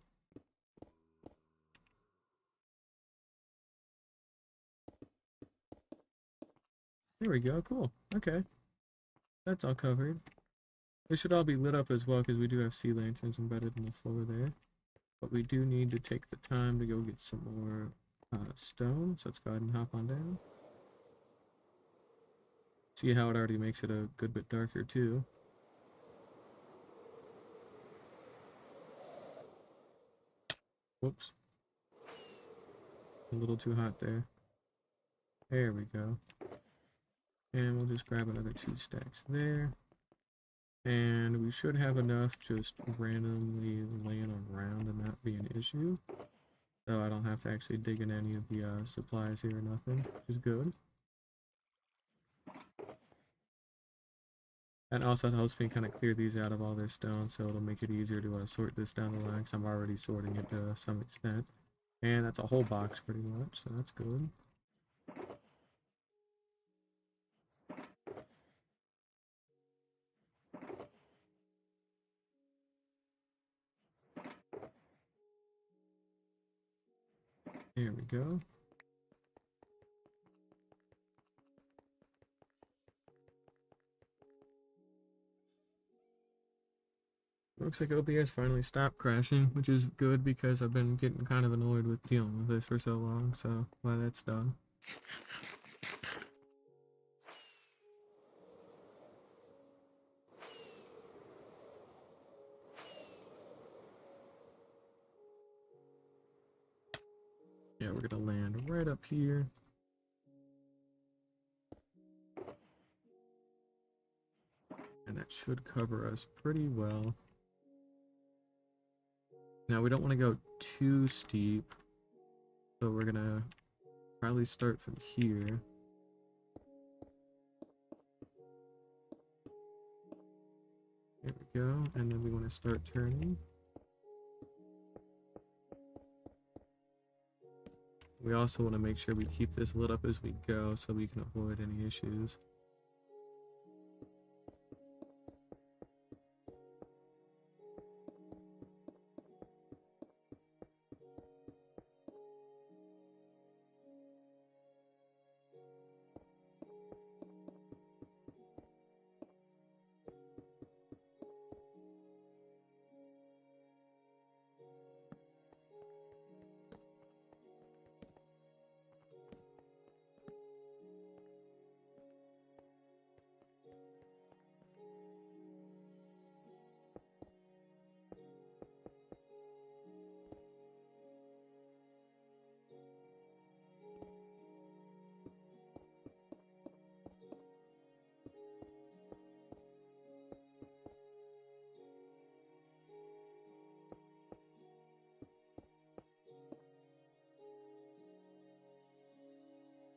There we go. Cool. Okay. That's all covered. This should all be lit up as well because we do have sea lanterns embedded in the floor there. But we do need to take the time to go get some more stone. So let's go ahead and hop on down. See how it already makes it a good bit darker too. Whoops. A little too hot there. There we go. And we'll just grab another 2 stacks there. And we should have enough just randomly laying around and not be an issue. So I don't have to actually dig in any of the supplies here or nothing, which is good. And also it helps me kind of clear these out of all their stone, so it'll make it easier to sort this down the line, because I'm already sorting it to some extent. And that's a whole box pretty much, so that's good. There we go. Looks like OBS finally stopped crashing, which is good because I've been getting kind of annoyed with dealing with this for so long, so glad that's done. Yeah, we're gonna land right up here. And that should cover us pretty well. Now we don't want to go too steep, so we're gonna probably start from here. There we go, and then we want to start turning. We also want to make sure we keep this lit up as we go so we can avoid any issues.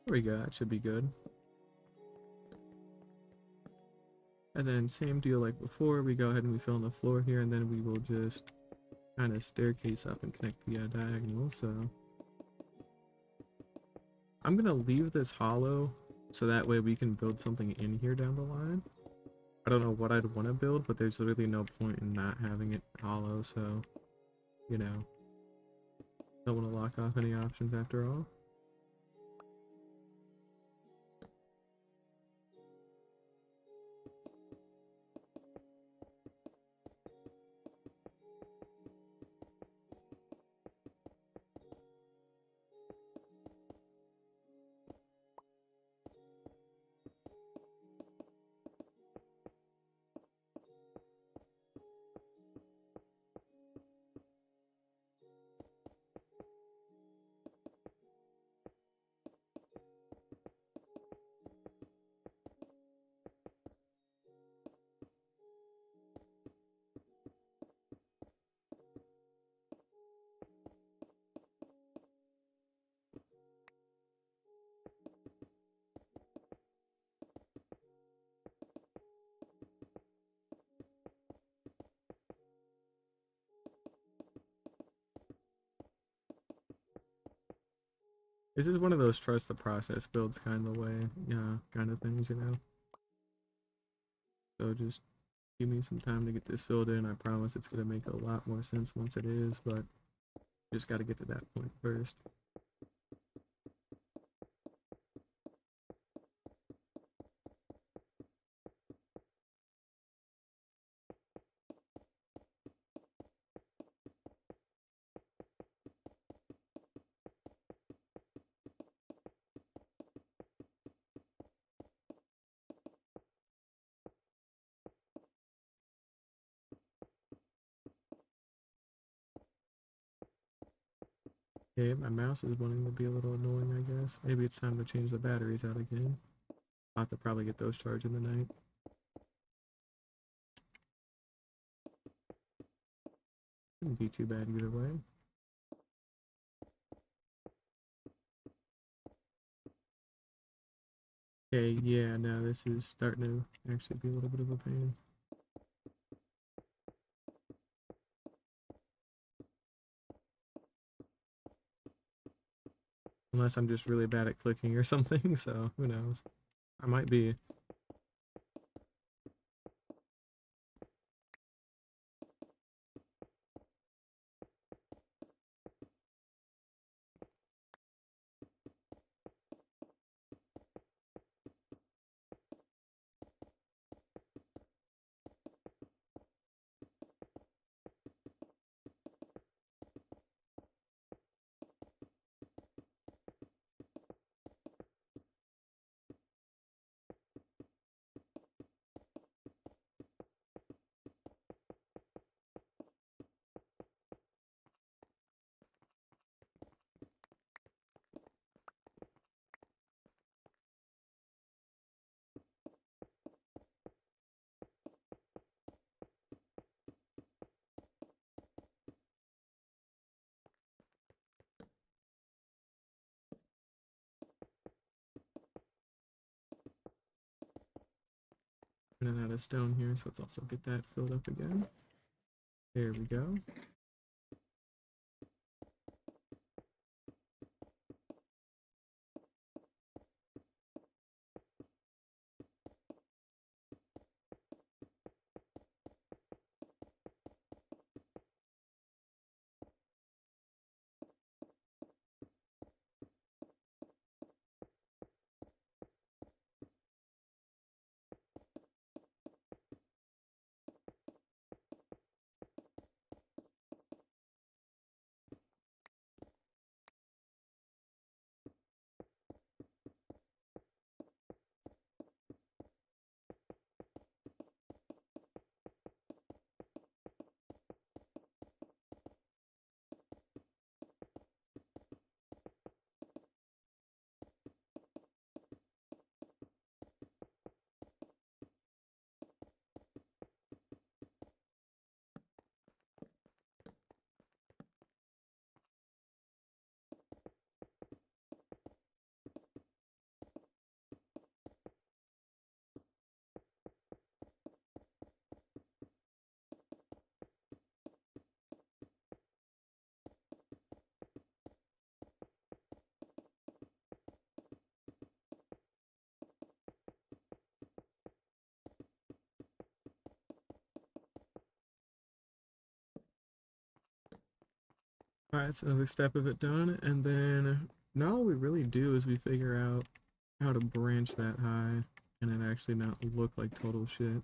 There we go, that should be good. And then same deal like before, we go ahead and we fill in the floor here, and then we will just kind of staircase up and connect the diagonal. So I'm gonna leave this hollow so that way we can build something in here down the line. I don't know what I'd want to build, but there's literally no point in not having it hollow, so you know, don't want to lock off any options after all. This is one of those trust the process builds kind of way, yeah, kind of things, you know. So just give me some time to get this filled in. I promise it's gonna make a lot more sense once it is, but just got to get to that point first. Okay, my mouse is wanting to be a little annoying, I guess. Maybe it's time to change the batteries out again. I'll have to probably get those charged in the night. Shouldn't be too bad either way. Okay, yeah, now this is starting to actually be a little bit of a pain. Unless I'm just really bad at clicking or something, so who knows. I might be. running out of stone here, so let's also get that filled up again. There we go. All right, so another step of it done, and then now all we really do is we figure out how to branch that high and it actually not look like total shit.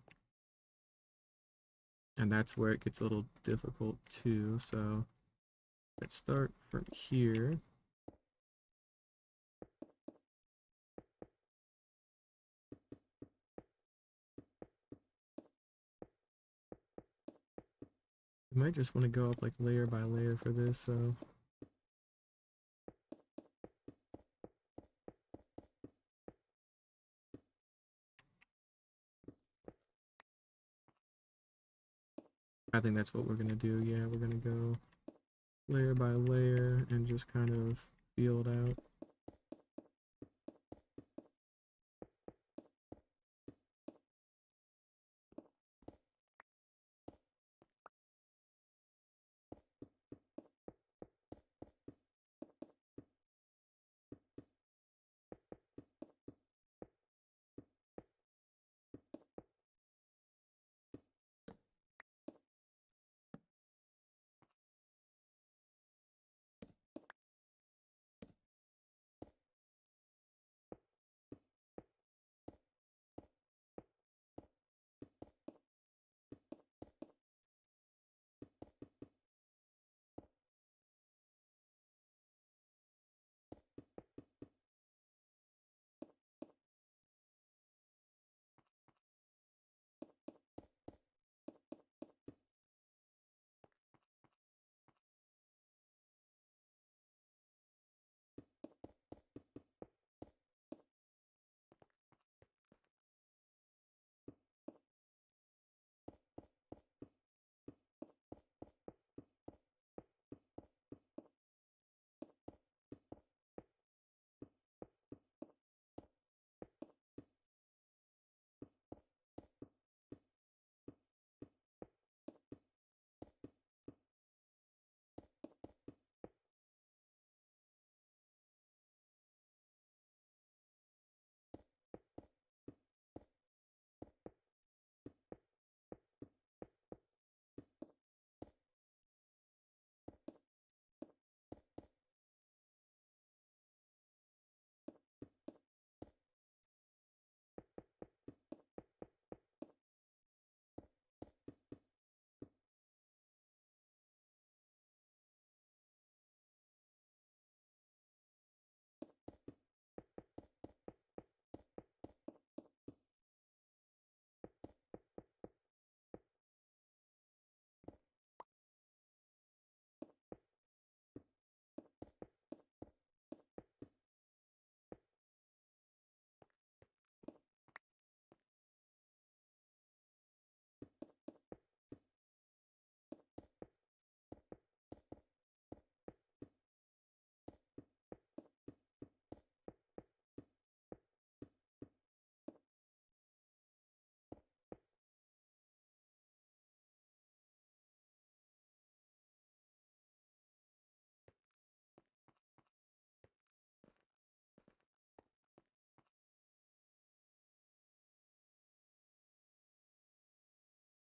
And that's where it gets a little difficult too. So let's start from here. You might just want to go up like layer by layer for this, so I think that's what we're gonna do. Yeah, we're gonna go layer by layer and just kind of feel it out.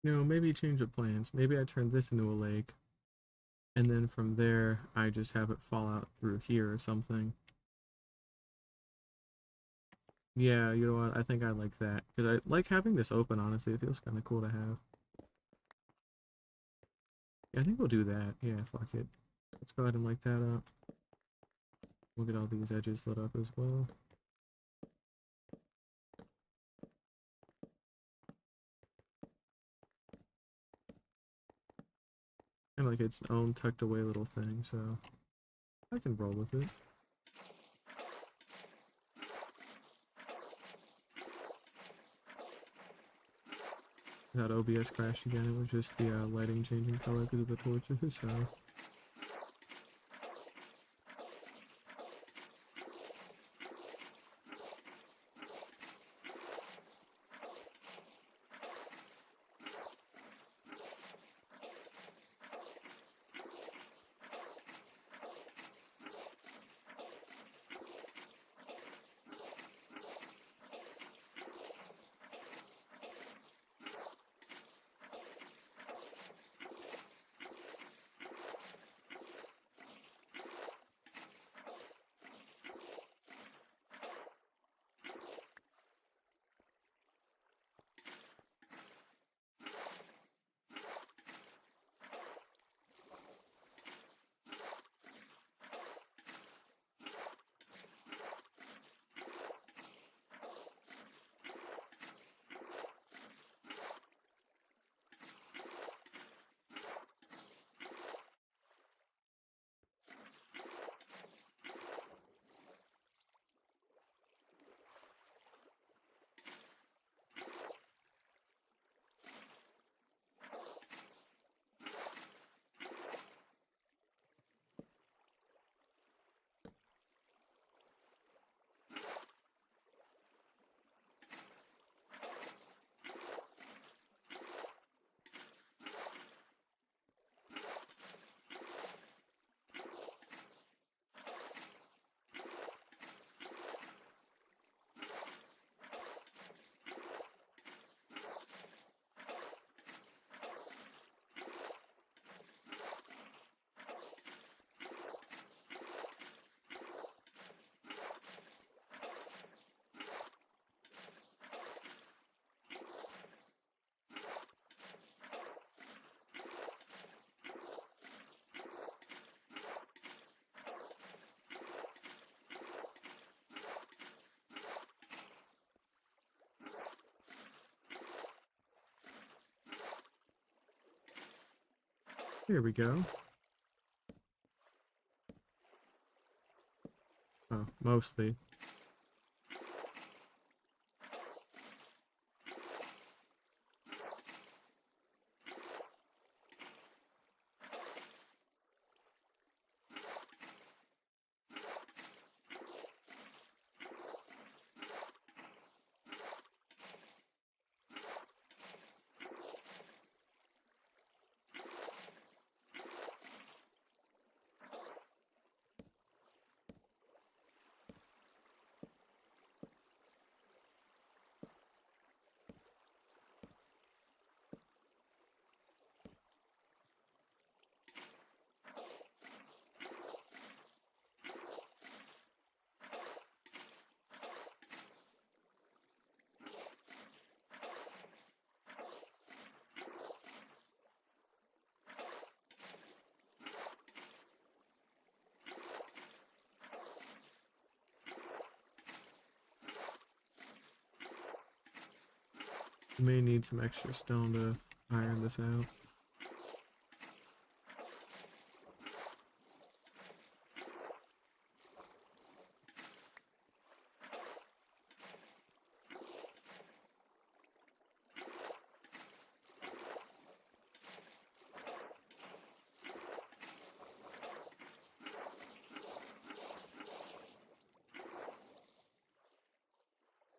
Maybe change of plans. Maybe I turn this into a lake, and then from there, I just have it fall out through here or something. Yeah, you know what? I think I like that. Because I like having this open, honestly. It feels kind of cool to have. Yeah, I think we'll do that. Yeah, fuck it. Let's go ahead and light that up. We'll get all these edges lit up as well. And like its own tucked away little thing, so I can roll with it. That OBS crashed again. It was just the lighting changing color because of the torches, so. Here we go. Oh, mostly. We may need some extra stone to iron this out.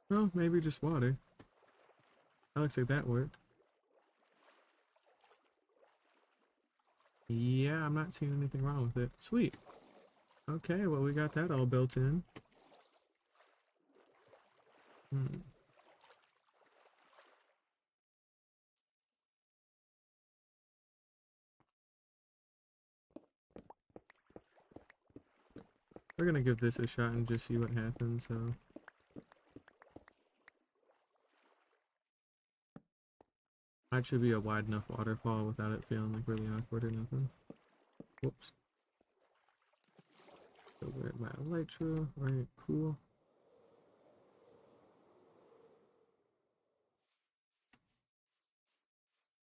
Well, maybe just water. That looks like that worked. Yeah, I'm not seeing anything wrong with it. Sweet. Okay, well, we got that all built in. Hmm. we're gonna give this a shot and just see what happens, so. That should be a wide enough waterfall without it feeling like really awkward or nothing. Whoops. So we're at my elytra. Alright, cool.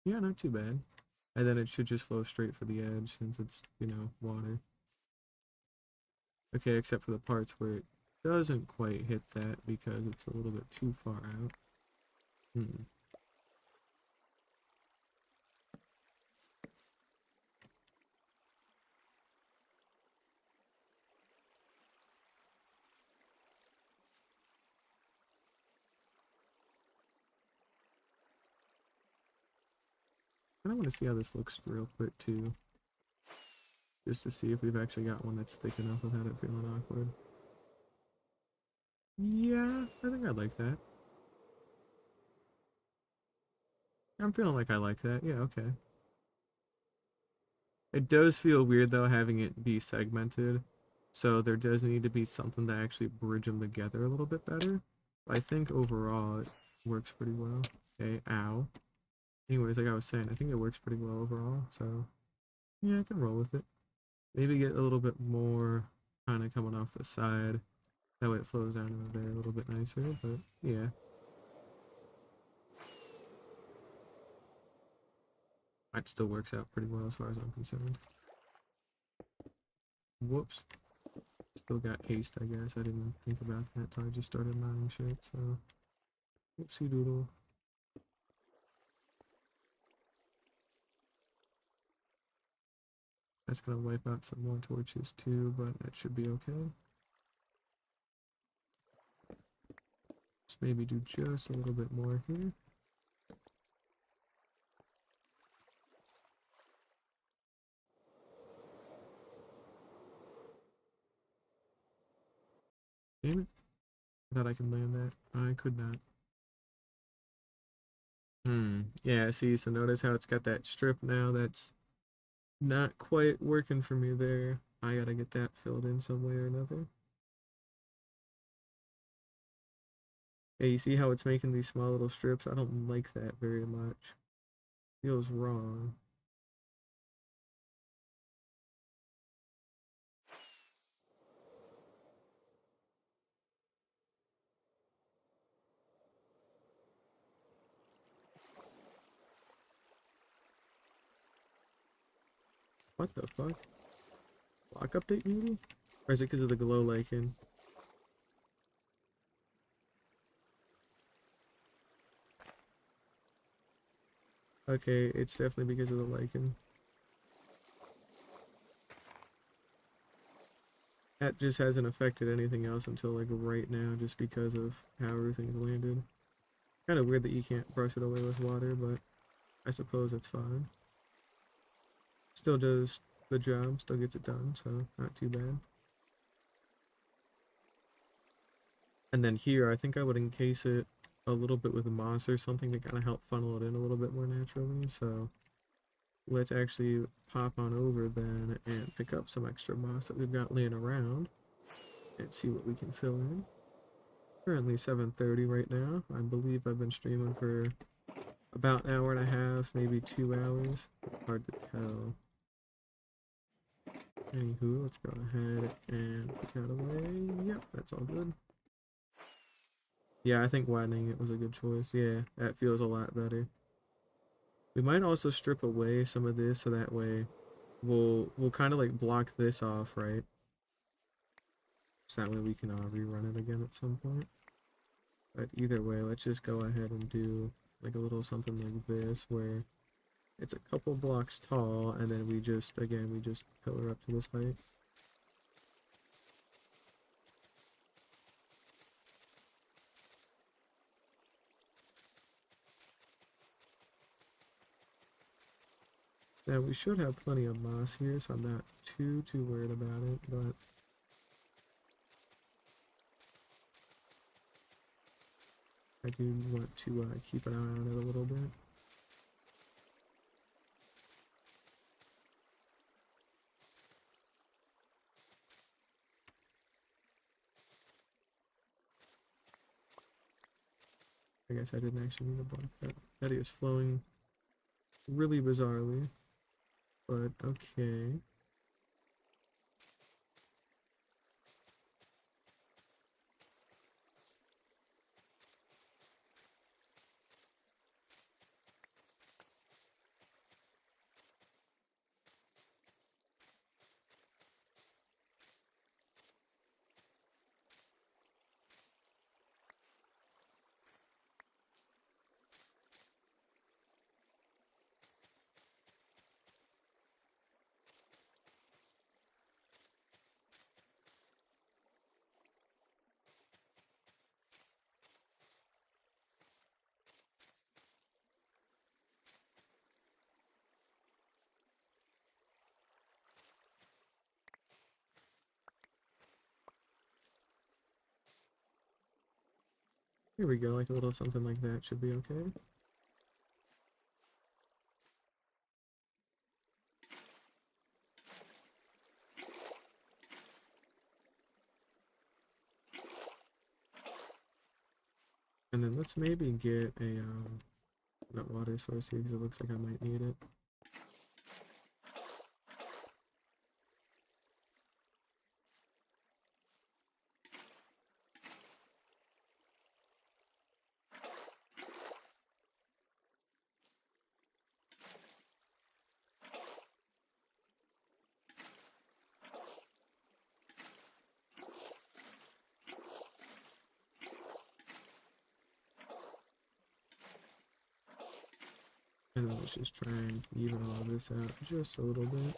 Yeah, not too bad. And then it should just flow straight for the edge since it's, you know, water. Okay, except for the parts where it doesn't quite hit that because it's a little bit too far out. Hmm. I want to see how this looks real quick too. Just to see if we've actually got one that's thick enough without it feeling awkward. Yeah, I think I like that. I'm feeling like I like that. Yeah, okay. It does feel weird though having it be segmented. So there does need to be something to actually bridge them together a little bit better. But I think overall it works pretty well. Okay, ow. Anyways, like I was saying, I think it works pretty well overall. So yeah, I can roll with it. Maybe get a little bit more kind of coming off the side. That way it flows down into there a little bit nicer, but yeah. It still works out pretty well as far as I'm concerned. Whoops. Still got haste, I guess. I didn't think about that until I just started mining shit, so. Whoopsie doodle. That's gonna wipe out some more torches too, but that should be okay. Just maybe do just a little bit more here. Damn it. I thought I could land that. I could not. Yeah, see, so notice how it's got that strip now that's not quite working for me there. I gotta get that filled in some way or another. Yeah, you see how it's making these small little strips? I don't like that very much. Feels wrong. What the fuck? Block update maybe? Or is it because of the glow lichen? Okay, it's definitely because of the lichen. That just hasn't affected anything else until like right now just because of how everything's landed. Kind of weird that you can't brush it away with water, but I suppose that's fine. Still does the job, still gets it done, so not too bad. And then here, I think I would encase it a little bit with moss or something to kind of help funnel it in a little bit more naturally, so let's actually pop on over then and pick up some extra moss that we've got laying around and see what we can fill in. Currently 7:30 right now. I believe I've been streaming for about an hour and a half, maybe 2 hours. Hard to tell. Anywho, let's go ahead and put that away. Yep, that's all good. Yeah, I think widening it was a good choice. Yeah, that feels a lot better. We might also strip away some of this so that way we'll kind of like block this off, right? So that way we can rerun it again at some point. But either way, let's just go ahead and do like a little something like this where it's a couple blocks tall and then we just, again, we just pillar up to this height. Now we should have plenty of moss here, so I'm not too worried about it, but I do want to keep an eye on it a little bit. I guess I didn't actually need to block that. That is flowing really bizarrely, but okay. Here we go, like a little something like that should be okay. And then let's maybe get a that water source here because it looks like I might need it. And then let's just try and even all this out just a little bit.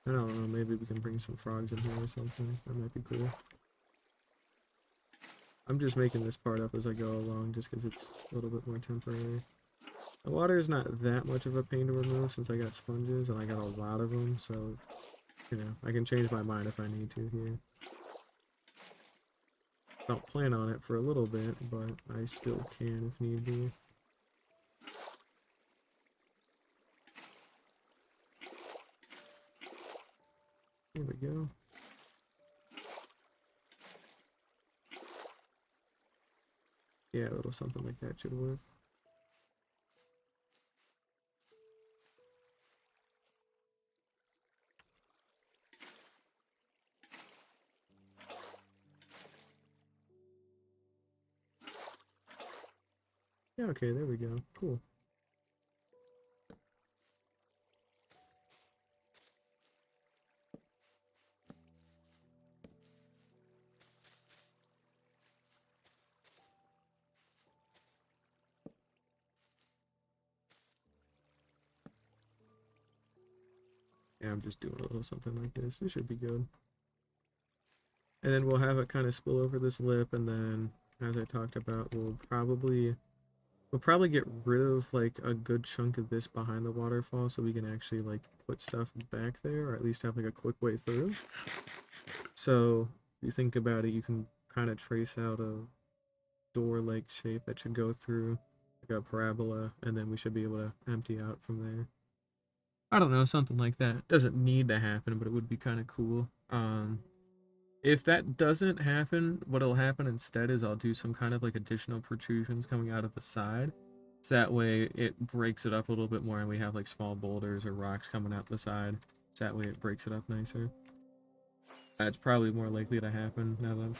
I don't know, maybe we can bring some frogs in here or something. That might be cool. I'm just making this part up as I go along just because it's a little bit more temporary. The water is not that much of a pain to remove since I got sponges and I got a lot of them, so, you know, I can change my mind if I need to here. Don't plan on it for a little bit, but I still can if need be. There we go. Yeah, a little something like that should work. Yeah, okay, there we go. Cool. Yeah, I'm just doing a little something like this. This should be good. And then we'll have it kind of spill over this lip, and then, as I talked about, we'll probably get rid of like a good chunk of this behind the waterfall so we can actually like put stuff back there, or at least have like a quick way through. So if you think about it, you can kind of trace out a door-like shape that should go through like a parabola, and then we should be able to empty out from there. I don't know, something like that. Doesn't need to happen, but it would be kind of cool. If that doesn't happen, what'll happen instead is I'll do some kind of like additional protrusions coming out of the side. So that way it breaks it up a little bit more and we have like small boulders or rocks coming out the side. So that way it breaks it up nicer. That's probably more likely to happen now that I'm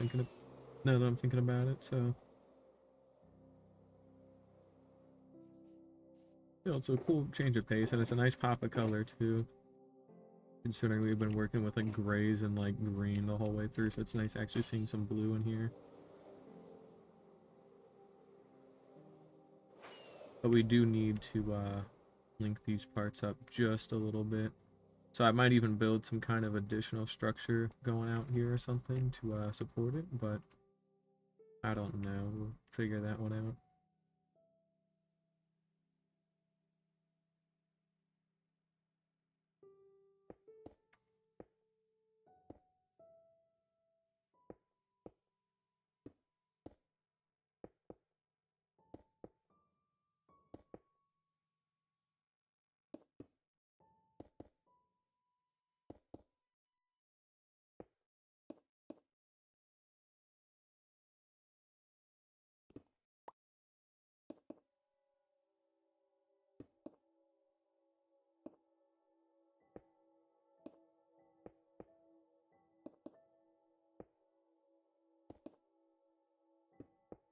thinking about it, so you know, it's a cool change of pace and it's a nice pop of color too. Considering we've been working with like grays and like green the whole way through, so it's nice actually seeing some blue in here. But we do need to link these parts up just a little bit. So I might even build some kind of additional structure going out here or something to support it, but I don't know. We'll figure that one out.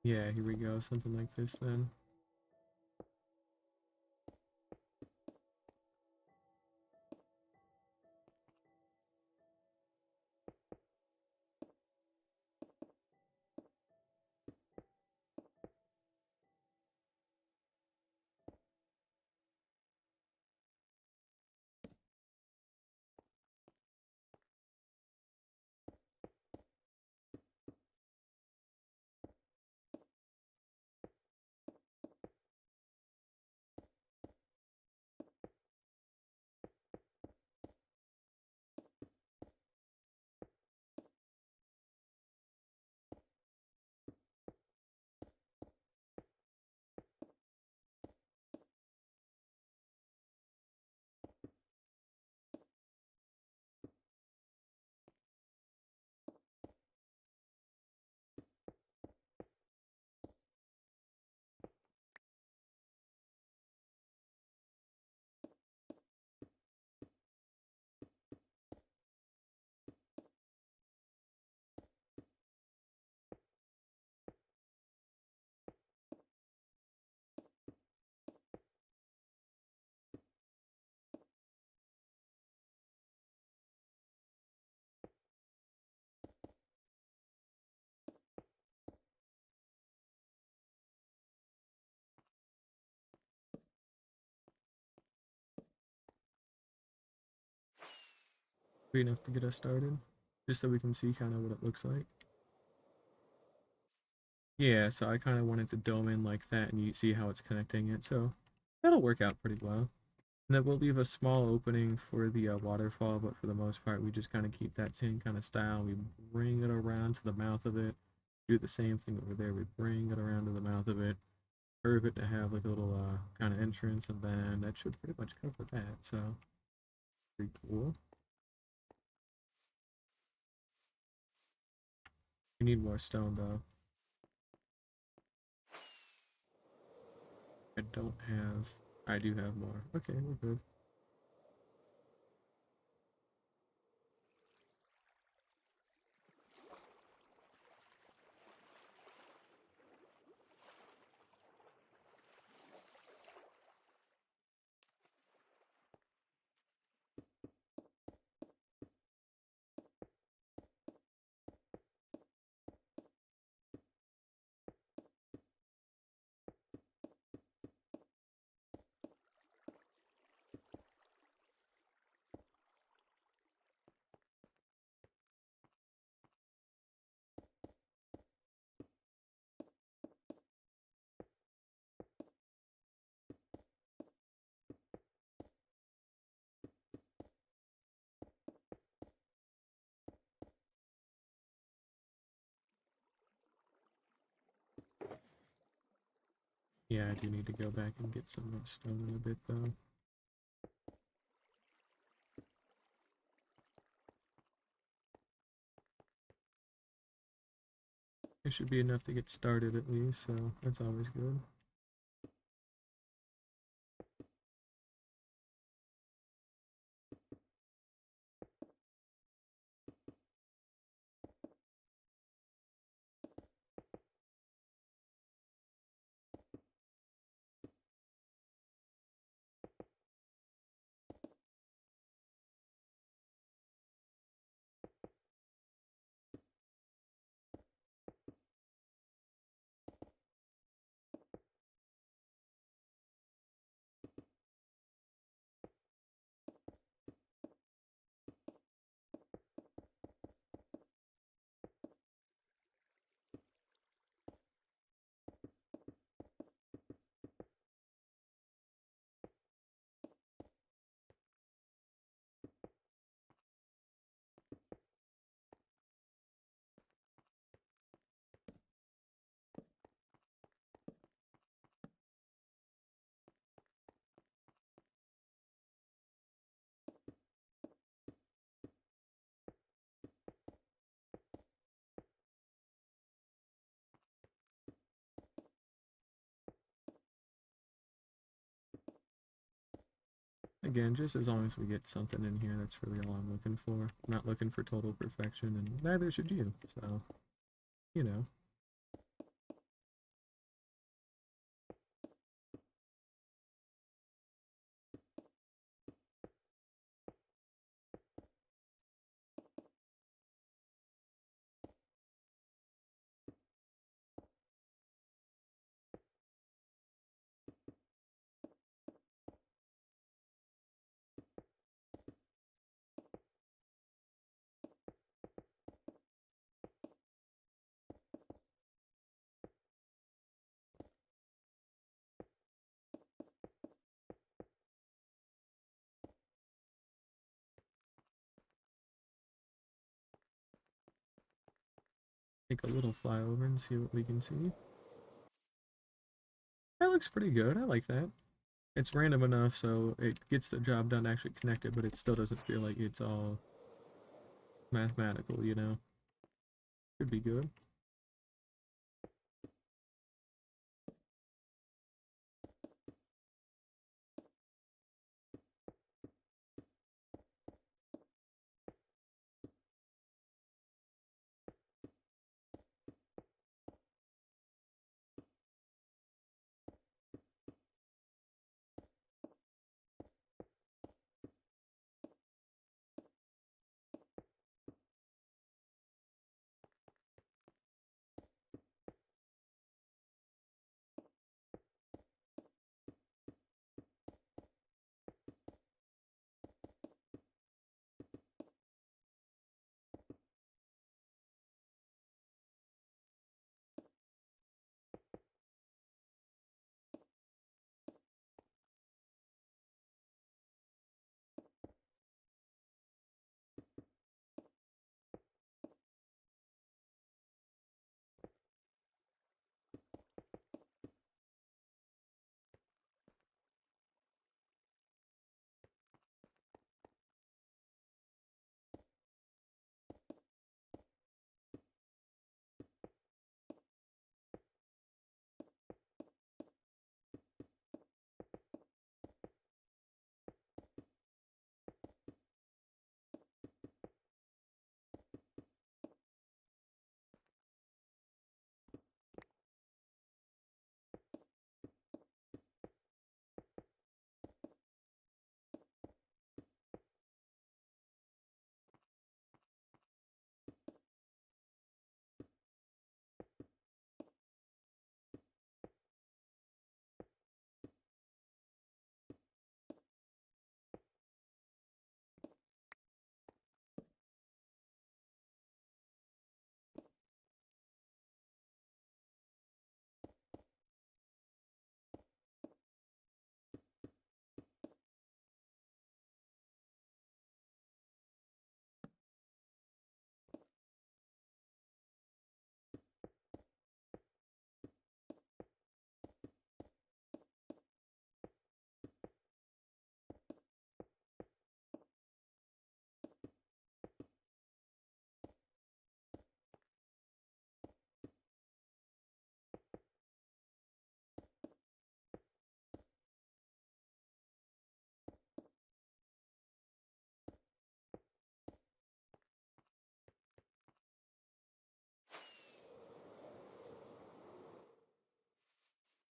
Yeah, here we go, something like this then. Be enough to get us started, just so we can see kind of what it looks like. Yeah, so I kind of wanted to dome in like that and you see how it's connecting it, so that'll work out pretty well. And then we'll leave a small opening for the waterfall, but for the most part, we just kind of keep that same kind of style. We bring it around to the mouth of it, do the same thing over there. We bring it around to the mouth of it, curve it to have like a little kind of entrance, and then that should pretty much cover that. So pretty cool. We need more stone though. I don't have. I do have more. Okay, we're good. Yeah, I do need to go back and get some more stone in a bit though. It should be enough to get started at least, so that's always good. Again, just as long as we get something in here, that's really all I'm looking for. I'm not looking for total perfection, and neither should you. So, you know. Take a little flyover and see what we can see. That looks pretty good. I like that. It's random enough so it gets the job done actually connected, but it still doesn't feel like it's all mathematical, you know? Could be good.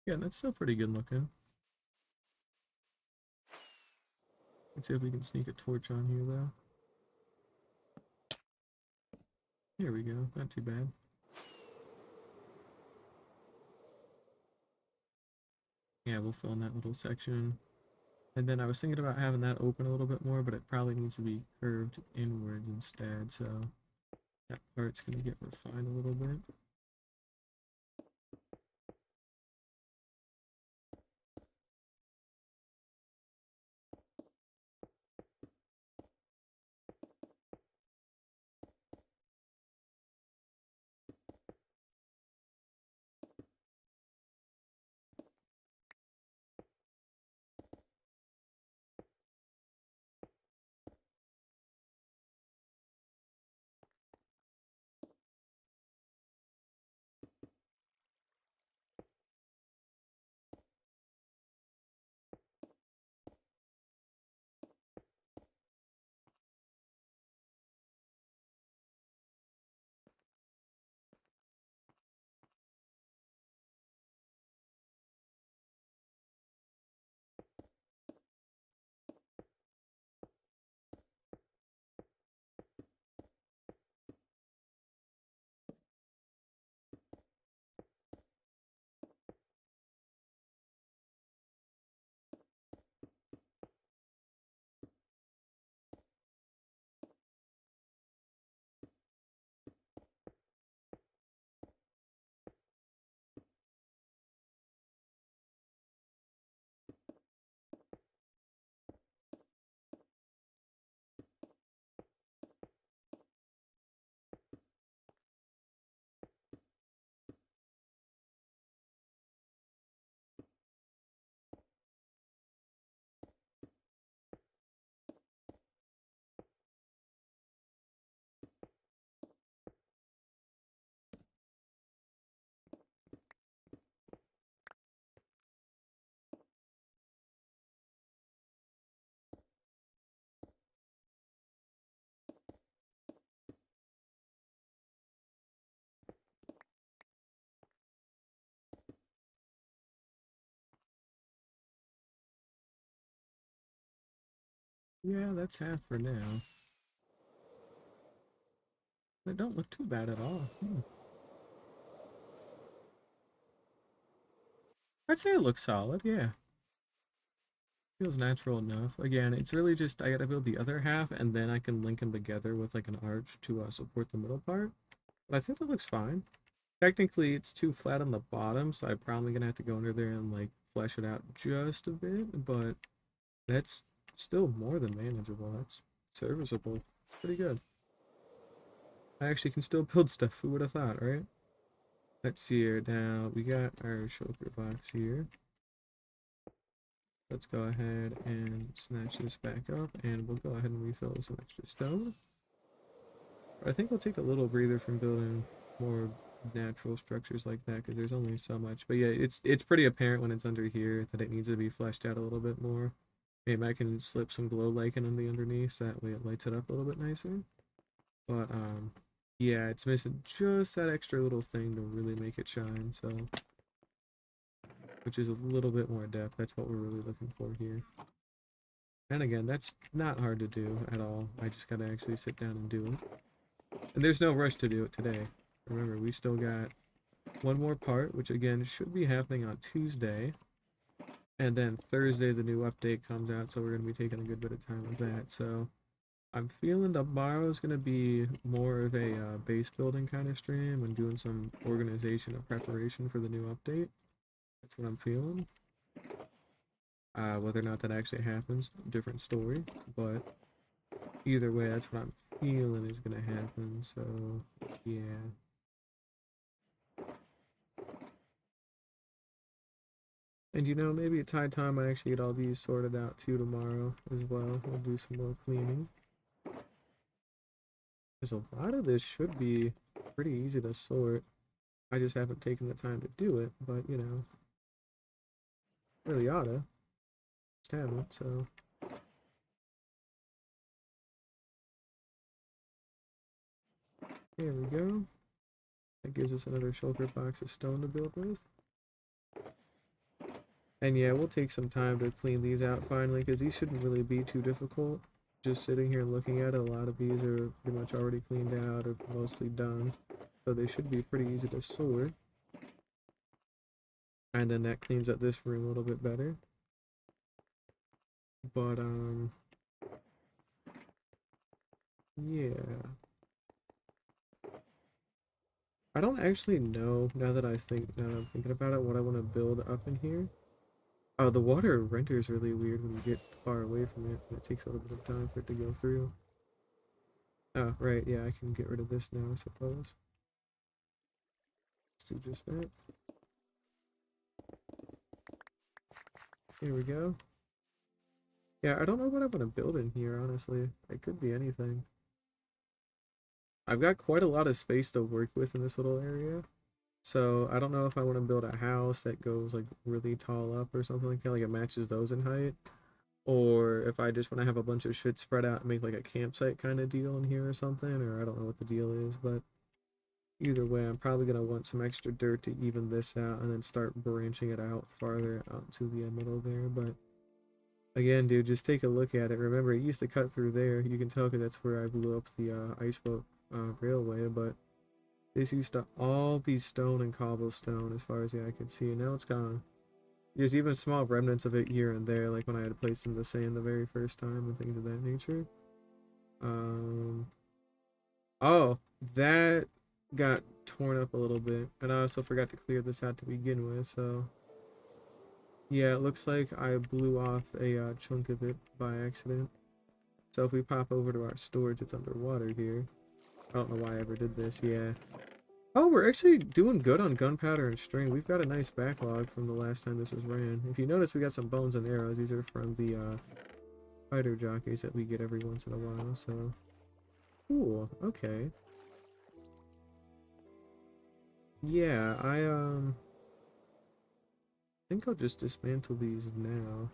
Yeah, that's still pretty good looking. Let's see if we can sneak a torch on here, though. Here we go. Not too bad. Yeah, we'll fill in that little section. And then I was thinking about having that open a little bit more, but it probably needs to be curved inwards instead, so that part's going to get refined a little bit. Yeah, that's half for now. That don't look too bad at all. I'd say it looks solid, yeah. Feels natural enough. Again, it's really just I gotta build the other half and then I can link them together with like an arch to support the middle part. But I think that looks fine. Technically, it's too flat on the bottom, so I'm probably gonna have to go under there and like flesh it out just a bit, but that's still more than manageable. That's serviceable. Pretty good. I actually can still build stuff. Who would have thought, right? Let's see here. Now, we got our shulker box here. Let's go ahead and snatch this back up, and we'll go ahead and refill with some extra stone. I think we'll take a little breather from building more natural structures like that, because there's only so much. But yeah, it's pretty apparent when it's under here that it needs to be fleshed out a little bit more. Maybe I can slip some glow lichen on the underneath, so that way it lights it up a little bit nicer. But yeah, it's missing just that extra little thing to really make it shine, so which is a little bit more depth. That's what we're really looking for here. And again, that's not hard to do at all. I just gotta actually sit down and do it. And there's no rush to do it today. Remember, we still got one more part, which again should be happening on Tuesday. And then Thursday the new update comes out, so we're gonna be taking a good bit of time with that. So I'm feeling tomorrow is gonna be more of a base building kind of stream and doing some organization and preparation for the new update. That's what I'm feeling. Whether or not that actually happens, different story. But either way, that's what I'm feeling is gonna happen. So yeah. And you know, maybe it's high time I actually get all these sorted out too tomorrow as well. We'll do some more cleaning. There's a lot of this should be pretty easy to sort. I just haven't taken the time to do it, but you know, really oughta. Just haven't, so. There we go. That gives us another shulker box of stone to build with. And yeah, we'll take some time to clean these out finally, because these shouldn't really be too difficult. Just sitting here and looking at it, a lot of these are pretty much already cleaned out or mostly done. So they should be pretty easy to sort. And then that cleans up this room a little bit better. But, yeah. I don't actually know, now that I'm thinking about it, what I want to build up in here. Oh, the water renders really weird when you get far away from it, and it takes a little bit of time for it to go through. Oh, right, yeah, I can get rid of this now, I suppose. Let's do just that. Here we go. Yeah, I don't know what I want to build in here, honestly. It could be anything. I've got quite a lot of space to work with in this little area. So I don't know if I want to build a house that goes like really tall up or something like that, like it matches those in height. Or if I just want to have a bunch of shit spread out and make like a campsite kind of deal in here or something, or I don't know what the deal is, but either way, I'm probably going to want some extra dirt to even this out and then start branching it out farther out to the middle there. But again, dude, just take a look at it. Remember, it used to cut through there. You can tell because that's where I blew up the ice boat railway, but this used to all be stone and cobblestone as far as the eye could see, and now it's gone. There's even small remnants of it here and there, like when I had placed in the sand the very first time and things of that nature. Um, oh, that got torn up a little bit, and I also forgot to clear this out to begin with, so yeah, it looks like I blew off a chunk of it by accident. So if we pop over to our storage, it's underwater here. I don't know why I ever did this, yeah. Oh, we're actually doing good on gunpowder and string. We've got a nice backlog from the last time this was ran. If you notice, we got some bones and arrows. These are from the fighter jockeys that we get every once in a while, so. Cool, okay. Yeah, I think I'll just dismantle these now.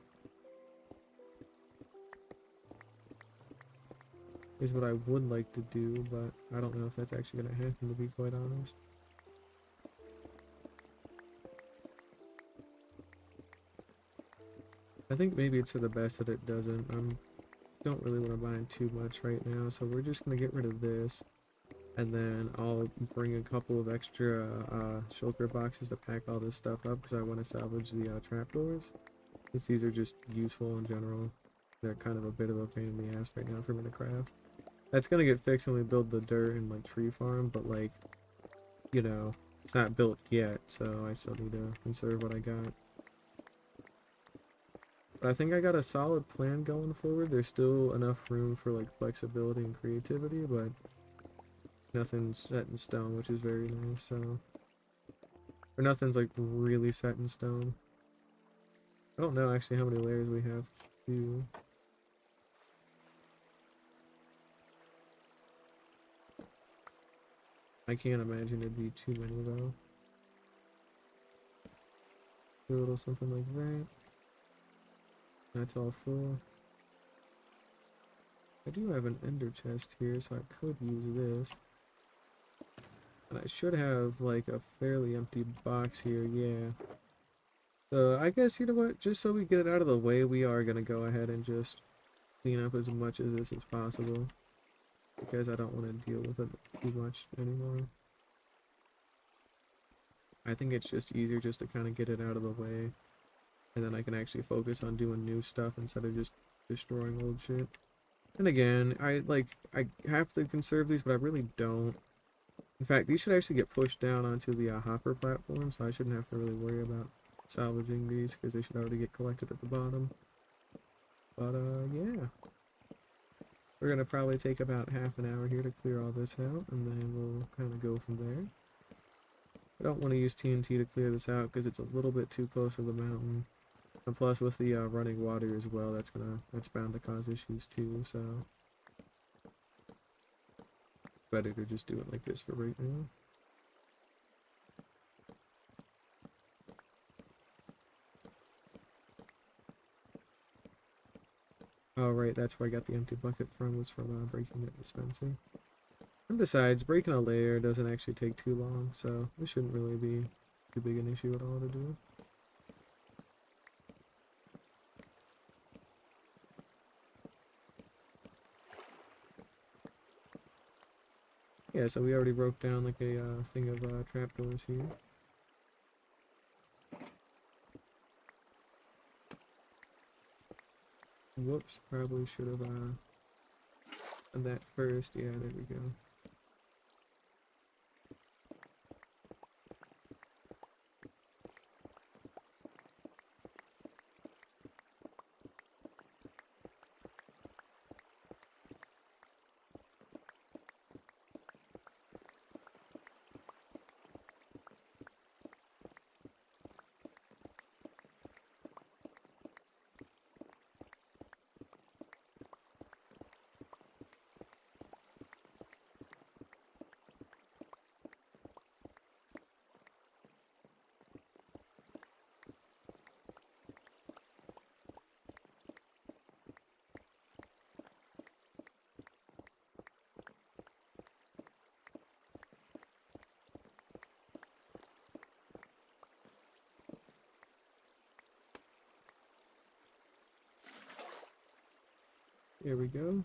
Is what I would like to do, but I don't know if that's actually gonna happen, to be quite honest. I think maybe it's for the best that it doesn't. I'm don't really want to bind too much right now, so we're just going to get rid of this. And then I'll bring a couple of extra shulker boxes to pack all this stuff up because I want to salvage the trapdoors. Since these are just useful in general. They're kind of a bit of a pain in the ass right now for me to craft. That's gonna get fixed when we build the dirt and like tree farm, but like, you know, it's not built yet, so I still need to conserve what I got. But I think I got a solid plan going forward. There's still enough room for like flexibility and creativity, but nothing's set in stone, which is very nice. So, or nothing's like really set in stone. I don't know actually how many layers we have to do. I can't imagine it'd be too many though. Do a little something like that. That's all full. I do have an ender chest here, so I could use this. And I should have like a fairly empty box here, yeah. So I guess, you know what, just so we get it out of the way, we are gonna go ahead and just clean up as much of this as possible. Because I don't want to deal with it too much anymore. I think it's just easier just to kind of get it out of the way. And then I can actually focus on doing new stuff instead of just destroying old shit. And again, I have to conserve these, but I really don't. In fact, these should actually get pushed down onto the hopper platform, so I shouldn't have to really worry about salvaging these, because they should already get collected at the bottom. But, yeah. We're gonna probably take about half an hour here to clear all this out, and then we'll kind of go from there. I don't want to use TNT to clear this out, because it's a little bit too close to the mountain. And plus, with the running water as well, that's bound to cause issues too, so better to just do it like this for right now. Oh right, that's where I got the empty bucket from, was from breaking that dispensing. And besides, breaking a layer doesn't actually take too long, so this shouldn't really be too big an issue at all to do. Yeah, so we already broke down like a thing of trapdoors here. Whoops, probably should have done that first. Yeah, there we go. There we go.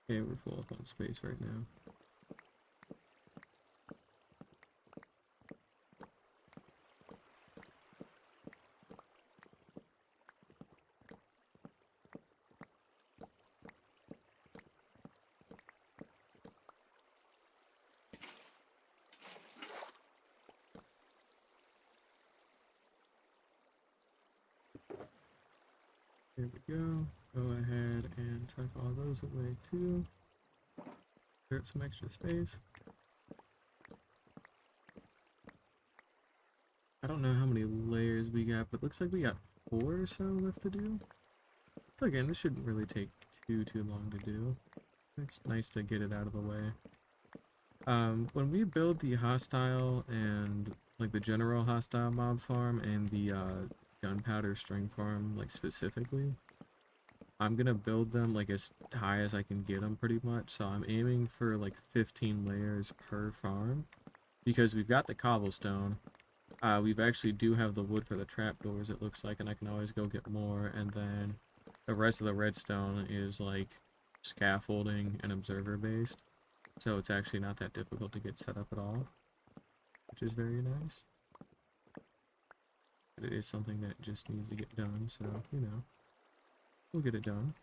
Okay, we're full up on space right now. There we go. Go ahead and tuck all those away too. Clear up some extra space. I don't know how many layers we got, but looks like we got 4 or so left to do. Again, this shouldn't really take too long to do. It's nice to get it out of the way. When we build the hostile and like the general hostile mob farm and the gunpowder string farm, like specifically, I'm gonna build them like as high as I can get them pretty much. So I'm aiming for like 15 layers per farm because we've got the cobblestone. We've actually do have the wood for the trapdoors, it looks like, and I can always go get more. And then the rest of the redstone is like scaffolding and observer based. So it's actually not that difficult to get set up at all, which is very nice. But it is something that just needs to get done, so, you know, we'll get it done.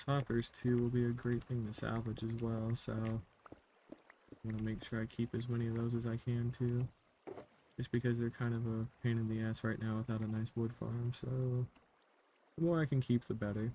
Toppers too will be a great thing to salvage as well, so I want to make sure I keep as many of those as I can too. Just because they're kind of a pain in the ass right now without a nice wood farm, so the more I can keep, the better.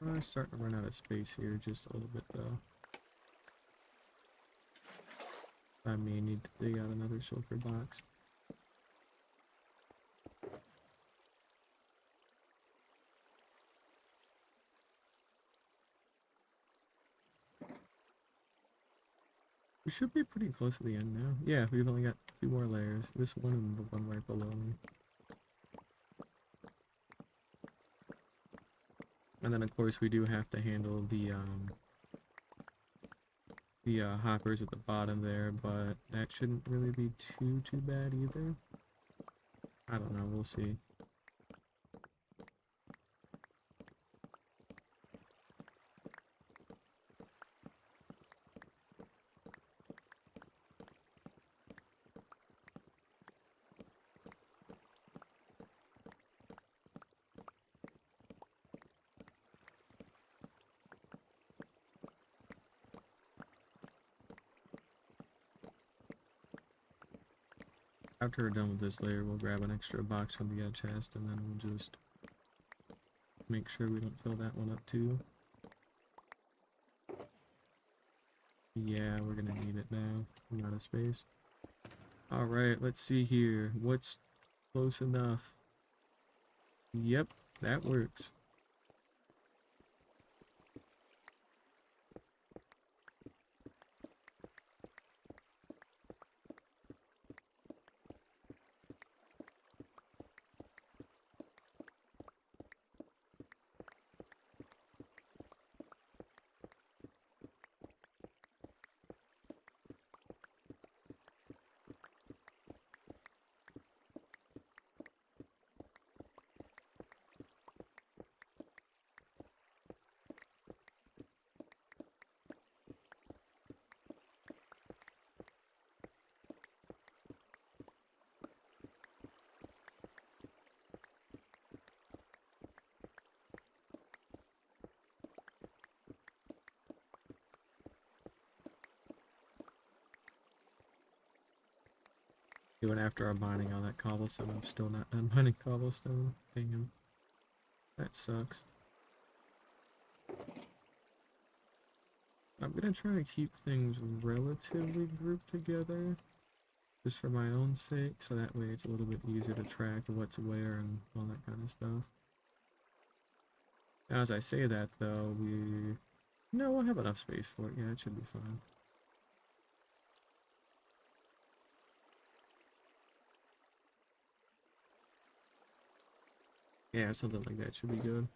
I'm starting to run out of space here just a little bit though. I may need to dig out another sulfur box. We should be pretty close to the end now. Yeah, we've only got 2 more layers. This one and the one right below me. And then of course we do have to handle the hoppers at the bottom there, but that shouldn't really be too bad either. I don't know, we'll see. After we're done with this layer, we'll grab an extra box from the chest, and then we'll just make sure we don't fill that one up too. Yeah, we're gonna need it now. I'm out of space. Alright, let's see here. What's close enough? Yep, that works. Even after I'm mining all that cobblestone, I'm still not done mining cobblestone. Damn. That sucks. I'm gonna try to keep things relatively grouped together, just for my own sake, so that way it's a little bit easier to track what's where and all that kind of stuff. Now, as I say that, though, no, we'll have enough space for it. Yeah, it should be fine. Yeah, something like that should be good.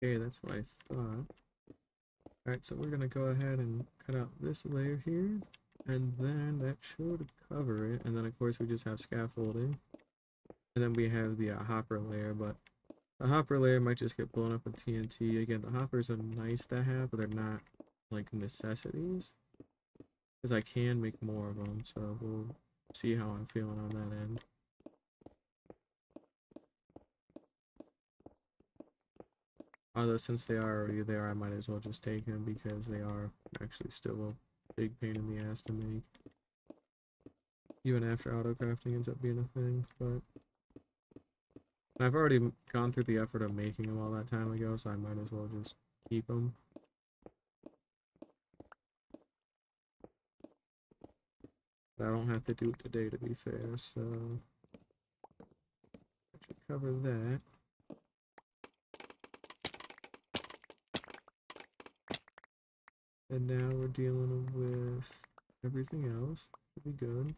Okay, that's what I thought. Alright, so we're gonna go ahead and cut out this layer here, and then that should cover it, and then of course we just have scaffolding, and then we have the hopper layer, but the hopper layer might just get blown up with TNT. Again, the hoppers are nice to have, but they're not like necessities, because I can make more of them, so we'll see how I'm feeling on that end. Although since they are already there, I might as well just take them because they are actually still a big pain in the ass to make. Even after auto-crafting ends up being a thing, but I've already gone through the effort of making them all that time ago, so I might as well just keep them. But I don't have to do it today, to be fair, so that should cover that. And now we're dealing with everything else. Should be good.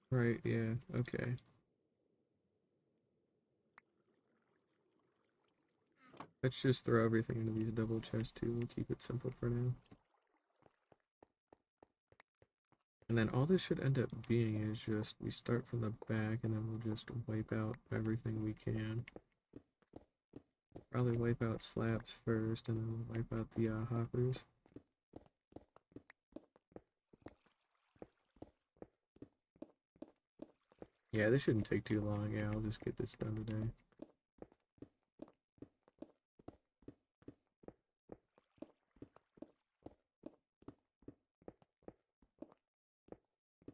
Right, yeah, okay. Let's just throw everything into these double chests too. We'll keep it simple for now. And then all this should end up being is just we start from the back and then we'll just wipe out everything we can. Probably wipe out slabs first and then we'll wipe out the hoppers. Yeah, this shouldn't take too long. Yeah, I'll just get this done today.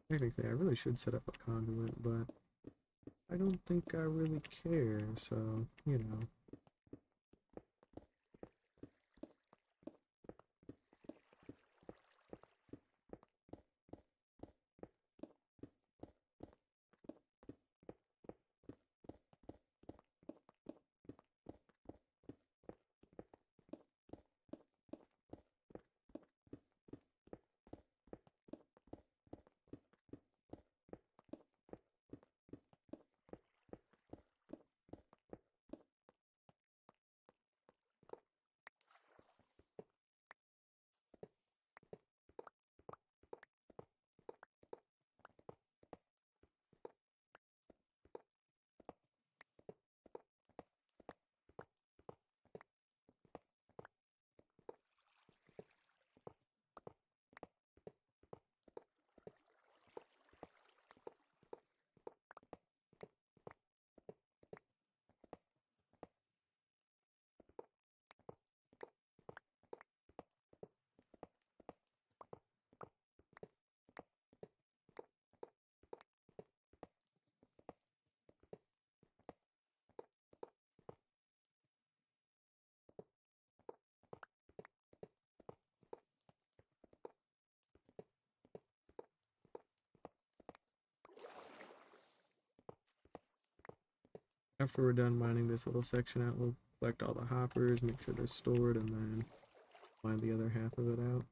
Technically, I really should set up a conduit, but I don't think I really care, so, you know. After we're done mining this little section out, we'll collect all the hoppers, make sure they're stored, and then mine the other half of it out.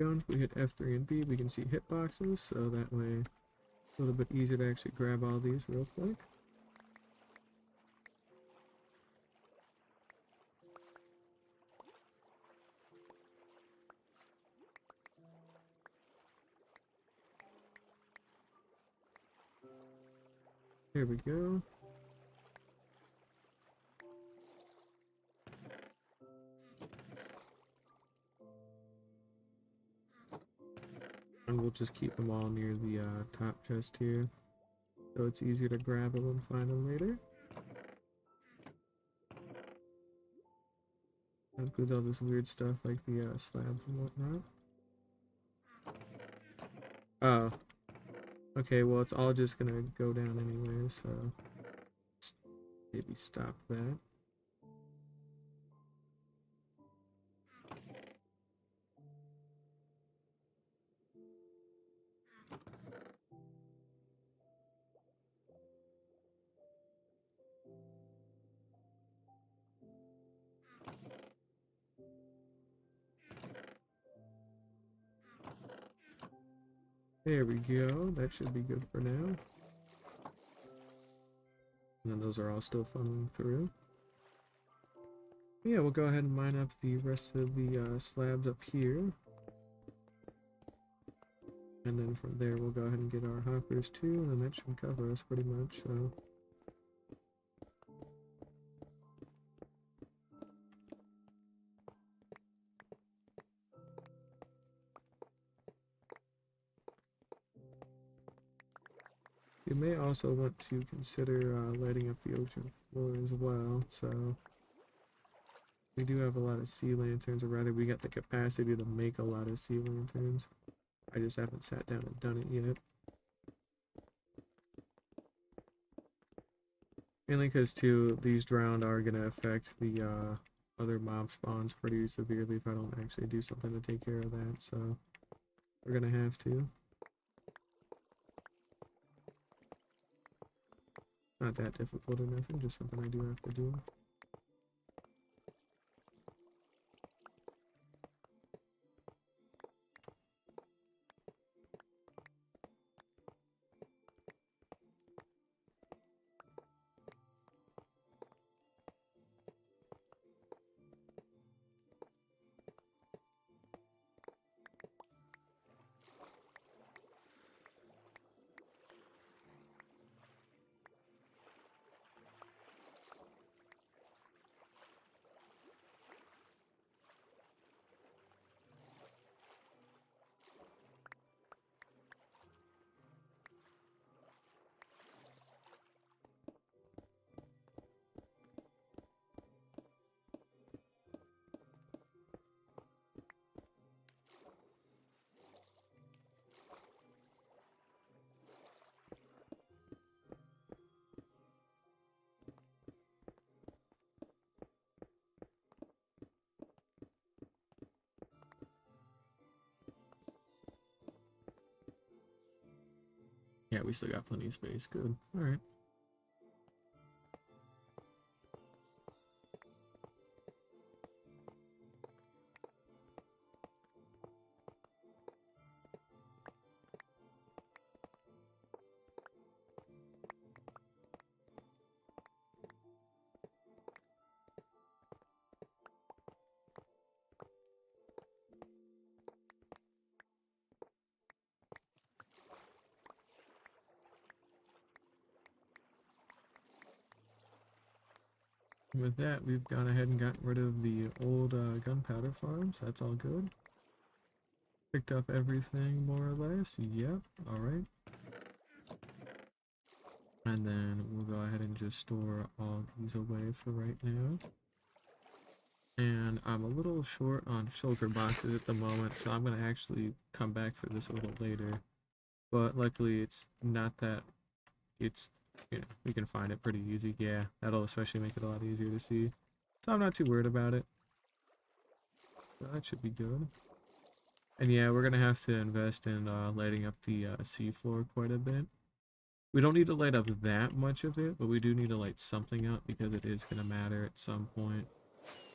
If we hit F3 and B, we can see hitboxes, so that way it's a little bit easier to actually grab all these real quick. Here we go. And we'll just keep them all near the top chest here, so it's easier to grab them and find them later. That includes all this weird stuff like the slabs and whatnot. Oh, okay, well it's all just gonna go down anyway, so maybe stop that. There we go, that should be good for now. And then those are all still funneling through. Yeah, we'll go ahead and mine up the rest of the slabs up here. And then from there we'll go ahead and get our hoppers too, and then that should cover us pretty much, so. You may also want to consider lighting up the ocean floor as well, so. We do have a lot of sea lanterns, or rather we got the capacity to make a lot of sea lanterns. I just haven't sat down and done it yet. Mainly because too, these drowned are going to affect the other mob spawns pretty severely if I don't actually do something to take care of that, so we're going to have to. Not that difficult or nothing, just something I do have to do. Yeah, we still got plenty of space. Good. Alright. With that, we've gone ahead and got rid of the old gunpowder farms. That's all good. Picked up everything more or less. Yep. Alright. And then we'll go ahead and just store all these away for right now. And I'm a little short on shulker boxes at the moment, so I'm going to actually come back for this a little later. But luckily it's not that, it's, you know, we can find it pretty easy. Yeah, that'll especially make it a lot easier to see. So I'm not too worried about it. So that should be good. And yeah, we're going to have to invest in lighting up the seafloor quite a bit. We don't need to light up that much of it, but we do need to light something up because it is going to matter at some point.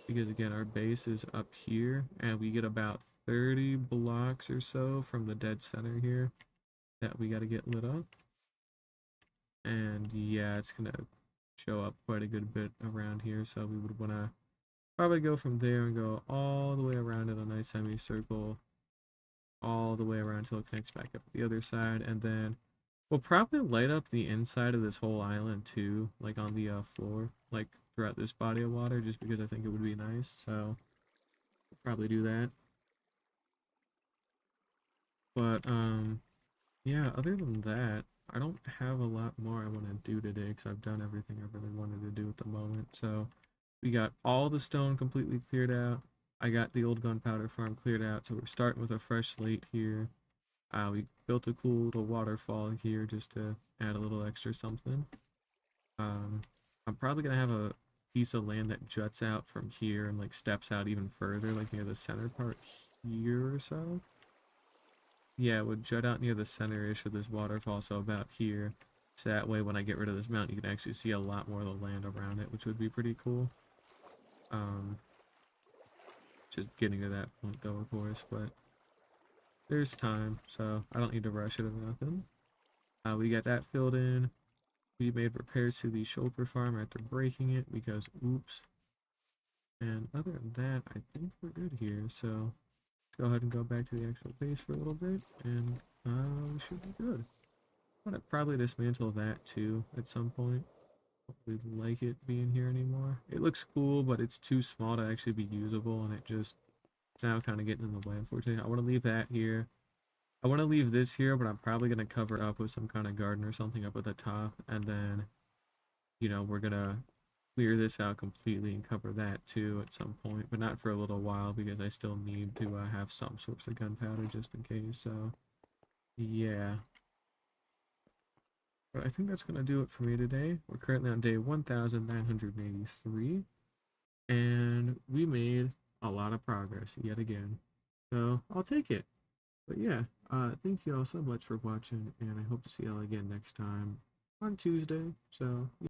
Because again, our base is up here, and we get about 30 blocks or so from the dead center here that we got to get lit up. And yeah, it's going to show up quite a good bit around here, so we would want to probably go from there and go all the way around in a nice semicircle, all the way around until it connects back up to the other side, and then We'll probably light up the inside of this whole island too, like on the floor, like throughout this body of water, just because I think it would be nice. So we'll probably do that. But yeah. Other than that, I don't have a lot more I want to do today because I've done everything I really wanted to do at the moment. So we got all the stone completely cleared out. I got the old gunpowder farm cleared out, so we're starting with a fresh slate here. We built a cool little waterfall here just to add a little extra something. Um, I'm probably gonna have a piece of land that juts out from here and like steps out even further, like near the center part here or so. Yeah, it would jut out near the center-ish of this waterfall, so about here. So that way when I get rid of this mountain, you can actually see a lot more of the land around it, which would be pretty cool. Um, just getting to that point though, of course, but there's time, so I don't need to rush it or nothing. We got that filled in. We made repairs to the shoulder farm after breaking it because oops. And other than that, I think we're good here. So let's go ahead and go back to the actual base for a little bit, and we should be good. I'm gonna probably dismantle that too at some point. Don't really like it being here anymore. It looks cool, but it's too small to actually be usable, and it's now kind of getting in the way, unfortunately. I want to leave that here. I want to leave this here, but I'm probably going to cover it up with some kind of garden or something up at the top, and then, we're going to clear this out completely and cover that too at some point, but not for a little while because I still need to have some sorts of gunpowder just in case, so yeah. But I think that's going to do it for me today. We're currently on day 1983, and we made a lot of progress yet again. So I'll take it. But yeah, thank you all so much for watching, and I hope to see y'all again next time on Tuesday. So